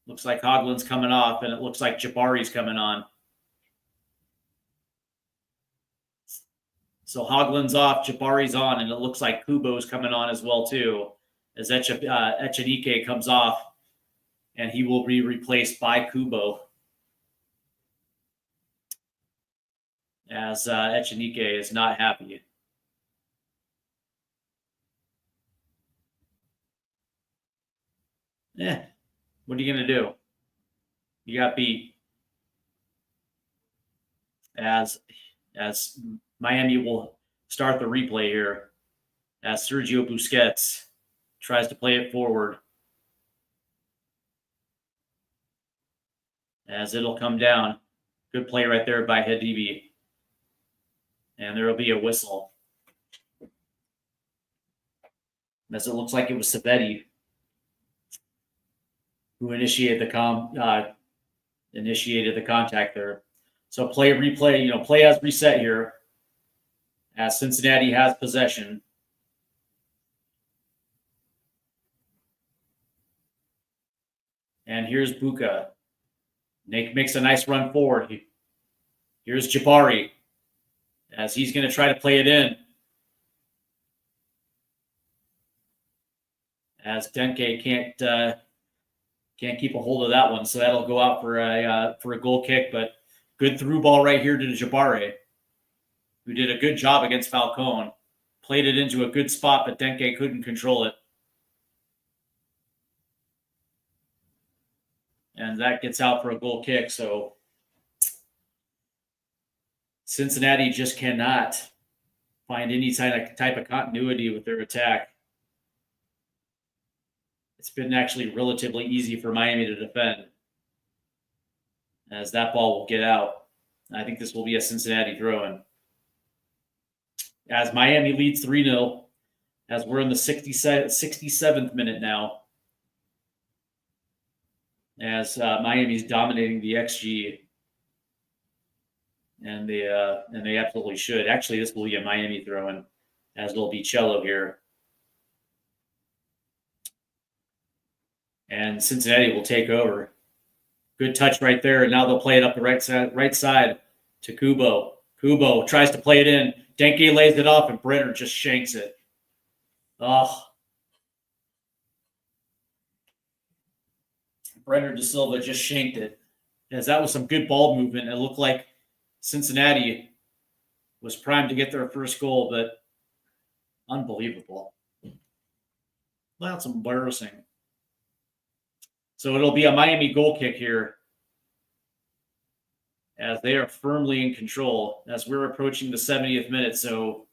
[SPEAKER 2] Hoglin's coming off, and it looks like Jabari's coming on. So Hoglin's off, Jabari's on, and it looks like Kubo's coming on as well too, as Echenike comes off, and he will be replaced by Kubo. As Echenike is not happy. What are you going to do? You got beat. As Miami will start the replay here, as Sergio Busquets tries to play it forward. As it'll come down. Good play right there by Hedibi. And there will be a whistle. As it looks like it was Savetti who initiated the contact there. So replay, play has reset here as Cincinnati has possession. And here's Buka. Nick makes a nice run forward. Here's Jabari as he's going to try to play it in. as Denke can't keep a hold of that one, so that'll go out for a goal kick. But good through ball right here to Jabare, who did a good job against Falcone. Played it into a good spot, but Denke couldn't control it. And that gets out for a goal kick. So Cincinnati just cannot find any type of continuity with their attack. It's been actually relatively easy for Miami to defend, as that ball will get out. I think this will be a Cincinnati throw-in. As Miami leads 3-0, as we're in the 67th minute now, as Miami's dominating the XG, and they absolutely should. Actually, this will be a Miami throw-in, as it'll be Cello here. And Cincinnati will take over. Good touch right there, and now they'll play it up the right side to Kubo. Kubo tries to play it in. Denke lays it off, and Brenner just shanks it. Oh. Brenner De Silva just shanked it. As that was some good ball movement. It looked like Cincinnati was primed to get their first goal, but unbelievable. That's embarrassing. So it'll be a Miami goal kick here, as they are firmly in control as we're approaching the 70th minute. So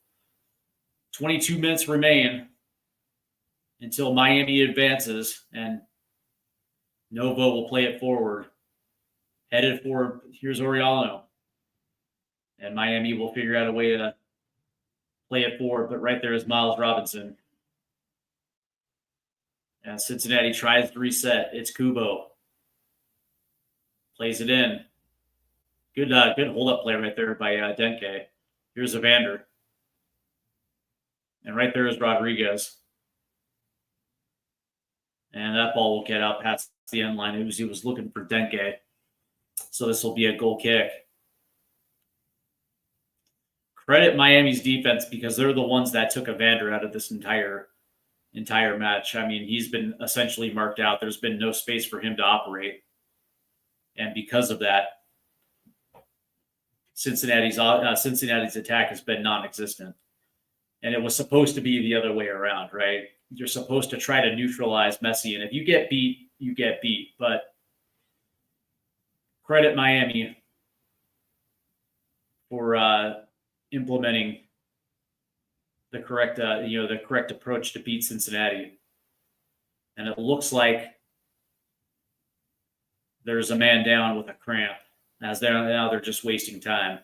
[SPEAKER 2] 22 minutes remain until Miami advances, and Novo will play it forward. Headed forward, here's Oriano. And Miami will figure out a way to play it forward, but right there is Miles Robinson. And Cincinnati tries to reset. It's Kubo. Plays it in. Good hold-up play right there by Denke. Here's Evander. And right there is Rodriguez. And that ball will get out past the end line. He was looking for Denke. So this will be a goal kick. Credit Miami's defense, because they're the ones that took Evander out of this entire match. I mean, he's been essentially marked out. There's been no space for him to operate. And because of that, Cincinnati's attack has been non-existent. And it was supposed to be the other way around, right? You're supposed to try to neutralize Messi. And if you get beat, you get beat. But credit Miami for implementing the correct approach to beat Cincinnati. And it looks like there's a man down with a cramp, as they're just wasting time.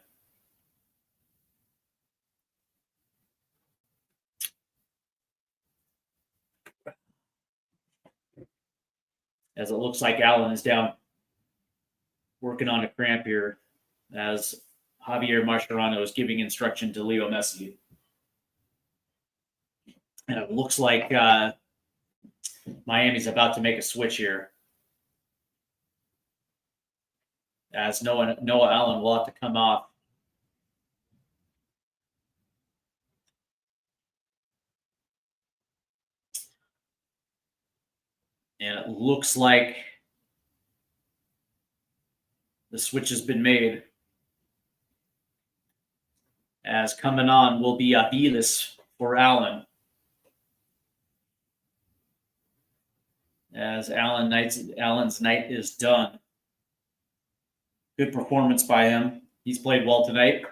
[SPEAKER 2] As it looks like Allen is down working on a cramp here, as Javier Mascherano is giving instruction to Leo Messi. And it looks like Miami's about to make a switch here, as Noah Allen will have to come off. And it looks like the switch has been made, as coming on will be Aviles for Allen. As Allen's night is done. Good performance by him. He's played well tonight.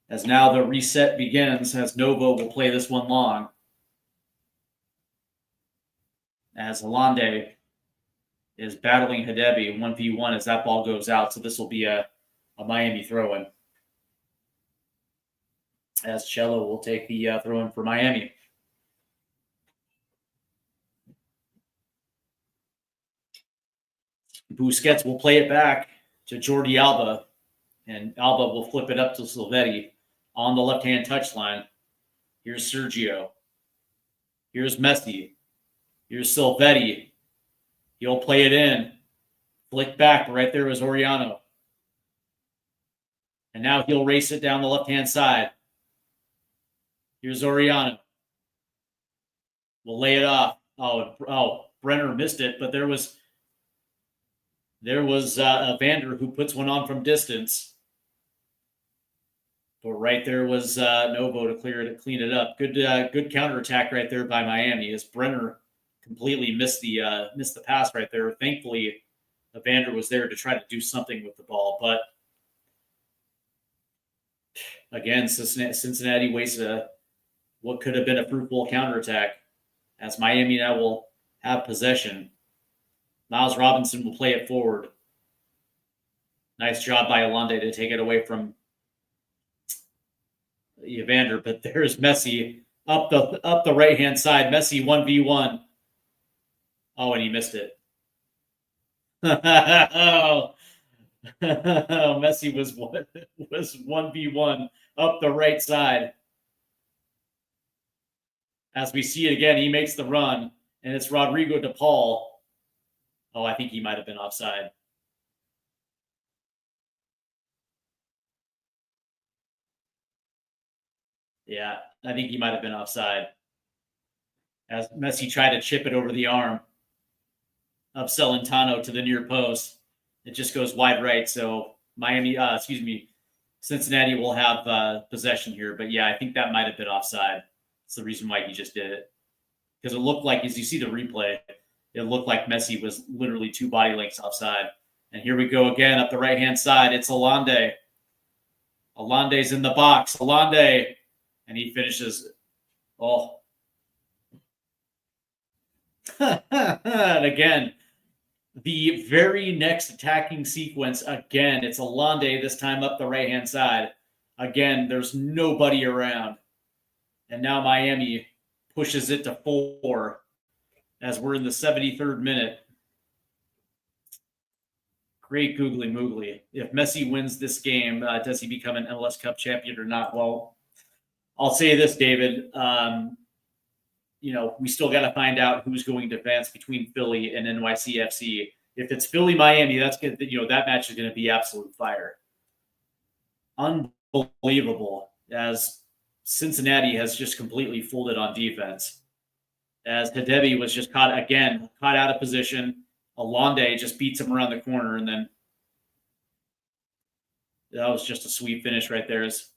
[SPEAKER 2] As now the reset begins, as Novo will play this one long. As Hollande is battling Hadebi 1v1 as that ball goes out. So this will be a Miami throw-in, as Cello will take the throw-in for Miami. Busquets will play it back to Jordi Alba, and Alba will flip it up to Silvetti on the left-hand touchline. Here's Sergio. Here's Messi. Here's Silvetti. He'll play it in. Flick back. Right there is Oriano. And now he'll race it down the left-hand side. Here's Oriano. We'll lay it off. Brenner missed it, but there was Evander who puts one on from distance. But right there was Novo to clean it up. Good counterattack right there by Miami as Brenner completely missed the pass right there. Thankfully, Evander was there to try to do something with the ball, but again, Cincinnati wasted what could have been a fruitful counterattack as Miami now will have possession. Miles Robinson will play it forward. Nice job by Alande to take it away from Evander, but there's Messi up the right-hand side. Messi 1v1. Oh, and he missed it. Messi was 1v1 up the right side. As we see it again, he makes the run, and it's Rodrigo de Paul. Oh, I think he might have been offside. Yeah, I think he might have been offside. As Messi tried to chip it over the arm of Celentano to the near post. It just goes wide right. So Cincinnati will have possession here. But yeah, I think that might have been offside. That's the reason why he just did it. Because it looked like, as you see the replay, it looked like Messi was literally 2 body lengths offside. And here we go again up the right-hand side. It's Alande. Alande's in the box. Alande. And he finishes. Oh. And again, the very next attacking sequence, again, it's Alande, this time up the right-hand side. Again, there's nobody around. And now Miami pushes it to 4 as we're in the 73rd minute. Great googly moogly. If Messi wins this game, does he become an MLS Cup champion or not? Well, I'll say this, David. We still got to find out who's going to advance between Philly and NYCFC. If it's Philly-Miami, that's good. That match is going to be absolute fire. Unbelievable, as Cincinnati has just completely folded on defense. As Hadebi was just caught out of position. Alande just beats him around the corner, and then that was just a sweet finish right there. As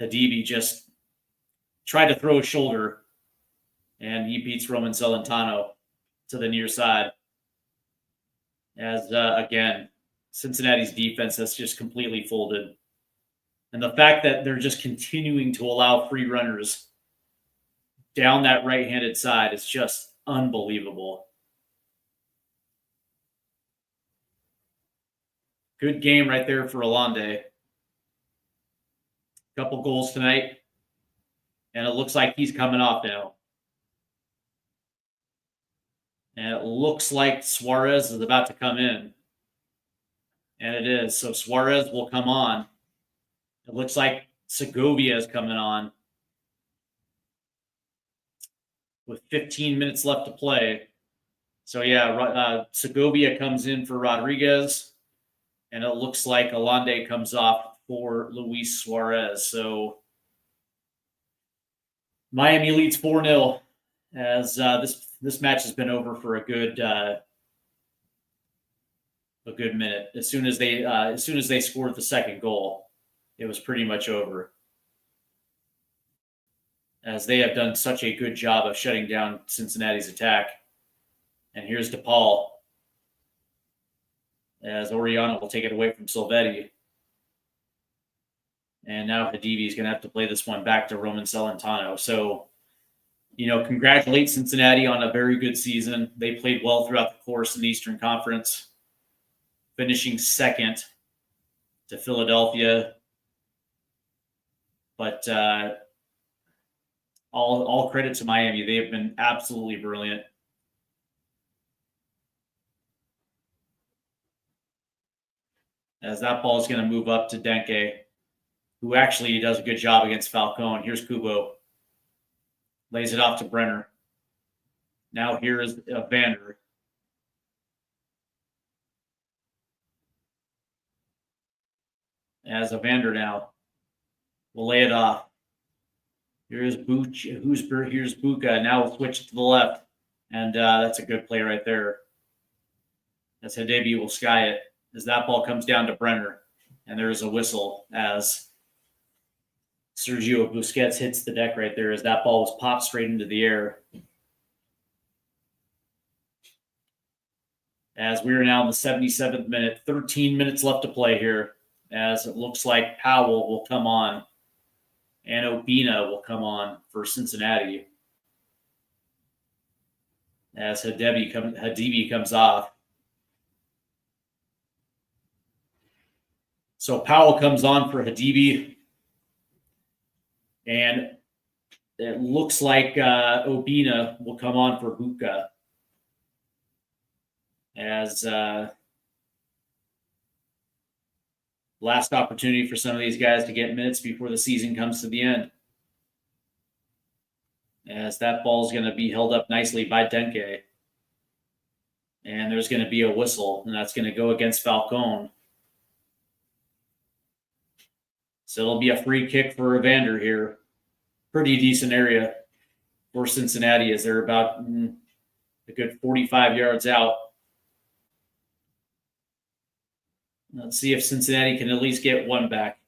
[SPEAKER 2] Hadebi just tried to throw a shoulder, and he beats Roman Celentano to the near side. As, again, Cincinnati's defense has just completely folded. And the fact that they're just continuing to allow free runners down that right-handed side is just unbelievable. Good game right there for Alande. Couple goals tonight. And it looks like he's coming off now. And it looks like Suarez is about to come in. And it is. So Suarez will come on. It looks like Segovia is coming on. With 15 minutes left to play. So yeah, Segovia comes in for Rodriguez. And it looks like Alande comes off for Luis Suarez. So Miami leads 4-0 as this match has been over for a good minute. As soon as they scored the second goal, it was pretty much over. As they have done such a good job of shutting down Cincinnati's attack. And here's DePaul. As Oriana will take it away from Silvetti. And now Hadebi is going to have to play this one back to Roman Celentano. So, congratulate Cincinnati on a very good season. They played well throughout the course in the Eastern Conference, finishing second to Philadelphia. But all credit to Miami. They have been absolutely brilliant. As that ball is going to move up to Denke, who actually does a good job against Falcone. Here's Kubo. Lays it off to Brenner. Now here is Evander. As Evander now will lay it off. Here's Bucha. Here's Buka. Now we'll switch it to the left. And that's a good play right there. As Hadebi will sky it as that ball comes down to Brenner. And there is a whistle as Sergio Busquets hits the deck right there as that ball was popped straight into the air. As we are now in the 77th minute, 13 minutes left to play here, as it looks like Powell will come on and Obina will come on for Cincinnati. As Hadebi comes off. So Powell comes on for Hadebi, and it looks like Obina will come on for Buka. As last opportunity for some of these guys to get minutes before the season comes to the end. As that ball is going to be held up nicely by Denke. And there's going to be a whistle, and that's going to go against Falcone. So it'll be a free kick for Evander here. Pretty decent area for Cincinnati as they're about a good 45 yards out. Let's see if Cincinnati can at least get one back.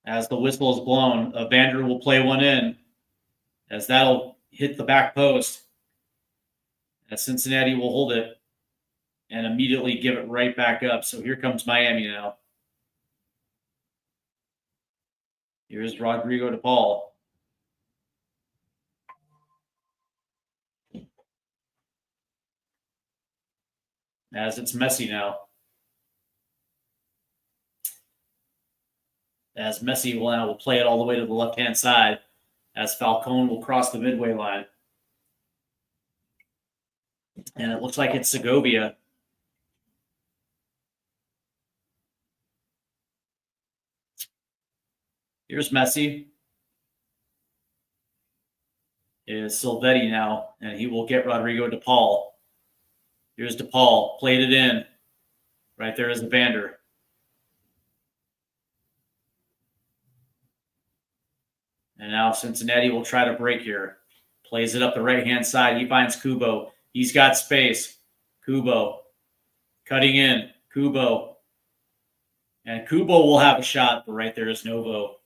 [SPEAKER 2] As the whistle is blown, Evander will play one in, as that'll hit the back post. As Cincinnati will hold it and immediately give it right back up. So here comes Miami now. Here's Rodrigo de Paul. As it's Messi now. As Messi will play it all the way to the left-hand side, as Falcone will cross the midway line. And it looks like it's Segovia. Here's Messi. It is Silvetti now, and he will get Rodrigo de Paul. Here's de Paul, played it in. Right there is Evander. And now Cincinnati will try to break here. Plays it up the right-hand side. He finds Kubo. He's got space. Kubo. Cutting in. Kubo. And Kubo will have a shot, but right there is Novo.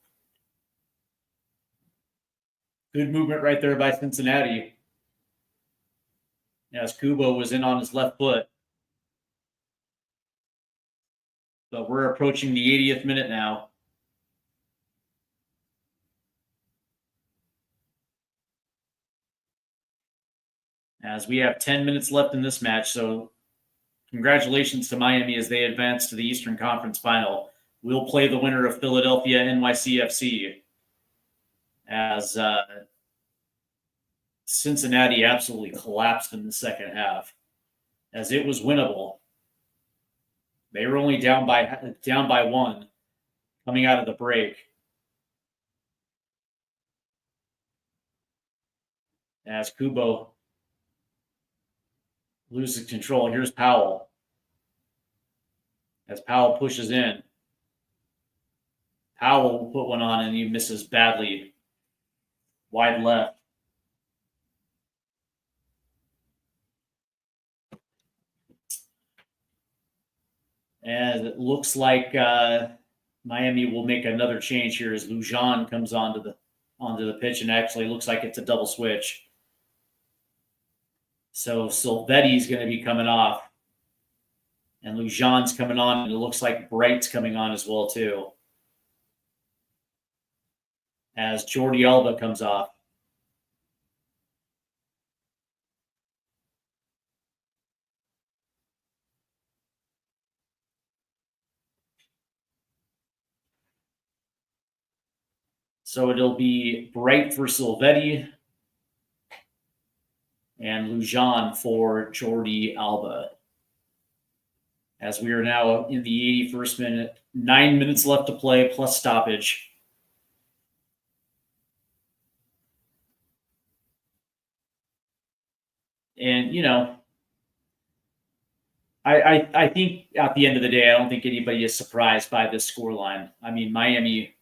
[SPEAKER 2] Good movement right there by Cincinnati. As Kubo was in on his left foot. But we're approaching the 80th minute now. As we have 10 minutes left in this match, so congratulations to Miami as they advance to the Eastern Conference Final. We'll play the winner of Philadelphia NYCFC as Cincinnati absolutely collapsed in the second half as it was winnable. They were only down by one coming out of the break. As Kubo loses control. Here's Powell. As Powell pushes in. Powell will put one on and he misses badly. Wide left. And it looks like Miami will make another change here as Lujan comes onto the pitch, and actually looks like it's a double switch. So Silvetti's going to be coming off. And Lujan's coming on, and it looks like Bright's coming on as well, too. As Jordi Alba comes off. So it'll be Bright for Silvetti and Lujan for Jordi Alba. As we are now in the 81st minute, 9 minutes left to play plus stoppage. And, I think at the end of the day, I don't think anybody is surprised by this scoreline. I mean, Miami,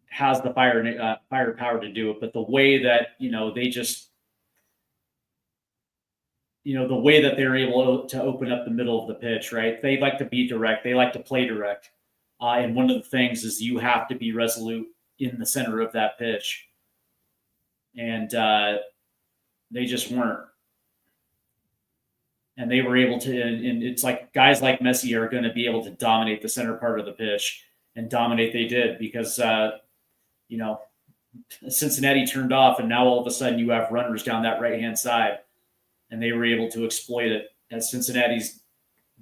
[SPEAKER 2] has the firepower to do it, but the way that they just the way that they're able to open up the middle of the pitch, right? They like to be direct. They like to play direct. And one of the things is you have to be resolute in the center of that pitch. And they just weren't. And they were able to, and it's like guys like Messi are going to be able to dominate the center part of the pitch, and dominate they did because, Cincinnati turned off, and now all of a sudden you have runners down that right-hand side, and they were able to exploit it as Cincinnati's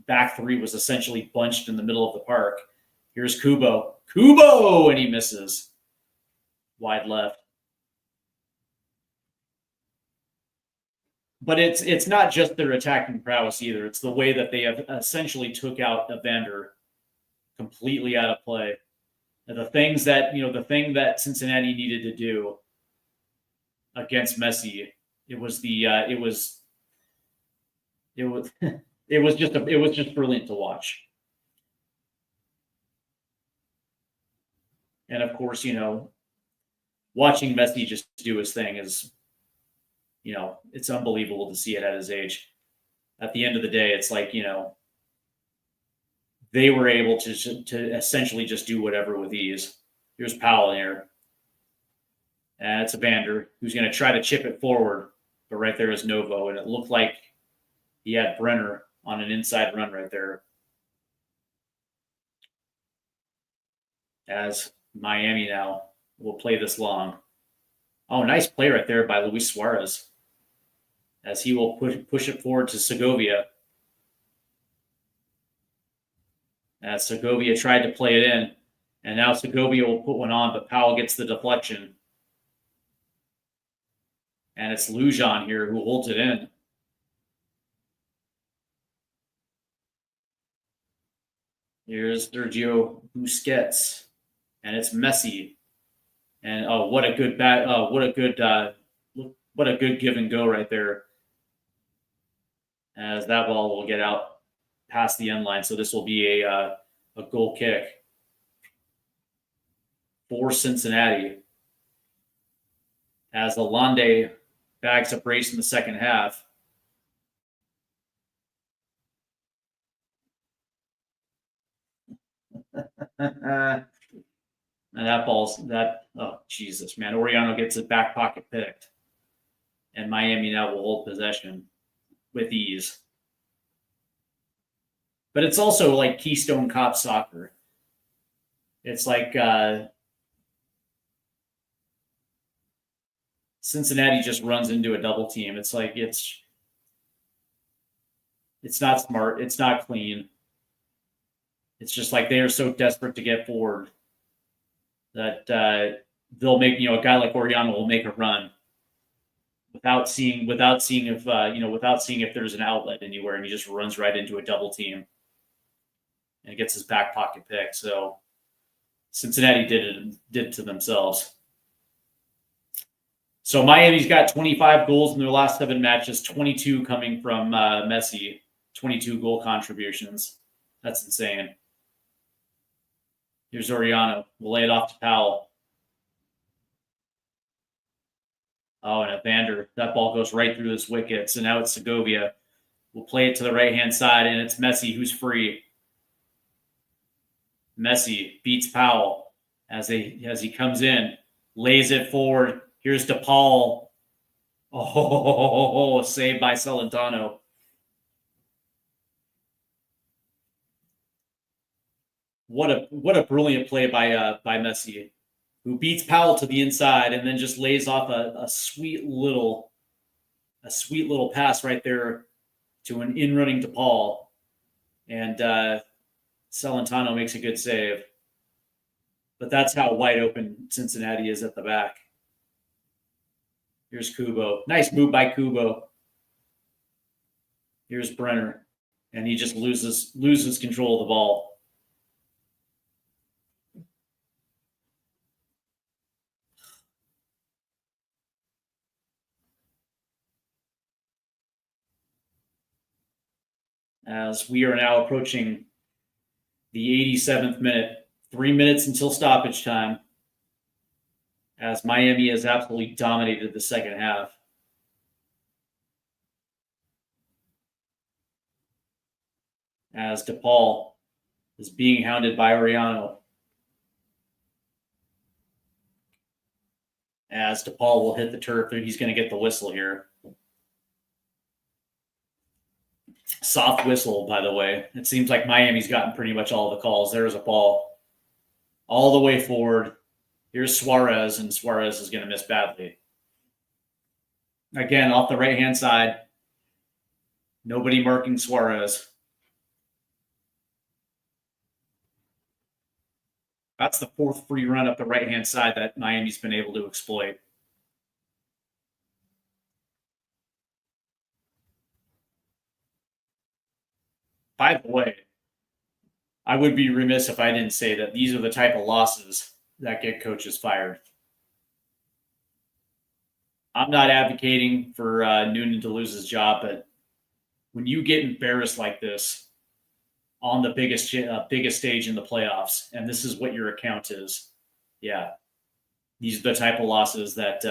[SPEAKER 2] back three was essentially bunched in the middle of the park. Here's Kubo, and he misses. Wide left. But it's not just their attacking prowess either. It's the way that they have essentially took out Evander completely out of play. And the things that the thing that Cincinnati needed to do against Messi, it was just brilliant to watch. And of course, watching Messi just do his thing is, it's unbelievable to see it at his age. At the end of the day, it's like, they were able to essentially just do whatever with ease. Here's Powell here. And it's Evander who's going to try to chip it forward. But right there is Novo. And it looked like he had Brenner on an inside run right there. As Miami now will play this long. Oh, nice play right there by Luis Suarez. As he will push it forward to Segovia. As Segovia tried to play it in. And now Segovia will put one on, but Powell gets the deflection. And it's Lujan here who holds it in. Here's Sergio Busquets. And it's Messi. And oh, what a good give and go right there. As that ball will get out past the end line. So this will be a goal kick for Cincinnati. As Alande bags a brace in the second half. And oh, Jesus, man. Oriano gets a back pocket picked. And Miami now will hold possession with ease. But it's also like Keystone Cop soccer. It's like Cincinnati just runs into a double team. It's like it's not smart. It's not clean. It's just like they are so desperate to get forward that they'll make a guy like Oriano will make a run without seeing if there's an outlet anywhere, and he just runs right into a double team and gets his back pocket pick. So Cincinnati did it to themselves. So Miami's got 25 goals in their last 7 matches, 22 coming from Messi, 22 goal contributions. That's insane. Here's Oriano. We'll lay it off to Powell. Oh, and Evander. That ball goes right through his wicket. So now it's Segovia. We'll play it to the right-hand side, and it's Messi who's free. Messi beats Powell as he comes in, lays it forward. Here's DePaul. Oh, saved by Celentano. What a brilliant play by Messi, who beats Powell to the inside and then just lays off a sweet little pass right there to an in-running DePaul. And Celentano makes a good save. But that's how wide open Cincinnati is at the back. Here's Kubo. Nice move by Kubo. Here's Brenner. And he just loses control of the ball. as we are now approaching the 87th minute, 3 minutes until stoppage time, as Miami has absolutely dominated the second half. As DePaul is being hounded by Oriano. As DePaul will hit the turf, he's going to get the whistle here. Soft whistle, by the way. It seems like Miami's gotten pretty much all the calls. There's a ball all the way forward. Here's Suarez, and Suarez is going to miss badly. Again, off the right-hand side. Nobody marking Suarez. That's the fourth free run up the right-hand side that Miami's been able to exploit. By the way, I would be remiss if I didn't say that these are the type of losses that get coaches fired. I'm not advocating for Noonan to lose his job, but when you get embarrassed like this on the biggest stage in the playoffs, and this is what your account is, yeah, these are the type of losses that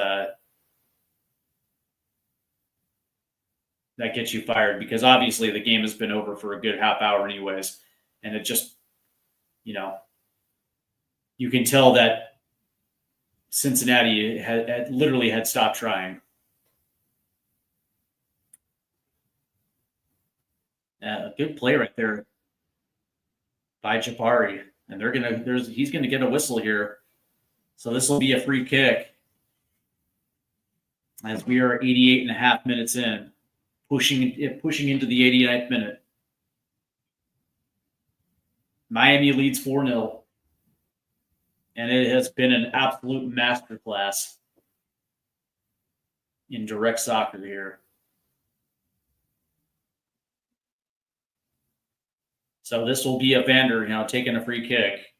[SPEAKER 2] that gets you fired, because obviously the game has been over for a good half hour anyways, and it just, you can tell that Cincinnati had literally stopped trying. A good play right there by Jabari, and he's gonna get a whistle here, so this will be a free kick as we are 88 and a half minutes in, pushing into the 89th minute. Miami leads 4-0. And it has been an absolute masterclass in direct soccer here. So this will be Evander now taking a free kick.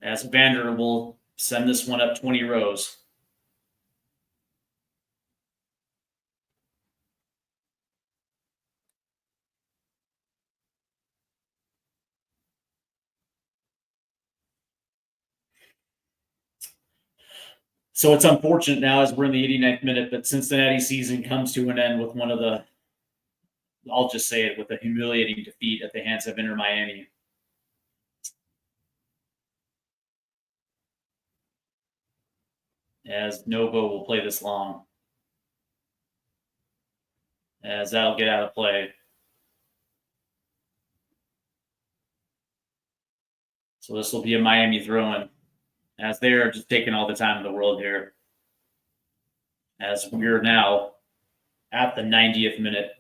[SPEAKER 2] As Evander will send this one up 20 rows. So it's unfortunate now as we're in the 89th minute that Cincinnati season comes to an end with one of the, I'll just say it, with a humiliating defeat at the hands of Inter Miami. As Novo will play this long. As that'll get out of play. So this will be a Miami throw-in, as they are just taking all the time in the world here. As we're now at the 90th minute.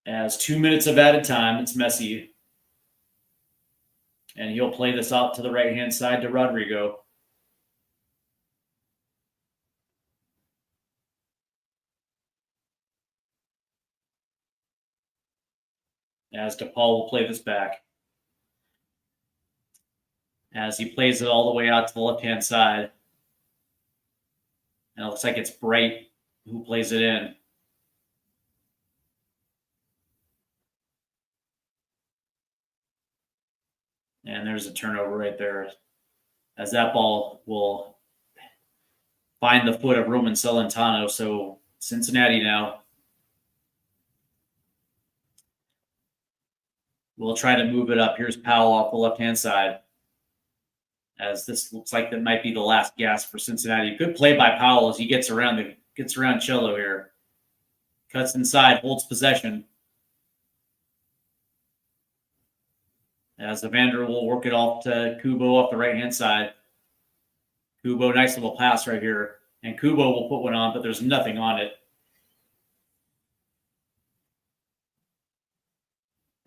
[SPEAKER 2] As 2 minutes of added time, it's Messi. And he'll play this out to the right-hand side to Rodrigo. As DePaul will play this back. As he plays it all the way out to the left-hand side. And it looks like it's Bright who plays it in. And there's a turnover right there. As that ball will find the foot of Roman Celentano. So Cincinnati now will try to move it up. Here's Powell off the left-hand side. As this looks like that might be the last gasp for Cincinnati. Good play by Powell as he gets around Cello here. Cuts inside, holds possession. As Evander will work it off to Kubo off the right-hand side. Kubo, nice little pass right here. And Kubo will put one on, but there's nothing on it.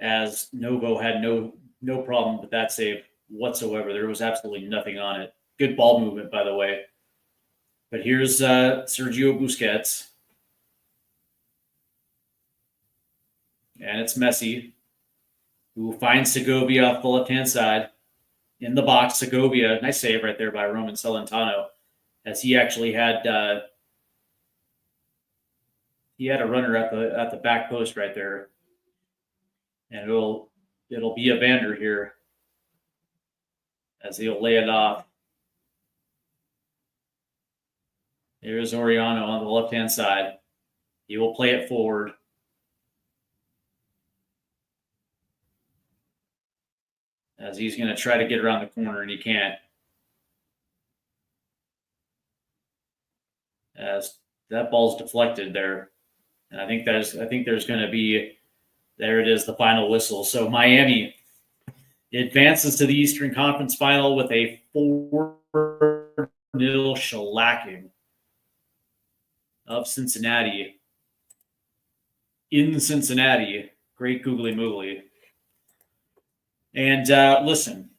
[SPEAKER 2] As Novo had no problem with that save whatsoever. There was absolutely nothing on it. Good ball movement, by the way. But here's Sergio Busquets. And it's Messi, who finds Segovia off the left-hand side. In the box, Segovia. Nice save right there by Roman Celentano. as he actually had a runner at the back post right there, and it'll be Evander here as he'll lay it off. There's Oriano on the left-hand side. He will play it forward. As he's going to try to get around the corner, and he can't. As that ball's deflected there. And I think there's going to be, there it is, the final whistle. So Miami advances to the Eastern Conference Final with a 4-0 shellacking of Cincinnati in Cincinnati. Great googly moogly. And listen,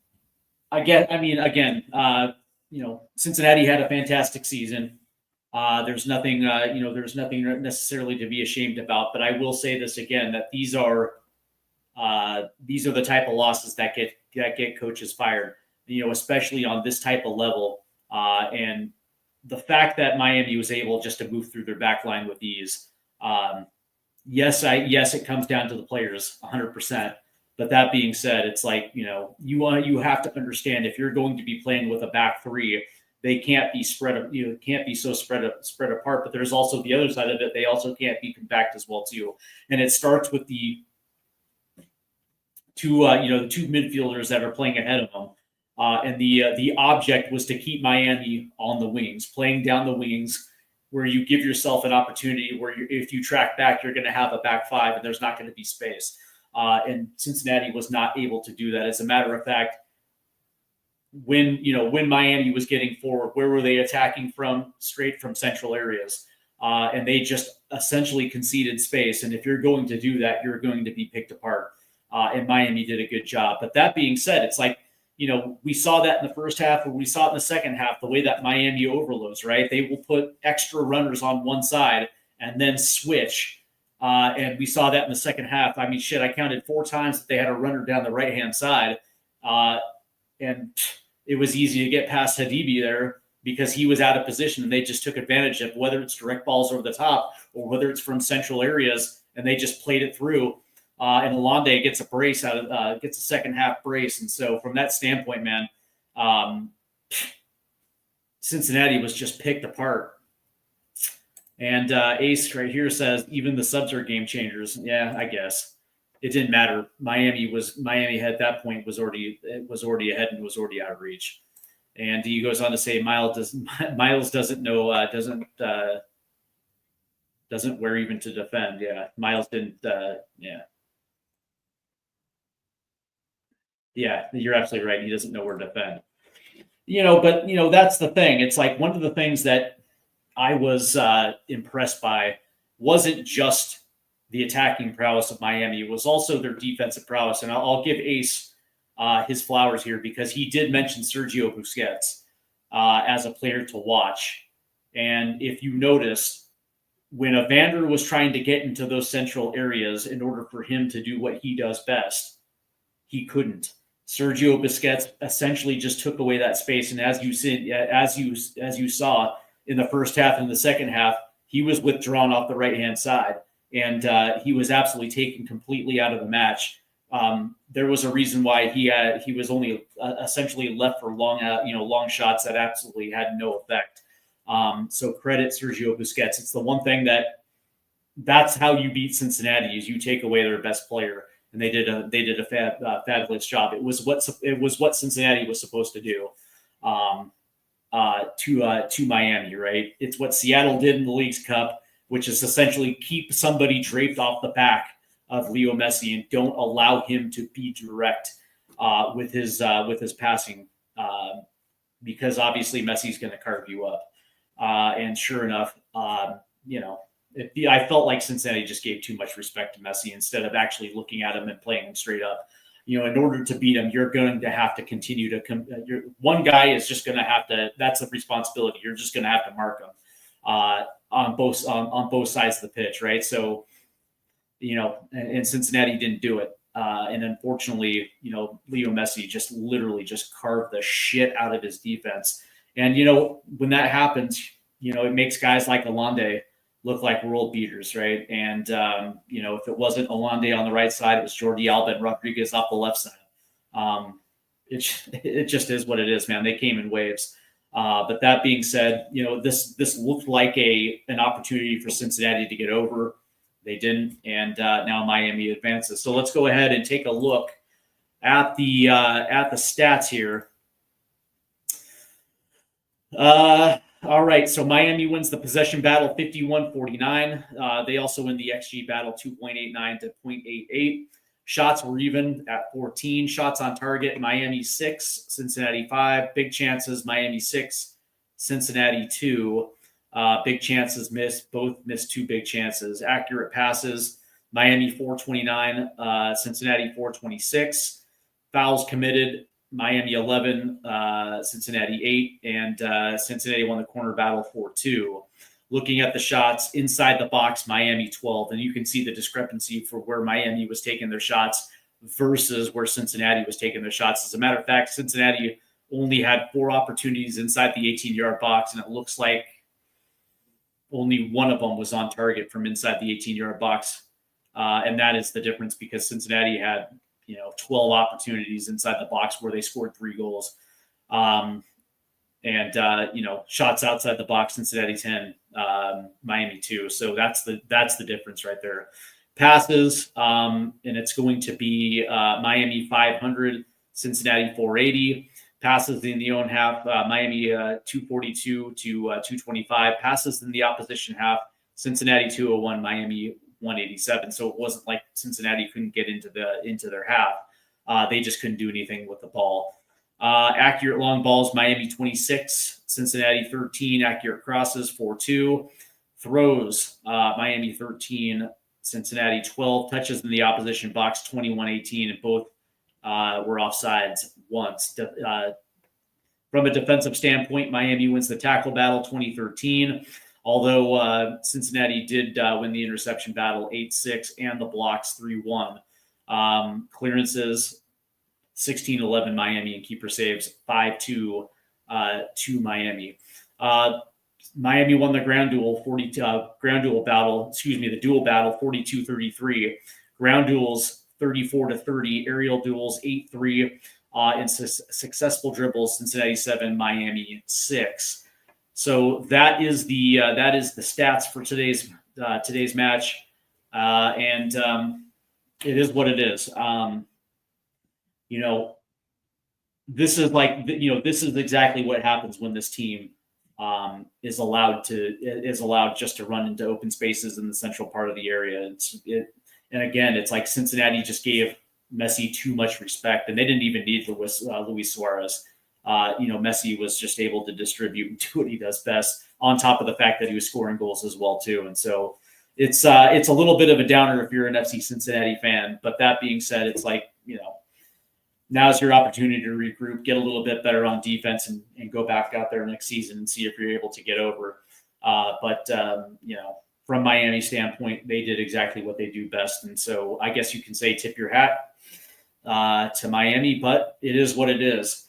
[SPEAKER 2] Cincinnati had a fantastic season. There's nothing necessarily to be ashamed about. But I will say this again, that these are the type of losses that get coaches fired. Especially on this type of level. And the fact that Miami was able just to move through their back line with ease. Yes, it comes down to the players 100%. But that being said, it's like, you have to understand, if you're going to be playing with a back three, they can't be can't be so spread apart. But there's also the other side of it. They also can't be compact as well too. And it starts with the two midfielders that are playing ahead of them. And the object was to keep Miami on the wings, playing down the wings, where you give yourself an opportunity where if you track back, you're going to have a back five and there's not going to be space. And Cincinnati was not able to do that. As a matter of fact, when Miami was getting forward, where were they attacking from? Straight from central areas. And they just essentially conceded space. And if you're going to do that, you're going to be picked apart. And Miami did a good job. But that being said, it's like, we saw that in the first half, or we saw it in the second half, the way that Miami overloads, right? They will put extra runners on one side and then switch. And we saw that in the second half. I counted 4 times that they had a runner down the right-hand side. And it was easy to get past Hadibi there because he was out of position, and they just took advantage of whether it's direct balls over the top or whether it's from central areas, and they just played it through. And Alonde gets a second half brace. And so from that standpoint, man, Cincinnati was just picked apart. And Ace right here says even the subs are game changers. Yeah, I guess it didn't matter. Miami at that point was already ahead and was already out of reach. And he goes on to say Miles doesn't know doesn't where even to defend. Yeah, Miles didn't. Yeah, you're absolutely right. He doesn't know where to defend. But that's the thing. It's like one of the things that I was impressed by wasn't just the attacking prowess of Miami. It was also their defensive prowess. And I'll give Ace his flowers here because he did mention Sergio Busquets as a player to watch. And if you noticed, when Evander was trying to get into those central areas in order for him to do what he does best, he couldn't. Sergio Busquets essentially just took away that space. And as you saw in the first half and the second half, he was withdrawn off the right-hand side. And he was absolutely taken completely out of the match. There was a reason why he was only essentially left for long shots that absolutely had no effect. So credit Sergio Busquets. It's the one thing that's how you beat Cincinnati, is you take away their best player, and they did a fabulous job. It was what Cincinnati was supposed to do to Miami, right? It's what Seattle did in the Leagues Cup, which is essentially keep somebody draped off the back of Leo Messi and don't allow him to be direct with his passing, because obviously Messi's going to carve you up. And sure enough, I felt like Cincinnati just gave too much respect to Messi instead of actually looking at him and playing him straight up. In order to beat him, you're going to have to continue to one guy is just going to have to. That's a responsibility. You're just going to have to mark him on both sides of the pitch, right? So, and Cincinnati didn't do it, and unfortunately, Leo Messi just literally just carved the shit out of his defense. And, when that happens, it makes guys like Alande look like world beaters, right? And, if it wasn't Alande on the right side, it was Jordi Alba and Rodriguez off the left side. It just is what it is, man. They came in waves. But that being said, this looked like an opportunity for Cincinnati to get over. They didn't, and now Miami advances. So let's go ahead and take a look at the stats here. All right, so Miami wins the possession battle 51-49. They also win the XG battle 2.89 to 0.88. Shots were even at 14. Shots on target, Miami 6, Cincinnati 5. Big chances, Miami 6, Cincinnati 2. Big chances missed. Both missed 2 big chances. Accurate passes, Miami 429, Cincinnati 426. Fouls committed, Miami 11, Cincinnati 8, and Cincinnati won the corner battle 4-2. Looking at the shots inside the box, Miami 12, and you can see the discrepancy for where Miami was taking their shots versus where Cincinnati was taking their shots. As a matter of fact, Cincinnati only had 4 opportunities inside the 18-yard box, and it looks like only one of them was on target from inside the 18-yard box, and that is the difference because Cincinnati had 12 opportunities inside the box where they scored 3 goals. Shots outside the box, Cincinnati 10, Miami 2. So that's the difference right there. Passes, and it's going to be Miami 500, Cincinnati 480. Passes in the own half, Miami 242 to 225. Passes in the opposition half, Cincinnati 201, Miami 187. So it wasn't like Cincinnati couldn't get into their half. They just couldn't do anything with the ball. Accurate long balls, Miami 26, Cincinnati 13. Accurate crosses, 4-2. Throws, Miami 13, Cincinnati 12. Touches in the opposition box, 21-18, and both were offsides once. From a defensive standpoint, Miami wins the tackle battle 2013. Although Cincinnati did win the interception battle 8-6 and the blocks 3-1. Clearances 16-11 Miami, and keeper saves 5-2 to Miami. Miami won the the dual battle 42-33. Ground duels 34-30. Aerial duels 8-3. And successful dribbles, Cincinnati 7, Miami 6. So that is the stats for today's match, and it is what it is. This is exactly what happens when this team is allowed just to run into open spaces in the central part of the area. And again, it's like Cincinnati just gave Messi too much respect, and they didn't even need Luis Suarez. Messi was just able to distribute and do what he does best, on top of the fact that he was scoring goals as well too. And so it's a little bit of a downer if you're an FC Cincinnati fan. But that being said, it's like, now's your opportunity to regroup, get a little bit better on defense, and go back out there next season and see if you're able to get over. From Miami's standpoint, they did exactly what they do best. And so I guess you can say tip your hat to Miami, but it is what it is.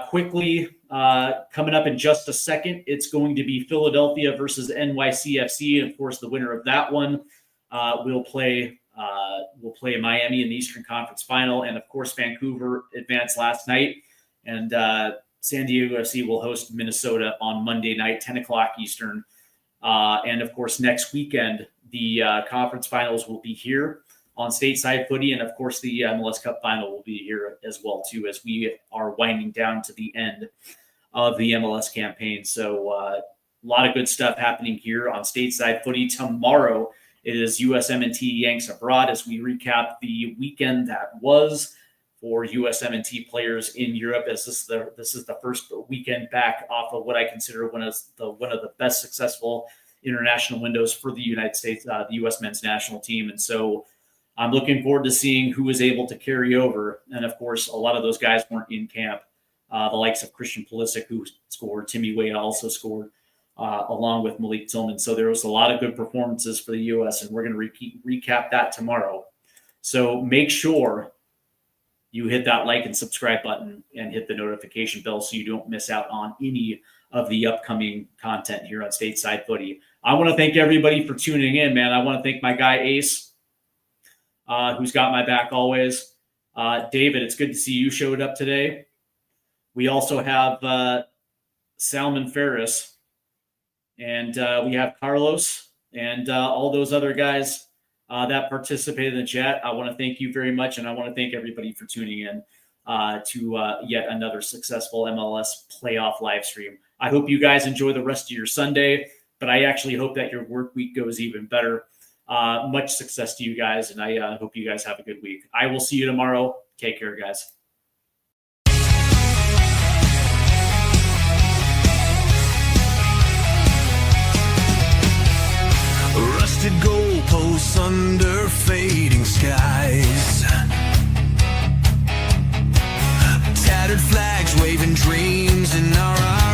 [SPEAKER 2] Quickly, coming up in just a second, it's going to be Philadelphia versus NYCFC. And of course, the winner of that one will play Miami in the Eastern Conference Final. And of course, Vancouver advanced last night, and San Diego FC will host Minnesota on Monday night, 10 o'clock Eastern. And of course, next weekend, the conference finals will be here on Stateside Footy, and of course, the MLS Cup final will be here as well too, as we are winding down to the end of the MLS campaign. So a lot of good stuff happening here on Stateside Footy. Tomorrow, it is USMNT Yanks Abroad as we recap the weekend that was for USMNT players in Europe. As this is the first weekend back off of what I consider one of the best successful international windows for the United States, the U.S. men's national team. And so I'm looking forward to seeing who is able to carry over. And of course, a lot of those guys weren't in camp. The likes of Christian Pulisic, who scored, Timmy Weah also scored, along with Malik Tillman. So there was a lot of good performances for the U.S., and we're going to recap that tomorrow. So make sure you hit that like and subscribe button and hit the notification bell so you don't miss out on any of the upcoming content here on Stateside Footy. I want to thank everybody for tuning in, man. I want to thank my guy Ace, who's got my back always. David, it's good to see you showed up today. We also have Salman Ferris, and we have Carlos and all those other guys that participated in the chat. I want to thank you very much, and I want to thank everybody for tuning in to yet another successful MLS playoff live stream. I hope you guys enjoy the rest of your Sunday, but I actually hope that your work week goes even better. Much success to you guys, and I hope you guys have a good week. I will see you tomorrow. Take care, guys.
[SPEAKER 1] Rusted goalposts under fading skies, tattered flags waving dreams in our eyes.